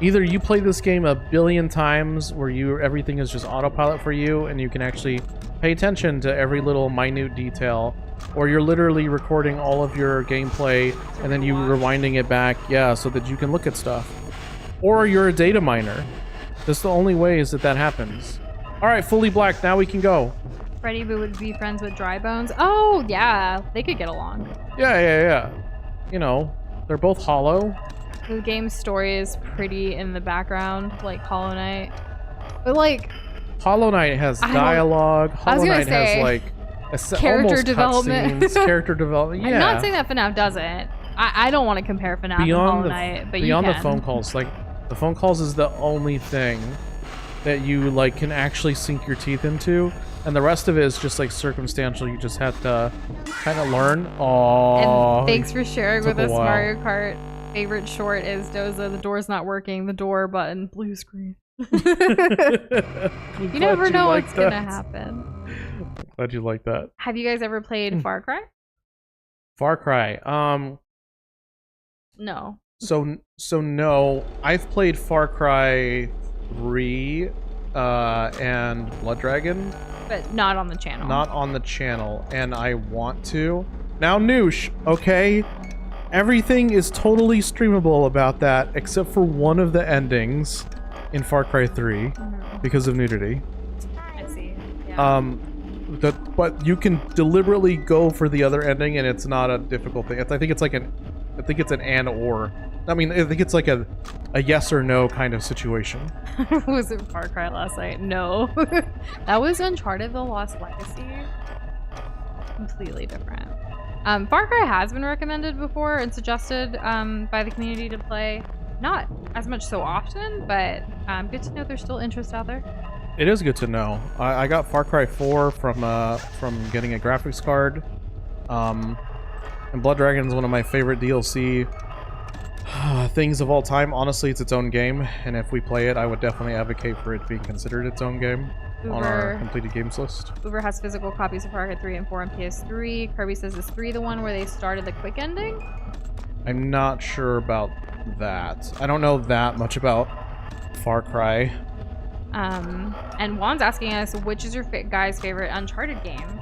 Either you play this game a billion times where everything is just autopilot for you and you can actually pay attention to every little minute detail, or you're literally recording all of your gameplay and then you rewinding it back, so that you can look at stuff. Or you're a data miner. That's the only ways that happens. Alright, fully black, now we can go. Freddy would be friends with Dry Bones. Oh, yeah. They could get along. Yeah. You know, they're both hollow. The game's story is pretty in the background, like Hollow Knight. But, like... Hollow Knight has dialogue. Hollow Knight has, like... character development. Character development, yeah. I'm not saying that FNAF doesn't. I don't want to compare FNAF and Hollow Knight, but you can. Beyond the phone calls, like, the phone calls is the only thing that you, like, can actually sink your teeth into. And the rest of it is just, like, circumstantial. You just have to kind of learn. Oh. And thanks for sharing with us, while. Mario Kart. Favorite short is Doza, the door's not working, the door button, blue screen. You never know what's gonna happen. Glad you like that. Have you guys ever played Far Cry? Far Cry. No. So no. I've played Far Cry 3 and Blood Dragon. But not on the channel. Not on the channel, and I want to. Now, Nush, okay? Everything is totally streamable about that, except for one of the endings in Far Cry 3 because of nudity. I see. Yeah. But you can deliberately go for the other ending, and it's not a difficult thing. I think it's an and or. I mean, I think it's like a yes or no kind of situation. Was it Far Cry last night? No. That was Uncharted: The Lost Legacy. Completely different. Far Cry has been recommended before and suggested by the community to play. Not as much so often, but good to know there's still interest out there. It is good to know. I got Far Cry 4 from getting a graphics card. And Blood Dragon is one of my favorite DLC things of all time. Honestly, it's its own game, and if we play it, I would definitely advocate for it being considered its own game on our completed games list. Uber has physical copies of Far Cry 3 and 4 on PS3. Kirby says, is 3 the one where they started the quick ending? I'm not sure about that. I don't know that much about Far Cry. And Juan's asking us, which is your guy's favorite Uncharted game?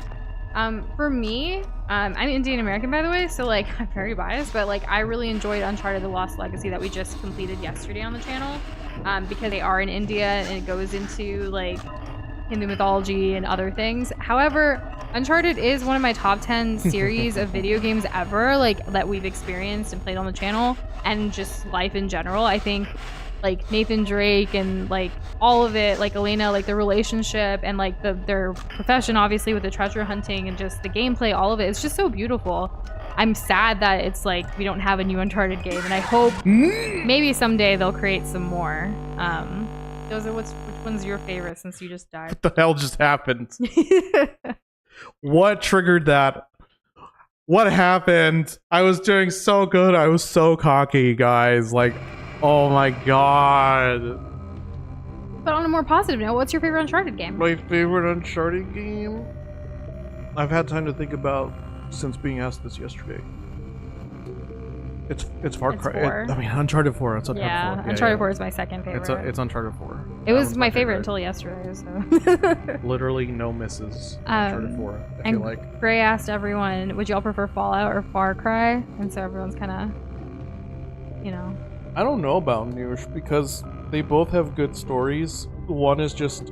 For me, I'm Indian American, by the way, so like I'm very biased, but like I really enjoyed Uncharted: The Lost Legacy that we just completed yesterday on the channel, because they are in India and it goes into like Hindu mythology and other things. However, Uncharted is one of my top 10 series of video games ever, like that we've experienced and played on the channel, and just life in general. I think like Nathan Drake and like all of it, like Elena, like the relationship and like their profession, obviously with the treasure hunting and just the gameplay, all of it. It's just so beautiful. I'm sad that it's like we don't have a new Uncharted game, and I hope maybe someday they'll create some more. Doza, which one's your favorite since you just died? What the hell just happened? What triggered that? What happened? I was doing so good. I was so cocky, guys. Like, oh my god. But on a more positive note, what's your favorite Uncharted game? My favorite Uncharted game? I've had time to think about since being asked this yesterday. It's Far Cry. Uncharted 4. It's Uncharted 4. Yeah, Uncharted 4 is my second favorite. It's Uncharted 4. It was my favorite until yesterday. So. Literally no misses. Uncharted 4. I feel like. Gray asked everyone, would y'all prefer Fallout or Far Cry? And so everyone's kind of, you know. I don't know about Nush because they both have good stories. One is just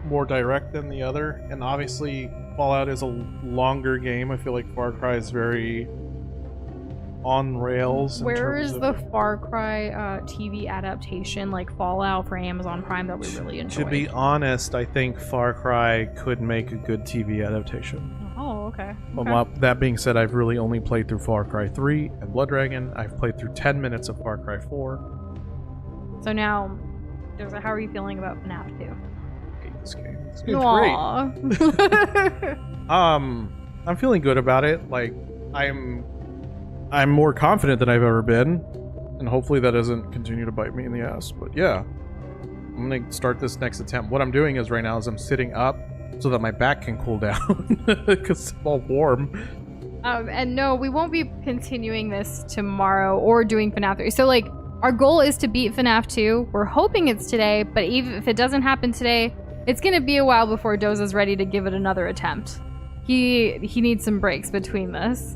more direct than the other, and obviously Fallout is a longer game. I feel like Far Cry is very on rails. Where is the Far Cry TV adaptation, like Fallout for Amazon Prime, that we really enjoyed? To be honest, I think Far Cry could make a good TV adaptation. Oh, okay. That being said, I've really only played through Far Cry 3 and Blood Dragon. I've played through 10 minutes of Far Cry 4. So now, Doza, how are you feeling about FNAF 2? I hate this game. This game's great. I'm feeling good about it. Like, I'm more confident than I've ever been, and hopefully that doesn't continue to bite me in the ass. But yeah, I'm gonna start this next attempt. What I'm doing is right now is I'm sitting up so that my back can cool down because I'm all warm. And no, we won't be continuing this tomorrow or doing FNAF 3. So like, our goal is to beat FNAF 2. We're hoping it's today, but even if it doesn't happen today, it's gonna be a while before Doza's ready to give it another attempt. He needs some breaks between this.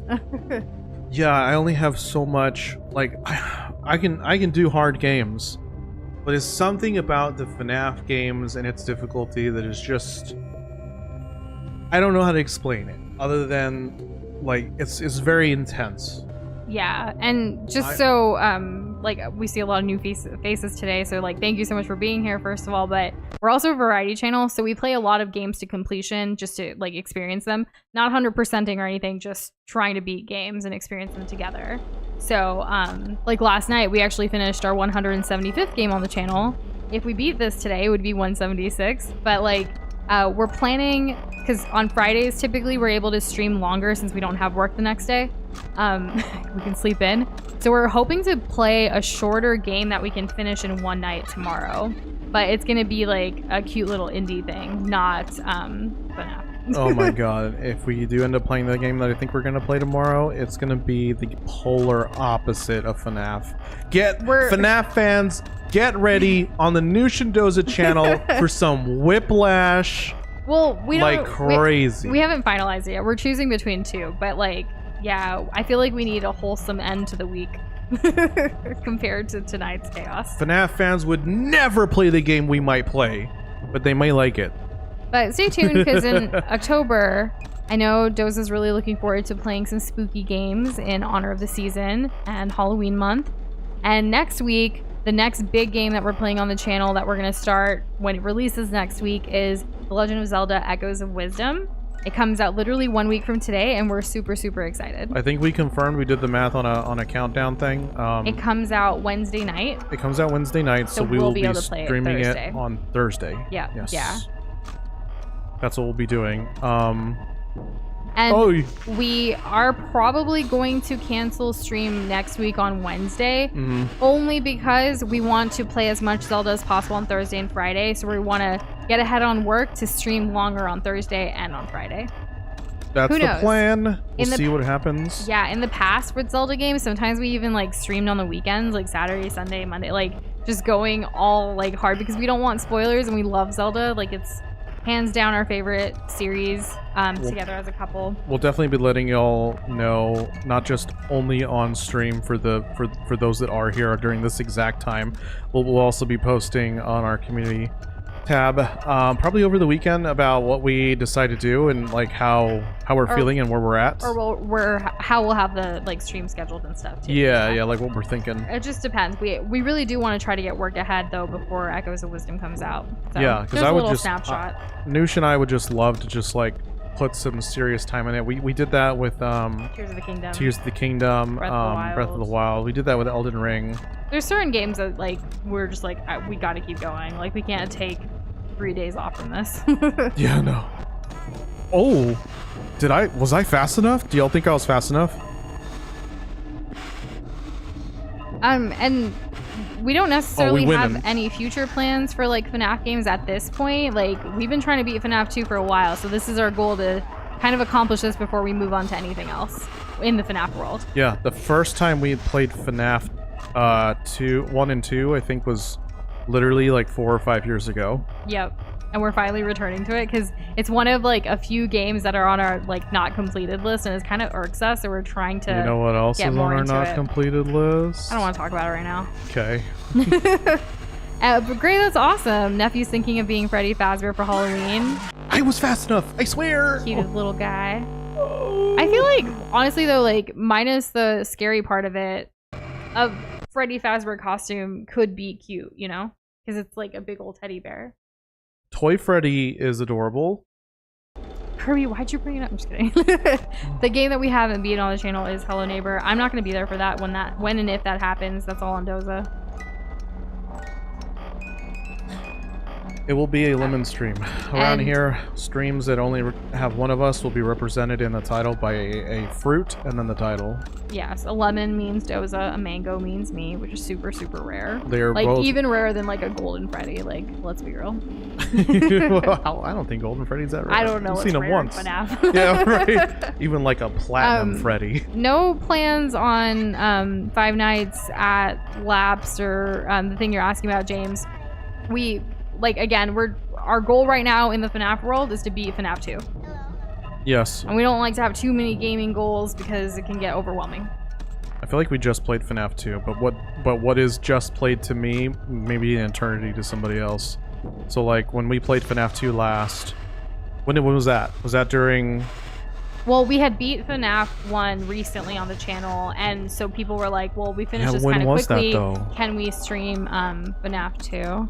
Yeah, I only have so much. Like, I can do hard games, but it's something about the FNAF games and its difficulty that is just, I don't know how to explain it other than like it's very intense. Yeah, and just like we see a lot of new faces today, so like thank you so much for being here first of all, but we're also a variety channel, so we play a lot of games to completion just to like experience them, not 100%ing or anything, just trying to beat games and experience them together. So like last night we actually finished our 175th game on the channel. If we beat this today, it would be 176, but like we're planning, because on Fridays typically we're able to stream longer since we don't have work the next day. We can sleep in. So we're hoping to play a shorter game that we can finish in one night tomorrow. But it's gonna be like a cute little indie thing, not FNAF. Oh my god. If we do end up playing the game that I think we're going to play tomorrow, it's going to be the polar opposite of FNAF. FNAF fans, get ready on the Nush and Doza channel for some whiplash. Well, we don't, like crazy. We haven't finalized it yet. We're choosing between two, but like, yeah, I feel like we need a wholesome end to the week compared to tonight's chaos. FNAF fans would never play the game we might play, but they might like it. But stay tuned, because in October, I know Doza's really looking forward to playing some spooky games in honor of the season and Halloween month. And next week, the next big game that we're playing on the channel that we're going to start when it releases next week is The Legend of Zelda Echoes of Wisdom. It comes out literally 1 week from today, and we're super, super excited. I think we confirmed, we did the math on a countdown thing. It comes out Wednesday night. It comes out Wednesday night, so we will be streaming it on Thursday. Yeah, yes. yeah. That's what we'll be doing. And we are probably going to cancel stream next week on Wednesday, only because we want to play as much Zelda as possible on Thursday and Friday. So we want to get ahead on work to stream longer on Thursday and on Friday. That's the plan. We'll see what happens. Yeah, in the past with Zelda games, sometimes we even like streamed on the weekends, like Saturday, Sunday, Monday, like just going all like hard because we don't want spoilers and we love Zelda. Like it's hands down our favorite series together as a couple. We'll definitely be letting y'all know, not just only on stream for those that are here during this exact time. We'll also be posting on our community tab probably over the weekend about what we decide to do and like how we're feeling and where we're at, or how we'll have the like stream scheduled and stuff too. Yeah, like what we're thinking. It just depends. We really do want to try to get work ahead though before Echoes of Wisdom comes out. So, yeah, because I would just snapshot. Noosh and I would just love to just like put some serious time in it. We did that with Tears of the Kingdom, Breath of the Wild. We did that with Elden Ring. There's certain games that like we're just like we got to keep going. Like we can't take 3 days off from this. Yeah, no. Oh, was I fast enough? Do y'all think I was fast enough? And we don't necessarily have any future plans for like FNAF games at this point. Like we've been trying to beat FNAF 2 for a while, so this is our goal to kind of accomplish this before we move on to anything else in the FNAF world. Yeah, the first time we played FNAF 1 and 2, I think was literally like 4 or 5 years ago. Yep. And we're finally returning to it because it's one of like a few games that are on our like not completed list, and it kind of irks us, so we're trying to You know what else is on our not completed list? I don't want to talk about it right now. Okay. But great, that's awesome. Nephew's thinking of being Freddy Fazbear for Halloween. I was fast enough, I swear. Cute little guy. I feel like, honestly though, like minus the scary part of it, a Freddy Fazbear costume could be cute, you know? Because it's like a big old teddy bear. Toy Freddy is adorable. Kirby, why'd you bring it up? I'm just kidding. The game that we haven't beat on the channel is Hello Neighbor. I'm not going to be there for that when and if that happens. That's all on Doza. It will be a lemon stream. Around here, streams that only have one of us will be represented in the title by a fruit and then the title. Yes, a lemon means Doza, a mango means me, which is super, super rare. They are like both... even rarer than like a golden Freddy. Like, let's be real. Well, I don't think golden Freddy's that rare. I don't know. I've seen him once. FNAF. Yeah, right. Even like a platinum Freddy. No plans on 5 Nights at Laps or the thing you're asking about, James. Like, again, our goal right now in the FNAF world is to beat FNAF 2. Yes. And we don't like to have too many gaming goals because it can get overwhelming. I feel like we just played FNAF 2, but what is just played to me, maybe an eternity to somebody else. So, like, when we played FNAF 2 last, when was that? Was that during... Well, we had beat FNAF 1 recently on the channel, and so people were like, well, we finished this kind of quickly. Can we stream FNAF 2?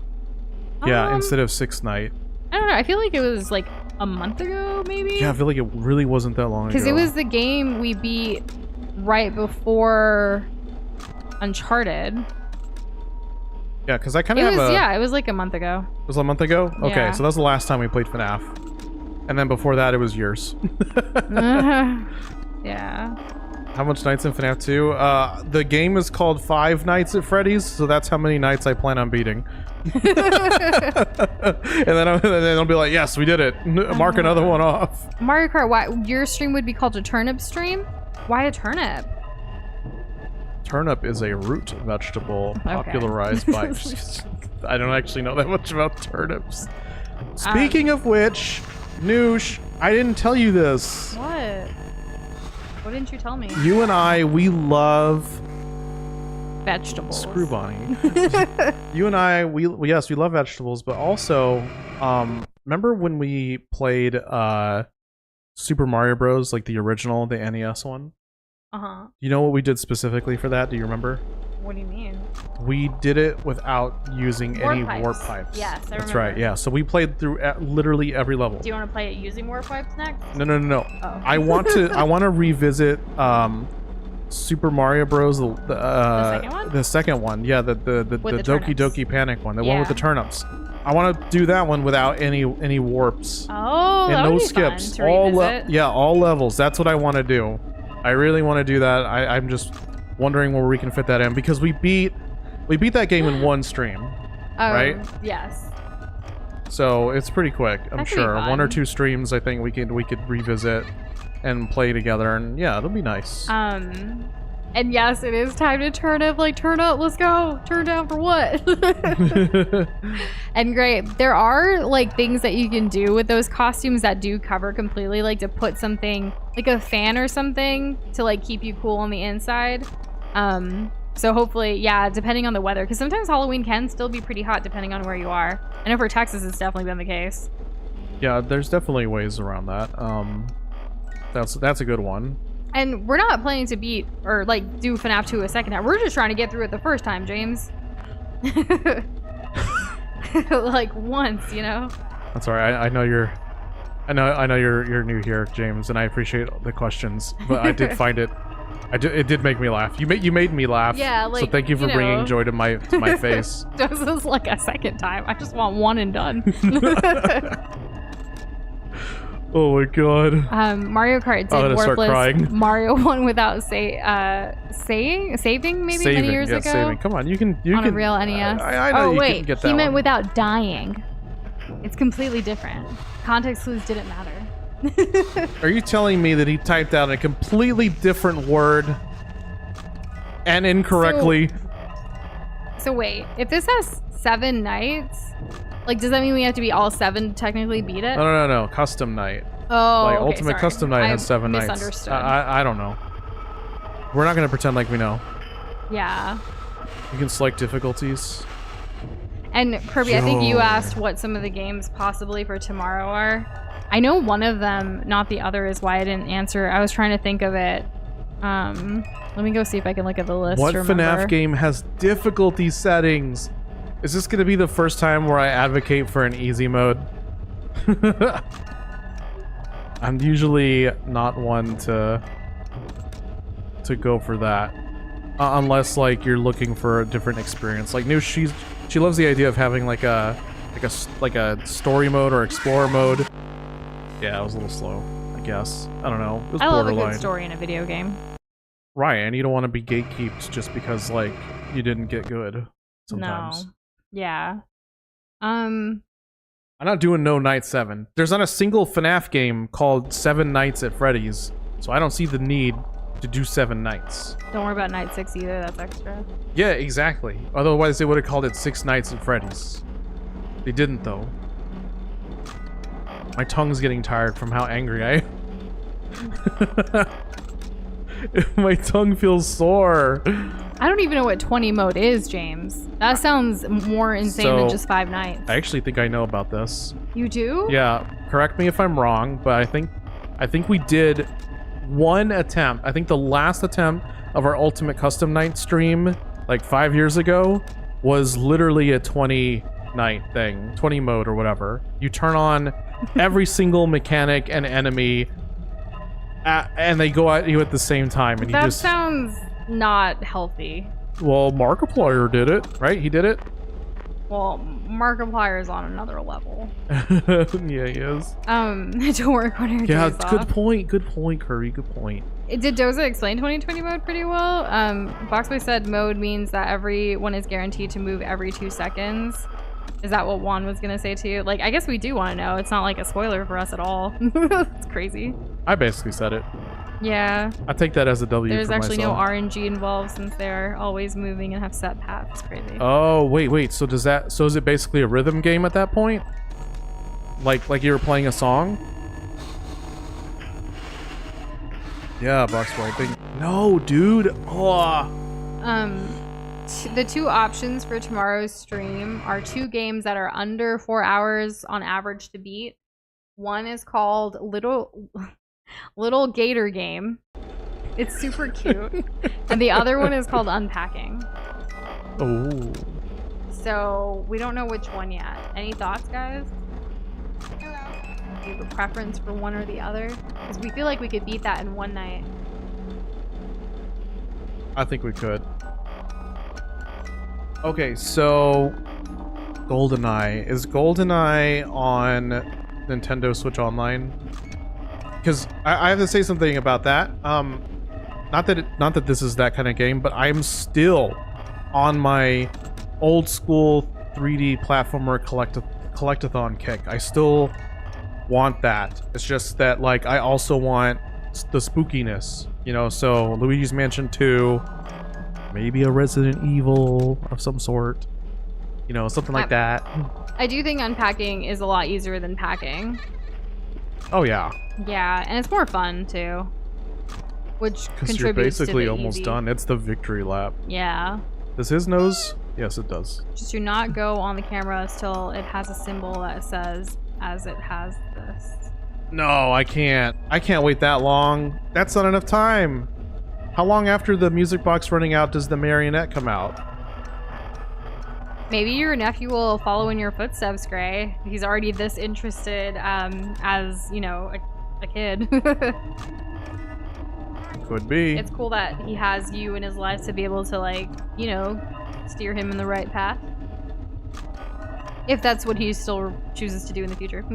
Yeah, instead of 6th Night. I don't know. I feel like it was like a month ago, maybe? Yeah, I feel like it really wasn't that long ago. Because it was the game we beat right before Uncharted. Yeah, because I kind of Yeah, it was like a month ago. It was a month ago? Okay, yeah. So that's the last time we played FNAF. And then before that, it was yours. Yeah. How much nights in FNAF 2? The game is called 5 Nights at Freddy's, so that's how many nights I plan on beating. then I'll be like, yes, we did it. Mark another one off. Mario Kart, why your stream would be called a turnip stream? Why a turnip? Turnip is a root vegetable popularized by... I don't actually know that much about turnips. Speaking of which, Nush, I didn't tell you this. What? What didn't you tell me? You and I, we love... Vegetables. Screw Bonnie. You and I, we love vegetables, but also, remember when we played Super Mario Bros, like the original, the NES one? Uh-huh. You know what we did specifically for that? Do you remember? What do you mean? We did it without using any warp pipes. Yes, I remember. That's right, yeah. So we played through literally every level. Do you want to play it using warp pipes next? No. Oh. I want to revisit Super Mario Bros. The second one? The second one, yeah, the Doki turnips. Doki Panic one, the one with the turnips. I want to do that one without any warps. Oh, and that no would be skips. fun to revisit. All levels. That's what I want to do. I really want to do that. I'm just wondering where we can fit that in because we beat that game in one stream, right? Yes. So it's pretty quick. I'm That could be sure fun. 1 or 2 streams. I think we could revisit and play together, and yeah, it'll be nice. And yes, it is time to turn up. Like, turn up, let's go. Turn down for what? And great. There are like things that you can do with those costumes that do cover completely, like to put something like a fan or something to like keep you cool on the inside. So hopefully, yeah, depending on the weather, because sometimes Halloween can still be pretty hot depending on where you are. I know for Texas, it's definitely been the case. Yeah, there's definitely ways around that. That's a good one. And we're not planning to beat or like do FNAF 2 a second time. We're just trying to get through it the first time, James. Like once, you know. That's all right. I know you're new here, James, and I appreciate the questions, but I did find it. It did make me laugh. You made me laugh. Yeah, like, so thank you for bringing joy to my face. Doza's like a second time. I just want one and done. Oh my god. Mario Kart did start crying. warpless Mario 1 without saving maybe many years ago. Saving. Come on, you can on a real NES. I know oh you wait, can get that he meant one. without dying. It's completely different. Context clues didn't matter. Are you telling me that he typed out a completely different word and incorrectly? So wait, if this has 7 nights, like does that mean we have to be all 7 to technically beat it? No. Custom night. Oh, like okay, Ultimate sorry. Custom Night has 7 nights. Misunderstood. I don't know. We're not gonna pretend like we know. Yeah. You can select difficulties. And Kirby, I think you asked what some of the games possibly for tomorrow are. I know one of them, not the other, is why I didn't answer. I was trying to think of it. Let me go see if I can look at the list. What to remember. FNAF game has difficulty settings? Is this gonna be the first time where I advocate for an easy mode? I'm usually not one to go for that, unless like you're looking for a different experience. Like she loves the idea of having like a story mode or explorer mode. Yeah, it was a little slow, I guess. I don't know. It was I love a borderline. good story in a video game. Right, and you don't want to be gatekeeped just because like you didn't get good sometimes. No. Yeah. I'm not doing no Night 7. There's not a single FNAF game called 7 Nights at Freddy's, so I don't see the need to do 7 nights. Don't worry about Night 6 either, that's extra. Yeah, exactly. Otherwise they would have called it 6 Nights at Freddy's. They didn't though. My tongue's getting tired from how angry I am. My tongue feels sore. I don't even know what 20 mode is, James. That sounds more insane than just 5 nights. I actually think I know about this. You do? Yeah, correct me if I'm wrong, but I think we did one attempt. I think the last attempt of our Ultimate Custom Night stream, like 5 years ago, was literally a 20 night thing, 20 mode or whatever. You turn on every single mechanic and enemy, and they go at you at the same time, and that you just sounds not healthy. Well, Markiplier did it, right? He did it. Well, Markiplier's on another level. Yeah, he is. To work on your Yeah, days good off. point, Curry, good point. Did Doza explain 2020 mode pretty well? Boxboy said mode means that everyone is guaranteed to move every 2 seconds. Is that what Juan was gonna say to you? Like, I guess we do want to know. It's not like a spoiler for us at all. It's crazy. I basically said it. Yeah. I take that as a W. There's for actually myself. no RNG involved since they're always moving and have set paths. It's crazy. Oh, wait. So is it basically a rhythm game at that point? Like you were playing a song? Yeah, box boy. No, dude. Oh. The two options for tomorrow's stream are two games that are under 4 hours on average to beat. One is called Little Gator Game. It's super cute. And the other one is called Unpacking. Oh. So we don't know which one yet. Any thoughts, guys? Hello. Do you have a preference for one or the other? Because we feel like we could beat that in one night. I think we could. Okay, so GoldenEye. Is GoldenEye on Nintendo Switch Online? Because I have to say something about that. Not that this is that kind of game, but I'm still on my old school 3D platformer collectathon kick. I still want that. It's just that, like, I also want the spookiness, you know. So Luigi's Mansion 2, maybe a Resident Evil of some sort, you know, something like that. I do think Unpacking is a lot easier than packing. Oh yeah, Yeah, and it's more fun too, which because contributes you're basically to the almost easy. done. It's the victory lap. Yeah, Does his nose? Yes, it does. just do not go on the camera till it has a symbol that says as it has this. No, I can't. I can't wait that long. That's not enough time. How long after the music box running out does the marionette come out? Maybe your nephew will follow in your footsteps, Gray. He's already this interested as, you know, a kid. Could be. It's cool that he has you in his life to be able to, like, you know, steer him in the right path. If that's what he still chooses to do in the future.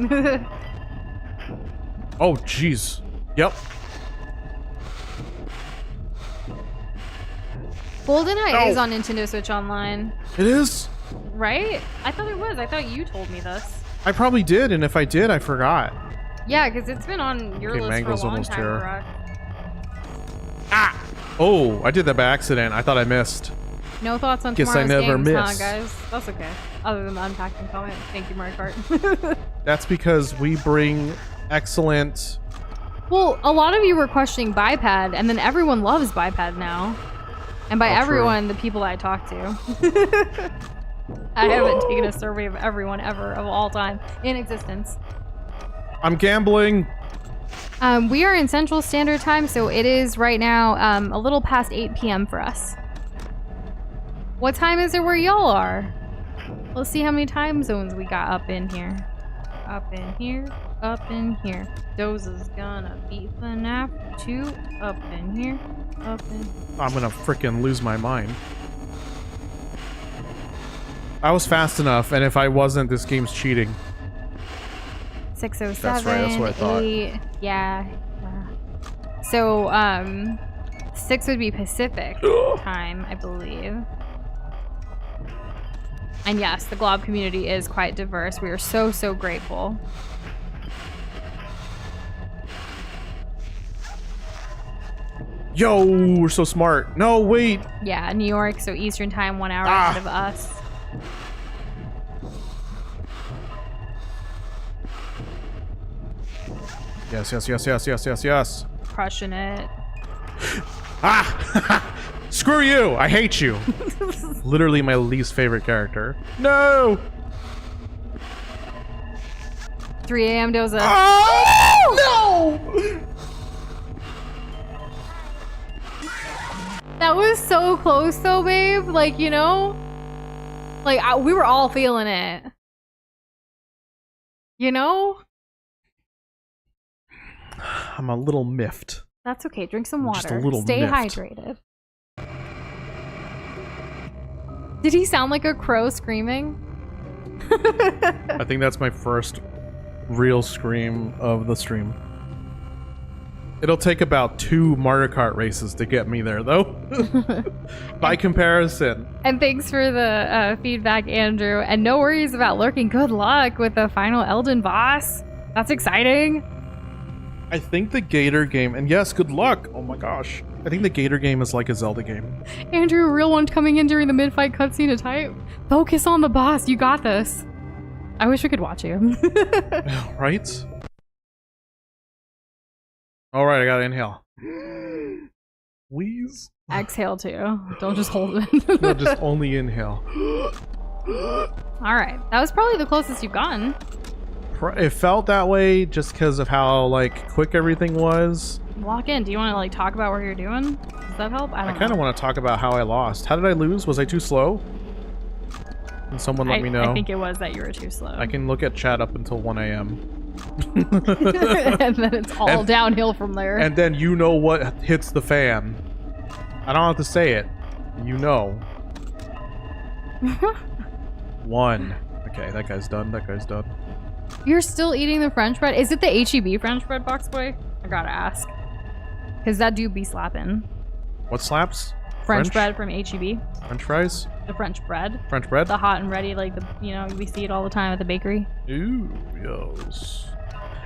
Oh, jeez. Yep. GoldenEye is on Nintendo Switch Online, It is? right? I thought it was. I thought you told me this. I probably did, and if I did, I forgot. Yeah, because it's been on your Okay, list Mango's for a long almost time, here. Barack. Ah! Oh, I did that by accident. I thought I missed. No thoughts on Guess I tomorrow's never games, huh, miss. guys? That's okay. Other than the unpacking comment. Thank you, Mario Kart. That's because we bring excellent... Well, a lot of you were questioning Biped, and then everyone loves Biped now. And by Oh, true. everyone, the people I talk to. I haven't taken a survey of everyone ever of all time in existence. I'm gambling. We are in Central Standard Time, so it is right now a little past 8 p.m. for us. What time is it where y'all are? Let's see how many time zones we got up in here. Up in here, up in here. Doza's gonna beat FNAF 2. Up in here, up in... I'm gonna frickin' lose my mind. I was fast enough, and if I wasn't, this game's cheating. 607. That's right, that's what I thought. 8, yeah. So, 6 would be Pacific time, I believe. And yes, the Glob community is quite diverse. We are so, so grateful. Yo, we're so smart. No, wait. Yeah, New York, so Eastern time, 1 hour ahead of us. Yes, yes, yes, yes, yes, yes, yes. Crushing it. Ah! Screw you! I hate you. Literally my least favorite character. No! 3 a.m. Doza. Oh! No! That was so close though, babe. Like, you know? Like, we were all feeling it. You know? I'm a little miffed. That's okay. Drink some water. Just a little Stay miffed. hydrated. Did he sound like a crow screaming? I think that's my first real scream of the stream. It'll take about 2 Mario Kart races to get me there, though. By comparison. And thanks for the feedback, Andrew. And no worries about lurking. Good luck with the final Elden boss. That's exciting. I think the Gator game, and yes, good luck. Oh my gosh. I think the Gator game is like a Zelda game. Andrew, real one coming in during the mid-fight cutscene to type. Focus on the boss. You got this. I wish we could watch you. Right? Alright, I gotta inhale. Wheeze. Exhale too. Don't just hold it. No, just only inhale. Alright. That was probably the closest you've gotten. It felt that way just because of how, like, quick everything was. Walk in. Do you want to, like, talk about what you're doing? Does that help? I kind of want to talk about how I lost. How did I lose? Was I too slow? Can someone let me know? I think it was that you were too slow. I can look at chat up until 1 a.m. And then it's all downhill from there. And then you know what hits the fan. I don't have to say it. You know. 1. Okay, that guy's done. That guy's done. You're still eating the French bread? Is it the HEB French bread, box boy? I gotta ask. Because that do be slapping. What slaps? French bread from HEB. French fries? The French bread. French bread? The hot and ready, like, the, you know, we see it all the time at the bakery. Ooh, yes.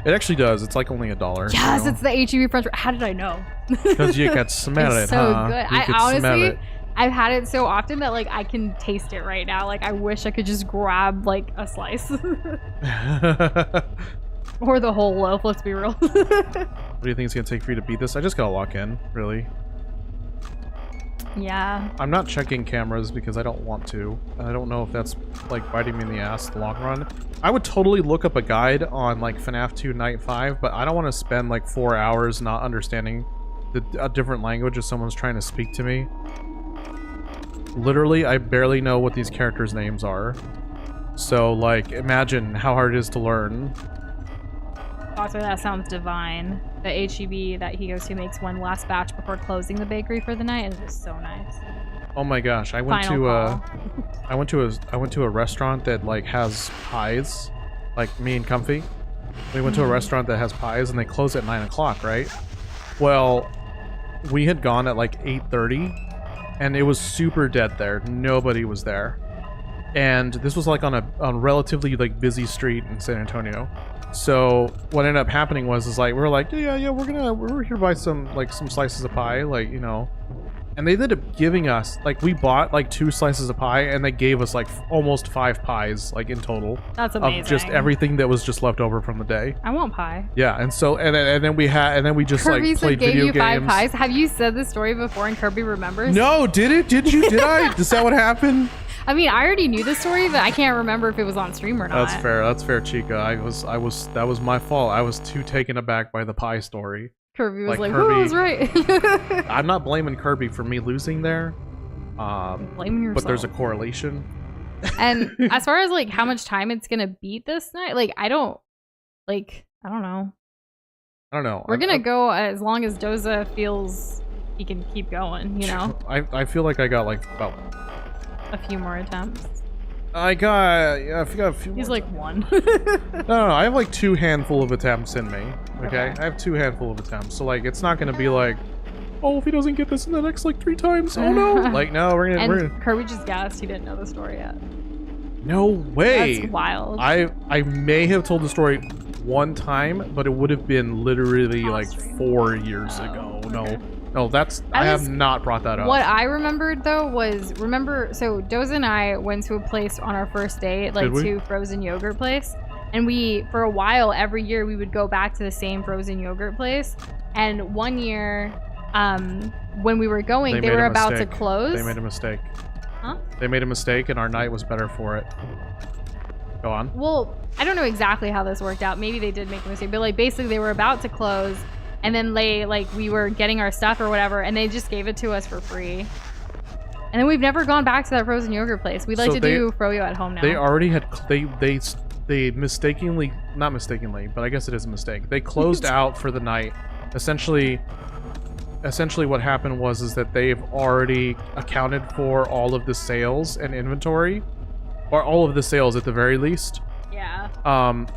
It actually does. It's like only $1. Yes, it's the HEB French bread. How did I know? Because you can smell it, it's so huh? good. You I could smell honestly, it. I've had it so often that, like, I can taste it right now. Like, I wish I could just grab, like, a slice. Or the whole loaf, let's be real. What do you think it's going to take for you to beat this? I just got to walk in, really. Yeah. I'm not checking cameras because I don't want to. And I don't know if that's, like, biting me in the ass in the long run. I would totally look up a guide on, like, FNAF 2 Night 5, but I don't want to spend, like, 4 hours not understanding a different language if someone's trying to speak to me. Literally, I barely know what these characters' names are. So, like, imagine how hard it is to learn. Also, that sounds divine. The HEB that he goes to makes one last batch before closing the bakery for the night, and it is so nice. Oh my gosh, I went to a restaurant that, like, has pies, like me and Comfy. We went to a restaurant that has pies, and they close at 9 o'clock, right? Well, we had gone at like 8:30, and it was super dead there. Nobody was there, and this was like on a relatively, like, busy street in San Antonio. So what ended up happening was like we were like, yeah, we're here to buy some slices of pie, like, you know. And they ended up giving us, like, we bought like 2 slices of pie, and they gave us like almost 5 pies, like, in total. That's amazing. Of just everything that was just left over from the day. I want pie. Yeah, and so and then we just Kirby like played video games. Gave you 5 pies. Have you said this story before and Kirby remembers? No, did it? Did you? Did I? Is that what happened? I mean, I already knew the story, but I can't remember if it was on stream or not. That's fair. That's fair, Chica. That was my fault. I was too taken aback by the pie story. Kirby was like, Kirby, who was right? I'm not blaming Kirby for me losing there. Blaming yourself. But there's a correlation. And as far as, like, how much time it's gonna beat this night, like, I don't know. We're gonna go as long as Doza feels he can keep going, you know? I feel like I got, like, about a few more attempts. I got a few. He's like 1. No, I have like 2 handful of attempts in me. Okay? I have 2 handful of attempts. So, like, it's not gonna be like, oh, if he doesn't get this in the next, like, 3 times, oh no. Like, no, we're gonna. Kirby just guessed he didn't know the story yet. No way. That's wild. I may have told the story 1 time, but it would have been literally like 4 years ago. Okay. No, I have not brought that up. What I remembered, though, was, so Doza and I went to a place on our first date, like, to frozen yogurt place. And for a while, every year, we would go back to the same frozen yogurt place. And one year, when we were going, they were about to close. They made a mistake. Huh? They made a mistake, and our night was better for it. Go on. Well, I don't know exactly how this worked out. Maybe they did make a mistake. But, like, basically, they were about to close. And then we were getting our stuff or whatever, and they just gave it to us for free. And then we've never gone back to that frozen yogurt place. We'd like to do froyo at home now. They already had, they mistakenly, not mistakenly, but I guess it is a mistake. They closed out for the night. Essentially what happened was that they've already accounted for all of the sales and inventory, or all of the sales at the very least. Yeah.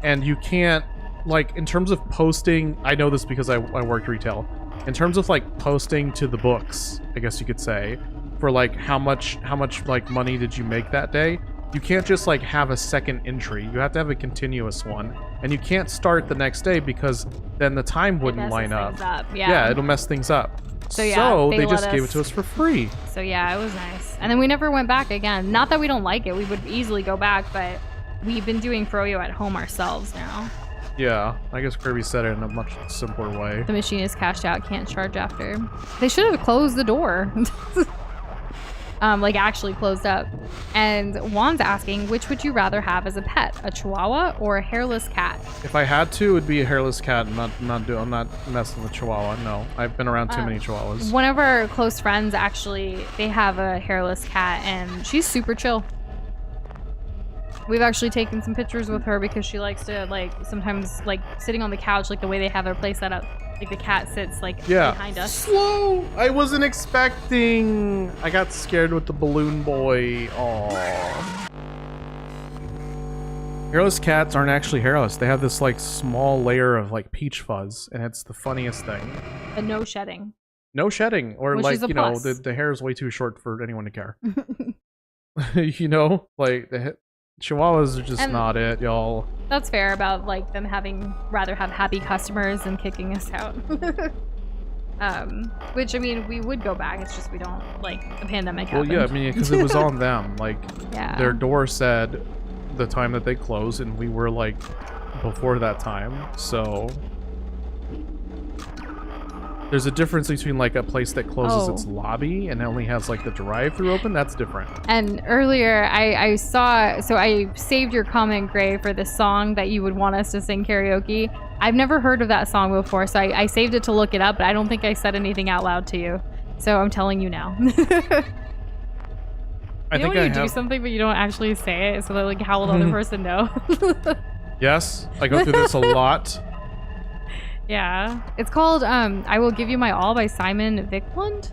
And you can't like in terms of posting, I know this because I worked retail. In terms of like posting to the books, I guess you could say, for like how much like money did you make that day? You can't just like have a second entry. You have to have a continuous one, and you can't start the next day because then the time wouldn't line up. Yeah, it'll mess things up. So yeah, so they just gave it to us for free. So yeah, it was nice. And then we never went back again. Not that we don't like it. We would easily go back, but we've been doing Froyo at home ourselves now. Yeah, I guess Kirby said it in a much simpler way. The machine is cashed out, can't charge after. They should have closed the door. Like actually closed up. And Juan's asking, which would you rather have as a pet, a Chihuahua or a hairless cat? If I had to, it would be a hairless cat. I'm not messing with Chihuahua. No, I've been around too many Chihuahuas. One of our close friends actually, they have a hairless cat, and she's super chill. We've actually taken some pictures with her because she likes to like sometimes like sitting on the couch, like the way they have their place set up. Like the cat sits like behind us. Slow. I wasn't expecting. I got scared with the balloon boy. Aww. Hairless cats aren't actually hairless. They have this like small layer of like peach fuzz, and it's the funniest thing. But no shedding. No shedding, or which like is a you know plus. the hair is way too short for anyone to care. You know, like the Chihuahuas are just not it, y'all. That's fair about like them rather have happy customers than kicking us out. Which I mean, we would go back. It's just we don't like the pandemic happened. Well, yeah, I mean, because it was on them. Like, yeah. Their door said the time that they closed, and we were like before that time. So there's a difference between like a place that closes its lobby and only has like the drive-through open. That's different. And earlier I saw, so I saved your comment, Gray, for the song that you would want us to sing karaoke. I've never heard of that song before, so I saved it to look it up, but I don't think I said anything out loud to you. So I'm telling you now. I think when you do something but you don't actually say it, so that like how will the other person know? Yes, I go through this a lot. Yeah, it's called I Will Give You My All by Simon Viklund.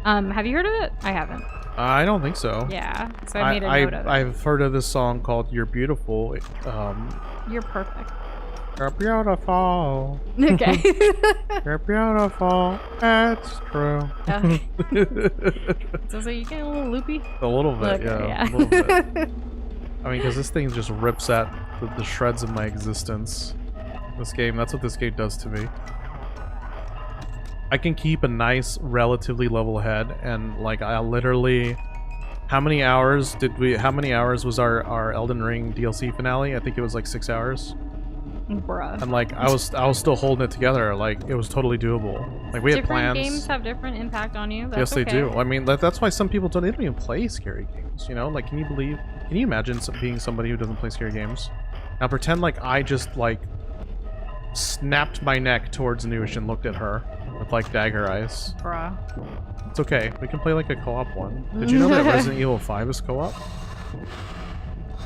Have you heard of it? I haven't. I don't think so. Yeah, so I made a note of it. I've heard of this song called You're Beautiful. You're perfect. You're beautiful. Okay. You're beautiful. That's true. Okay. So you get a little loopy? A little bit, okay, yeah. A little bit. I mean, because this thing just rips at the shreds of my existence. This game, that's what this game does to me. I can keep a nice, relatively level head, and like I literally, how many hours was our Elden Ring DLC finale? I think it was like 6 hours. Bruh. And like I was still holding it together. Like it was totally doable. Like we had plans. Different games have different impact on you. That's yes, they okay. do. I mean, that's why some people don't even play scary games. You know, like can you imagine being somebody who doesn't play scary games? Now pretend like I just like snapped my neck towards Nush and looked at her with like dagger eyes. Bruh. It's okay. We can play like a co-op one. Did you know that Resident Evil 5 is co-op?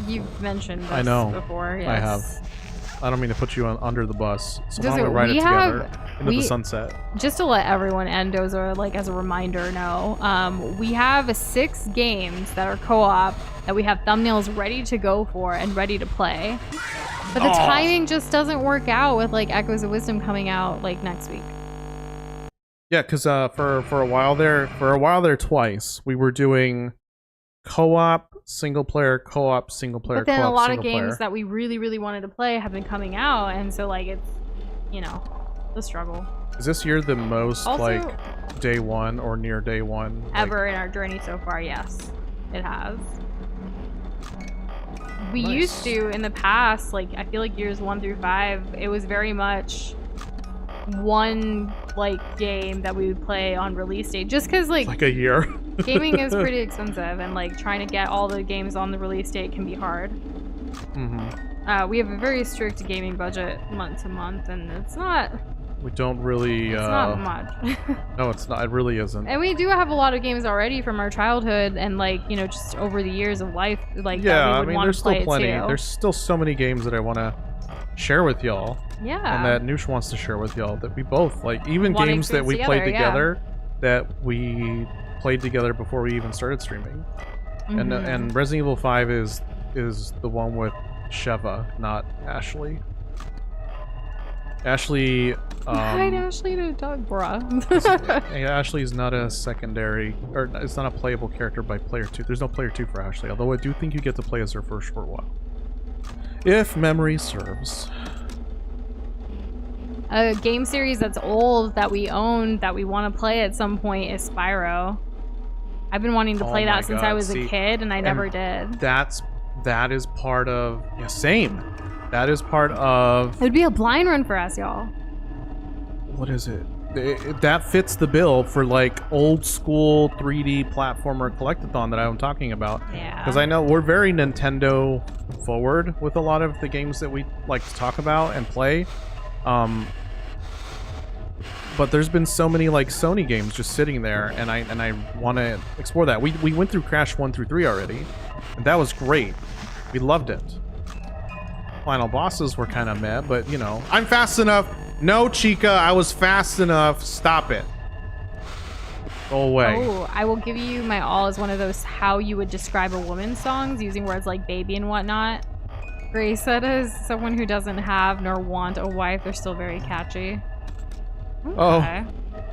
You've mentioned this before. Yes. I have. I don't mean to put you under the bus. So why Does don't we ride it together into the sunset? Just to let everyone and Doza, like as a reminder, know, we have 6 games that are co-op that we have thumbnails ready to go for and ready to play. But the timing just doesn't work out with like Echoes of Wisdom coming out like next week. Yeah, because for a while there twice we were doing co-op, single player, co-op, single player. But then co-op, a lot of player. games that we really wanted to play have been coming out, and so like it's, you know, the struggle. Is this year the most Also, like day one or near day one ever in our journey so far? Yes, it has. We Nice. used to in the past, like I feel like years 1 through 5, it was very much one like game that we would play on release date, just because like a year. gaming is pretty expensive, and like trying to get all the games on the release date can be hard. Mm-hmm. We have a very strict gaming budget month to month, and it's not. We don't really. It's not much. No, it's not. It really isn't. And we do have a lot of games already from our childhood, and like you know, just over the years of life, like yeah, that we would I mean, want there's to play still plenty. Too. There's still so many games that I want to share with y'all. Yeah. And that Nush wants to share with y'all that we both like, even Want games that we played yeah. together that we played together before we even started streaming. And Resident Evil 5 is the one with Sheva, not Ashley. Ashley. Hide Ashley to dog, bruh. Ashley is not a secondary, or it's not a playable character by player 2. There's no player 2 for Ashley, although I do think you get to play as her for a short while. If memory serves. A game series that's old that we own that we want to play at some point is Spyro. I've been wanting to play that since I was a kid, and I never did. That is part of same. That is part of. It would be a blind run for us, y'all. What is it? That fits the bill for like old school 3D platformer collectathon that I'm talking about. Yeah. Because I know we're very Nintendo forward with a lot of the games that we like to talk about and play. But there's been so many like Sony games just sitting there, and I want to explore that. We went through Crash 1 through 3 already, and that was great. We loved it. Final bosses were kind of meh, but you know, I'm fast enough. No, Chica, I was fast enough. Stop it. Go away. Oh, I will give you my all as one of those how you would describe a woman's songs using words like baby and whatnot. Grace said as someone who doesn't have nor want a wife, they're still very catchy. Okay. Oh.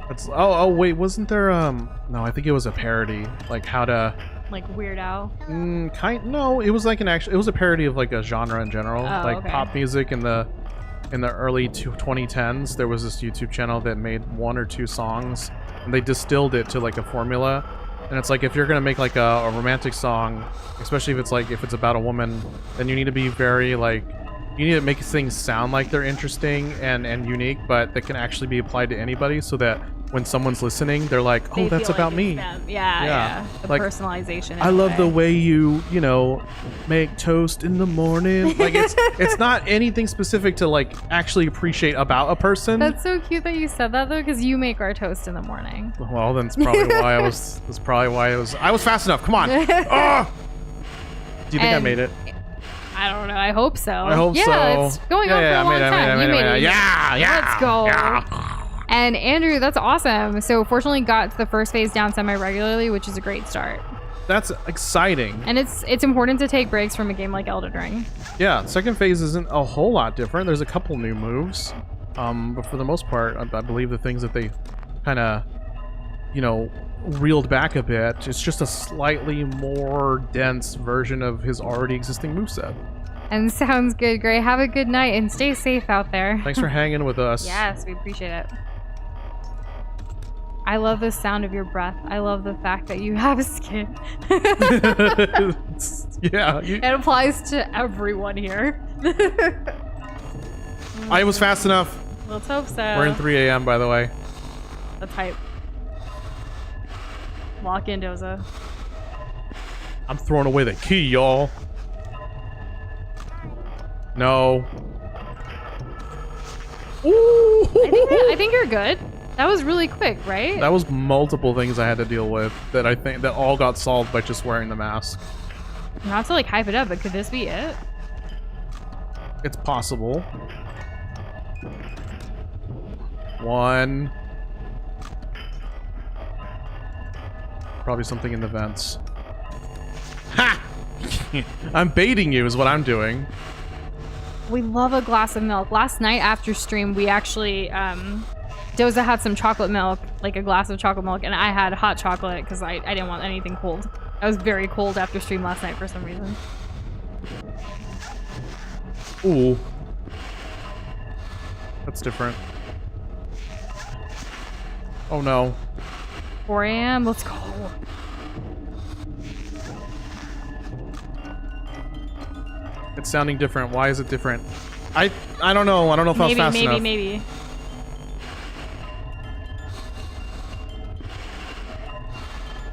That's wait, wasn't there no, I think it was a parody. Like how to like Weird Al. No, it was like it was a parody of like a genre in general. Like okay. Pop music in the early 2010s, there was this YouTube channel that made 1 or 2 songs, and they distilled it to like a formula. And it's like, if you're gonna make like a romantic song, especially if it's about a woman, then you need to be very like, you need to make things sound like they're interesting and unique, but that can actually be applied to anybody, so that when someone's listening, they're like, oh, They that's feel about like me. it's them. Yeah. The Like, personalization. in I a love way. the way you know, make toast in the morning. Like it's not anything specific to like actually appreciate about a person. That's so cute that you said that though, because you make our toast in the morning. Well, then it's probably why I was. That's probably why I was fast enough. Come on. Ah! Do you think I made it? I don't know. I hope so. I hope so. Yeah, it's going on for a long time. You made it. Yeah. Let's go. Yeah. And Andrew, that's awesome. So fortunately got to the first phase down semi-regularly, which is a great start. That's exciting. And it's important to take breaks from a game like Elden Ring. Yeah, second phase isn't a whole lot different. There's a couple new moves. But for the most part, I believe the things that they kind of, you know, reeled back a bit, it's just a slightly more dense version of his already existing moveset. And sounds good, Gray. Have a good night and stay safe out there. Thanks for hanging with us. Yes, we appreciate it. I love the sound of your breath. I love the fact that you have skin. Yeah. It applies to everyone here. I was fast enough. Let's hope so. We're in 3 a.m. by the way. That's hype. Walk in, Doza. I'm throwing away the key, y'all. No. Ooh. I think you're good. That was really quick, right? That was multiple things I had to deal with that I think that all got solved by just wearing the mask. Not to like hype it up, but could this be it? It's possible. 1. Probably something in the vents. Ha! I'm baiting you is what I'm doing. We love a glass of milk. Last night after stream, we actually, Doza had some chocolate milk, like a glass of chocolate milk, and I had hot chocolate because I didn't want anything cold. I was very cold after stream last night for some reason. Ooh. That's different. Oh no. 4 a.m. Let's go. It's sounding different. Why is it different? I don't know. I don't know if I was fast enough. Maybe.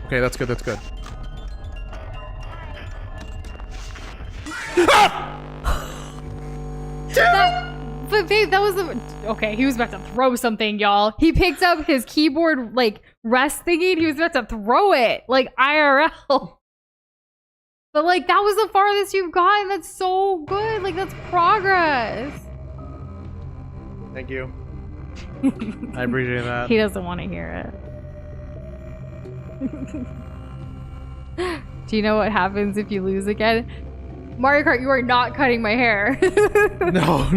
Okay, that's good. That's good. But babe, that was the... Okay, he was about to throw something, y'all. He picked up his keyboard, like, rest thingy, and he was about to throw it, like, IRL. But, like, that was the farthest you've gotten. That's so good. Like, that's progress. Thank you. I appreciate that. He doesn't want to hear it. Do you know what happens if you lose again? Mario Kart, you are not cutting my hair. No.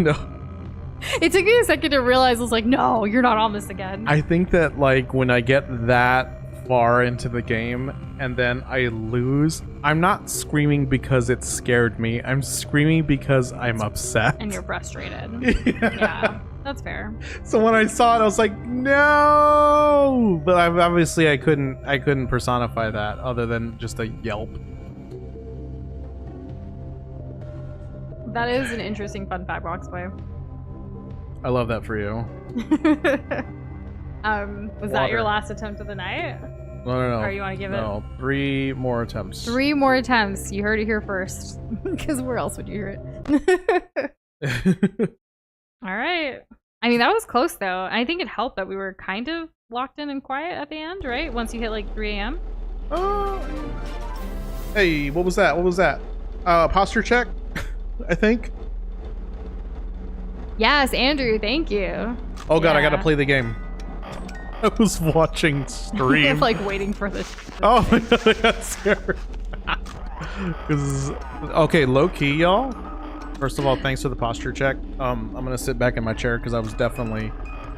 It took me a second to realize. I was like, no, you're not on this again. I think that like when I get that far into the game and then I lose, I'm not screaming because it scared me. I'm screaming because I'm upset. And you're frustrated. Yeah. Yeah, that's fair. So when I saw it, I was like, no! But obviously I couldn't personify that other than just a yelp. That is an interesting fun fact, Boxboy. I love that for you. Was that your last attempt of the night? No. Or you want to give it? No, 3 more attempts. 3 more attempts. You heard it here first. Because where else would you hear it? All right. I mean, that was close, though. I think it helped that we were kind of locked in and quiet at the end, right? Once you hit, like, 3 a.m. Hey, what was that? What was that? Posture check, I think? Yes, Andrew, thank you. Oh, God, I Yeah. gotta play the game. I was watching stream. Like, waiting for this. Oh my God, I got scared. Okay, low key, y'all. First of all, thanks for the posture check. I'm gonna sit back in my chair because I was definitely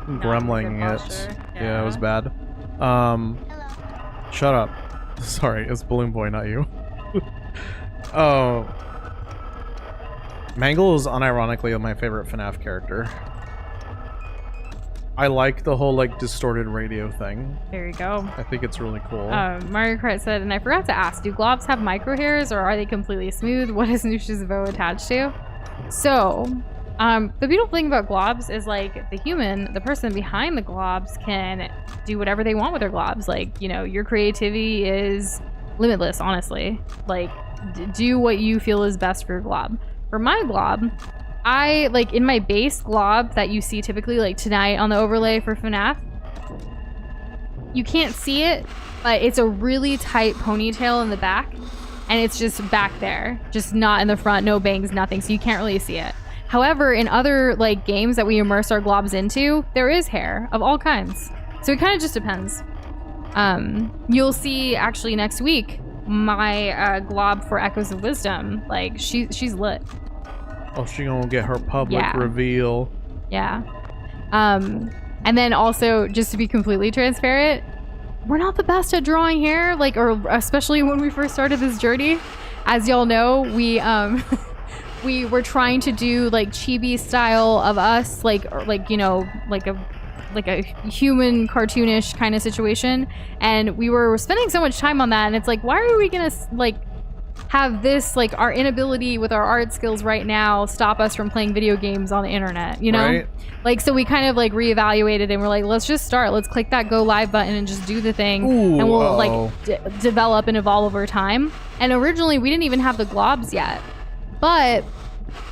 gremling it. posture. Yeah, it was Yeah. bad. Hello. Shut up. Sorry, it's Balloon Boy, not you. Oh. Mangle is unironically my favorite FNAF character. I like the whole like distorted radio thing. There you go. I think it's really cool. Mario Kart said, and I forgot to ask, do globs have micro hairs or are they completely smooth? What is Nush's bow attached to? So, the beautiful thing about globs is like the human, the person behind the globs can do whatever they want with their globs. Like, you know, your creativity is limitless, honestly. Like, do what you feel is best for your glob. For my glob, I, like, in my base glob that you see typically, like, tonight on the overlay for FNAF, you can't see it, but it's a really tight ponytail in the back, and it's just back there. Just not in the front, no bangs, nothing, so you can't really see it. However, in other, like, games that we immerse our globs into, there is hair of all kinds. So it kind of just depends. You'll see, actually, next week, my glob for Echoes of Wisdom. Like, she's lit. Oh, she gonna get her public Yeah. reveal. Yeah. And then also, just to be completely transparent, we're not the best at drawing hair, like, or especially when we first started this journey. As y'all know, we we were trying to do like chibi style of us, like you know, like a human cartoonish kind of situation, and we were spending so much time on that, and it's like, why are we gonna like have this, like, our inability with our art skills right now stop us from playing video games on the internet, you know? Right. Like, so we kind of like reevaluated and we're like, let's just start. Let's click that go live button and just do the thing. Ooh, and we'll uh-oh. like develop and evolve over time. And originally we didn't even have the globs yet. But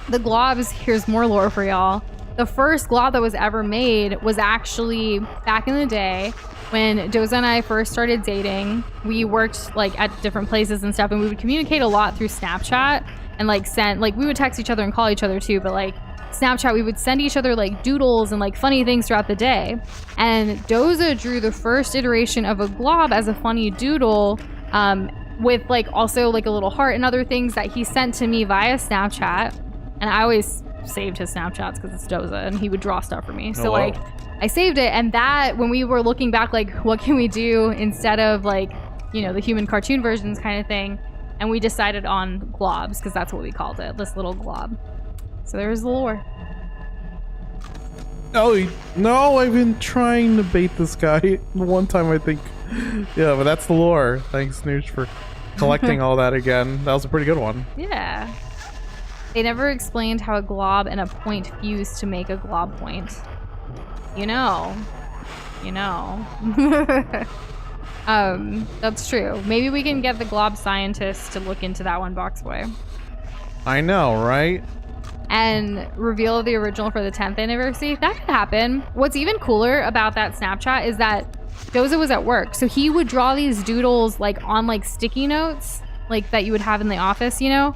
the globs, here's more lore for y'all. The first glob that was ever made was actually back in the day when Doza and I first started dating. We worked like at different places and stuff, and we would communicate a lot through Snapchat and like send, like, we would text each other and call each other too, but like Snapchat, we would send each other like doodles and like funny things throughout the day. And Doza drew the first iteration of a glob as a funny doodle, with like also like a little heart and other things that he sent to me via Snapchat. And I always saved his Snapchats because it's Doza and he would draw stuff for me. So like I saved it, and that, when we were looking back, like, what can we do instead of like, you know, the human cartoon versions kind of thing, and we decided on globs because that's what we called it, this little glob. So there's the lore. Oh no, I've been trying to bait this guy. The one time, I think. Yeah, but that's the lore. Thanks, Nush, for collecting all that again. That was a pretty good one. Yeah. They never explained how a glob and a point fuse to make a glob point. You know. That's true. Maybe we can get the glob scientists to look into that one, Boxboy. I know, right? And reveal the original for the 10th anniversary. That could happen. What's even cooler about that Snapchat is that Doza was at work, so he would draw these doodles like on like sticky notes, like that you would have in the office, you know?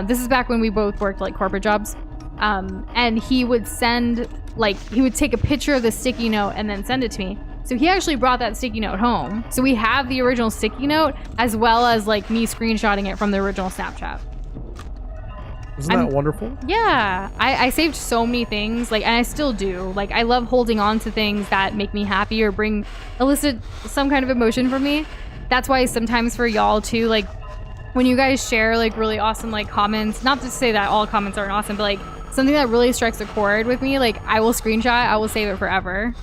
This is back when we both worked like corporate jobs. And he would send, like, he would take a picture of the sticky note and then send it to me. So he actually brought that sticky note home. So we have the original sticky note as well as like me screenshotting it from the original Snapchat. Isn't that wonderful? Yeah, I saved so many things, like, and I still do. Like, I love holding on to things that make me happy or elicit some kind of emotion from me. That's why sometimes for y'all too, like, when you guys share like really awesome like comments, not to say that all comments aren't awesome, but like something that really strikes a chord with me, like I will screenshot, I will save it forever.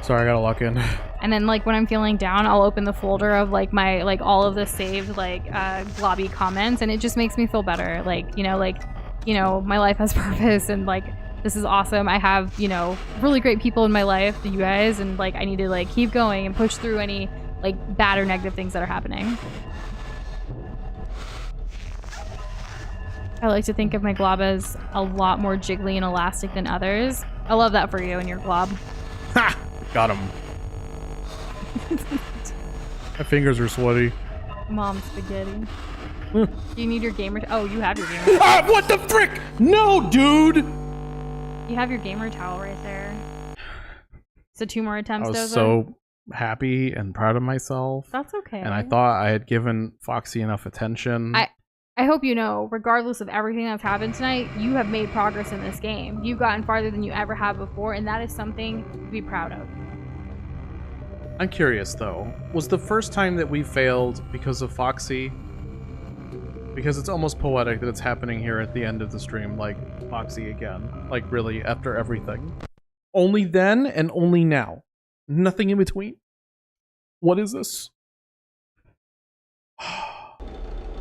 Sorry, I gotta lock in. And then like when I'm feeling down, I'll open the folder of like my all of the saved like globby comments, and it just makes me feel better. Like, my life has purpose, and like this is awesome. I have, really great people in my life, you guys, and like I need to like keep going and push through any like bad or negative things that are happening. I like to think of my glob as a lot more jiggly and elastic than others. I love that for you and your glob. Ha! Got him. My fingers are sweaty. Mom spaghetti. Do you need your gamer? Oh, you have your gamer. Ah, what the frick? No, dude. You have your gamer towel right there. So 2 more attempts, I was Doza? so happy and proud of myself. That's okay. And I thought I had given Foxy enough attention. I hope you know, regardless of everything that's happened tonight, you have made progress in this game. You've gotten farther than you ever have before, and that is something to be proud of. I'm curious, though. Was the first time that we failed because of Foxy? Because it's almost poetic that it's happening here at the end of the stream, like Foxy again. Like, really, after everything. Only then and only now. Nothing in between. What is this?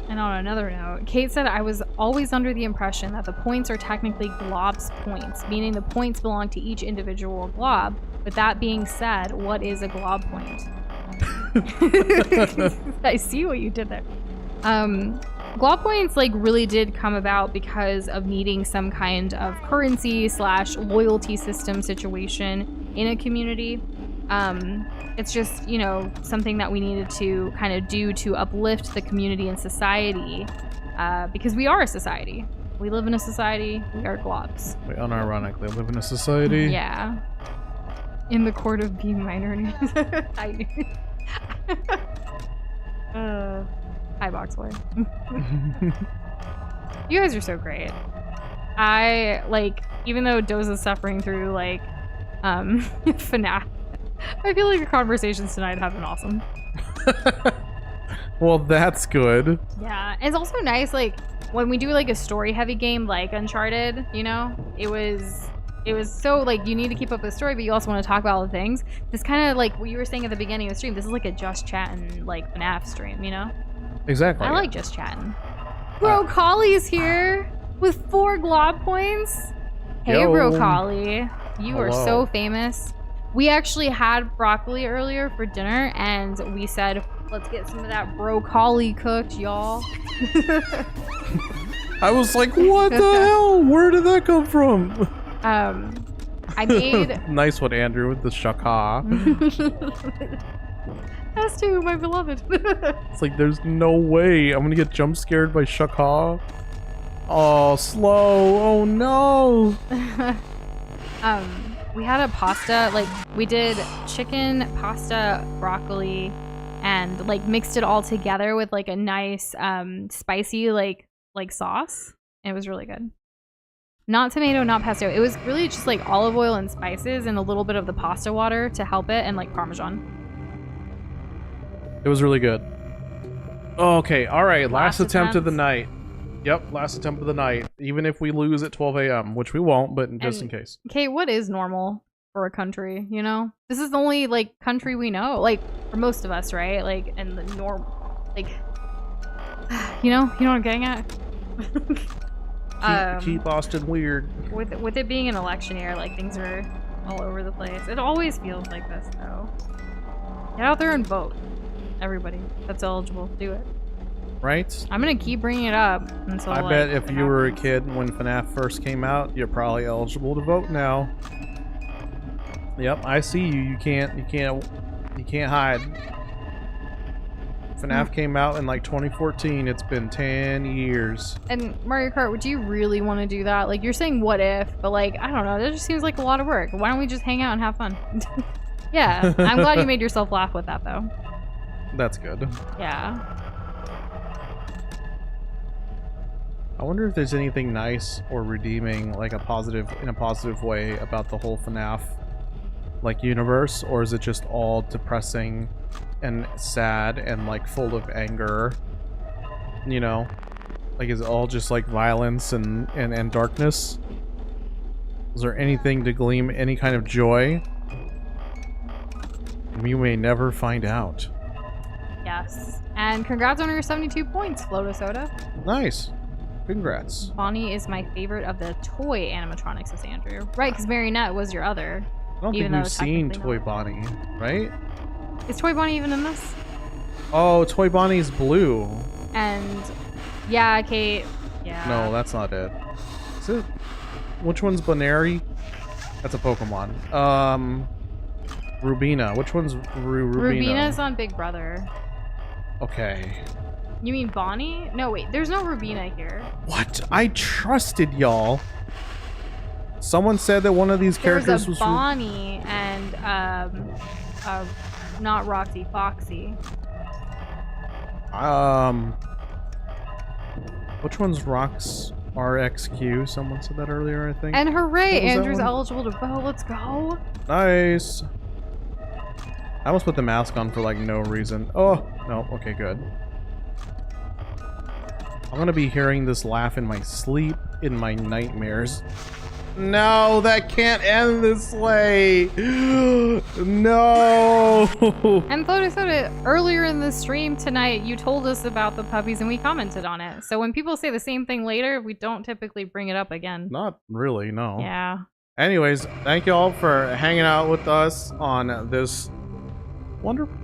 And on another note, Kate said I was always under the impression that the points are technically glob's points, meaning the points belong to each individual glob. With that being said, what is a glob point? I see what you did there. Glob points like really did come about because of needing some kind of currency / loyalty system situation in a community. It's just, something that we needed to kind of do to uplift the community and society, because we are a society. We live in a society. We are globs. We unironically live in a society. Yeah. In the court of being minor. Hi, Boxboy. You guys are so great. I, even though Doza's suffering through, FNAF, I feel like your conversations tonight have been awesome. Well, that's good. Yeah, it's also nice, when we do, a story-heavy game like Uncharted, it was so, you need to keep up the story, but you also want to talk about all the things. This kind of, what you were saying at the beginning of the stream, this is like a just chatting, FNAF stream, Exactly. I like just chatting. Bro Collie's here with 4 glob points. Hey, Yo. Bro Collie. You are Hello. so famous. We actually had broccoli earlier for dinner, and we said, let's get some of that Bro Collie cooked, y'all. I was like, what the hell? Where did that come from? I made... Nice one, Andrew, with the shaka. As to my beloved. It's like, there's no way I'm gonna get jump scared by shaka. Oh, slow. Oh, no. We had a pasta, we did chicken, pasta, broccoli, and mixed it all together with a nice spicy sauce. It was really good. Not tomato, not pesto. It was really just olive oil and spices and a little bit of the pasta water to help it, and Parmesan. It was really good. Okay, all right. Last attempt of the attempt. night. Yep, last attempt of the night. Even if we lose at 12 a.m., which we won't, but just in case. Kate, what is normal for a country, This is the only, country we know. For most of us, right? And the you know what I'm getting at? Keep Austin weird. With it being an election year, things are all over the place. It always feels like this, though. Get out there and vote. Everybody that's eligible, do it. Right? I'm gonna keep bringing it up until I bet if you were a kid when FNAF first came out, you're probably eligible to vote now. Yep, I see you. You can't hide. FNAF came out in 2014. It's been 10 years. And Mario Kart, would you really want to do that? You're saying what if, but I don't know. That just seems like a lot of work. Why don't we just hang out and have fun? Yeah, I'm glad you made yourself laugh with that though. That's good. Yeah. I wonder if there's anything nice or redeeming, like in a positive way about the whole FNAF like universe, or is it just all depressing and sad and like full of anger? You know, like is it all just like violence and darkness? Is there anything to glean any kind of joy? We may never find out. Yes. And congrats on your 72 points, Floto Soda. Nice. Congrats. Bonnie is my favorite of the toy animatronics, says Andrew. Right, because Marionette was your other. I don't think we've seen Toy Bonnie, right? Is Toy Bonnie even in this? Oh, Toy Bonnie's blue. And yeah, Kate. Yeah. No, that's not it. Is it? Which one's Bonary? That's a Pokemon. Rubina. Which one's Rubina? Rubina's on Big Brother. Okay. You mean Bonnie? No, wait. There's no Rubina here. What? I trusted y'all. Someone said that one of these characters was Bonnie and not Roxy, Foxy. Which one's Rox RXQ? Someone said that earlier, I think. And hooray, Andrew's eligible to vote. Let's go. Nice. I almost put the mask on for like no reason. Oh, no. Okay, good. I'm gonna be hearing this laugh in my sleep, in my nightmares. No, that can't end this way. No. And Floto Soda, earlier in the stream tonight, you told us about the puppies and we commented on it. So when people say the same thing later, we don't typically bring it up again. Not really, no. Yeah. Anyways, thank you all for hanging out with us on this wonderful.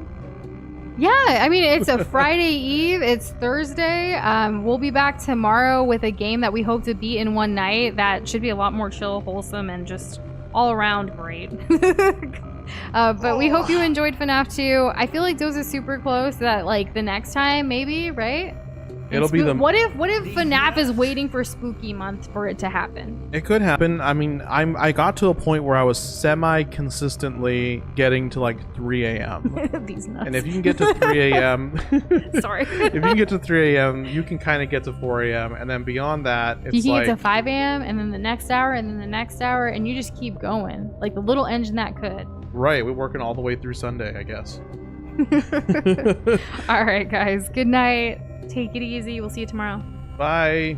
Yeah, I mean, it's a Friday Eve. It's Thursday. We'll be back tomorrow with a game that we hope to beat in one night. That should be a lot more chill, wholesome, and just all around great. But we hope you enjoyed FNAF 2. I feel like Doza's super close. That like the next time, maybe, right? It'll be the. What if FNAF is waiting for Spooky Month for it to happen? It could happen. I mean, I got to a point where I was semi-consistently getting to like 3 a.m. These nuts. And if you can get to 3 a.m. Sorry. If you can get to 3 a.m., you can kind of get to 4 a.m. And then beyond that, it's you can like... get to 5 a.m. and then the next hour and then the next hour, and you just keep going. Like the little engine that could. Right. We're working all the way through Sunday, I guess. All right, guys. Good night. Take it easy. We'll see you tomorrow. Bye.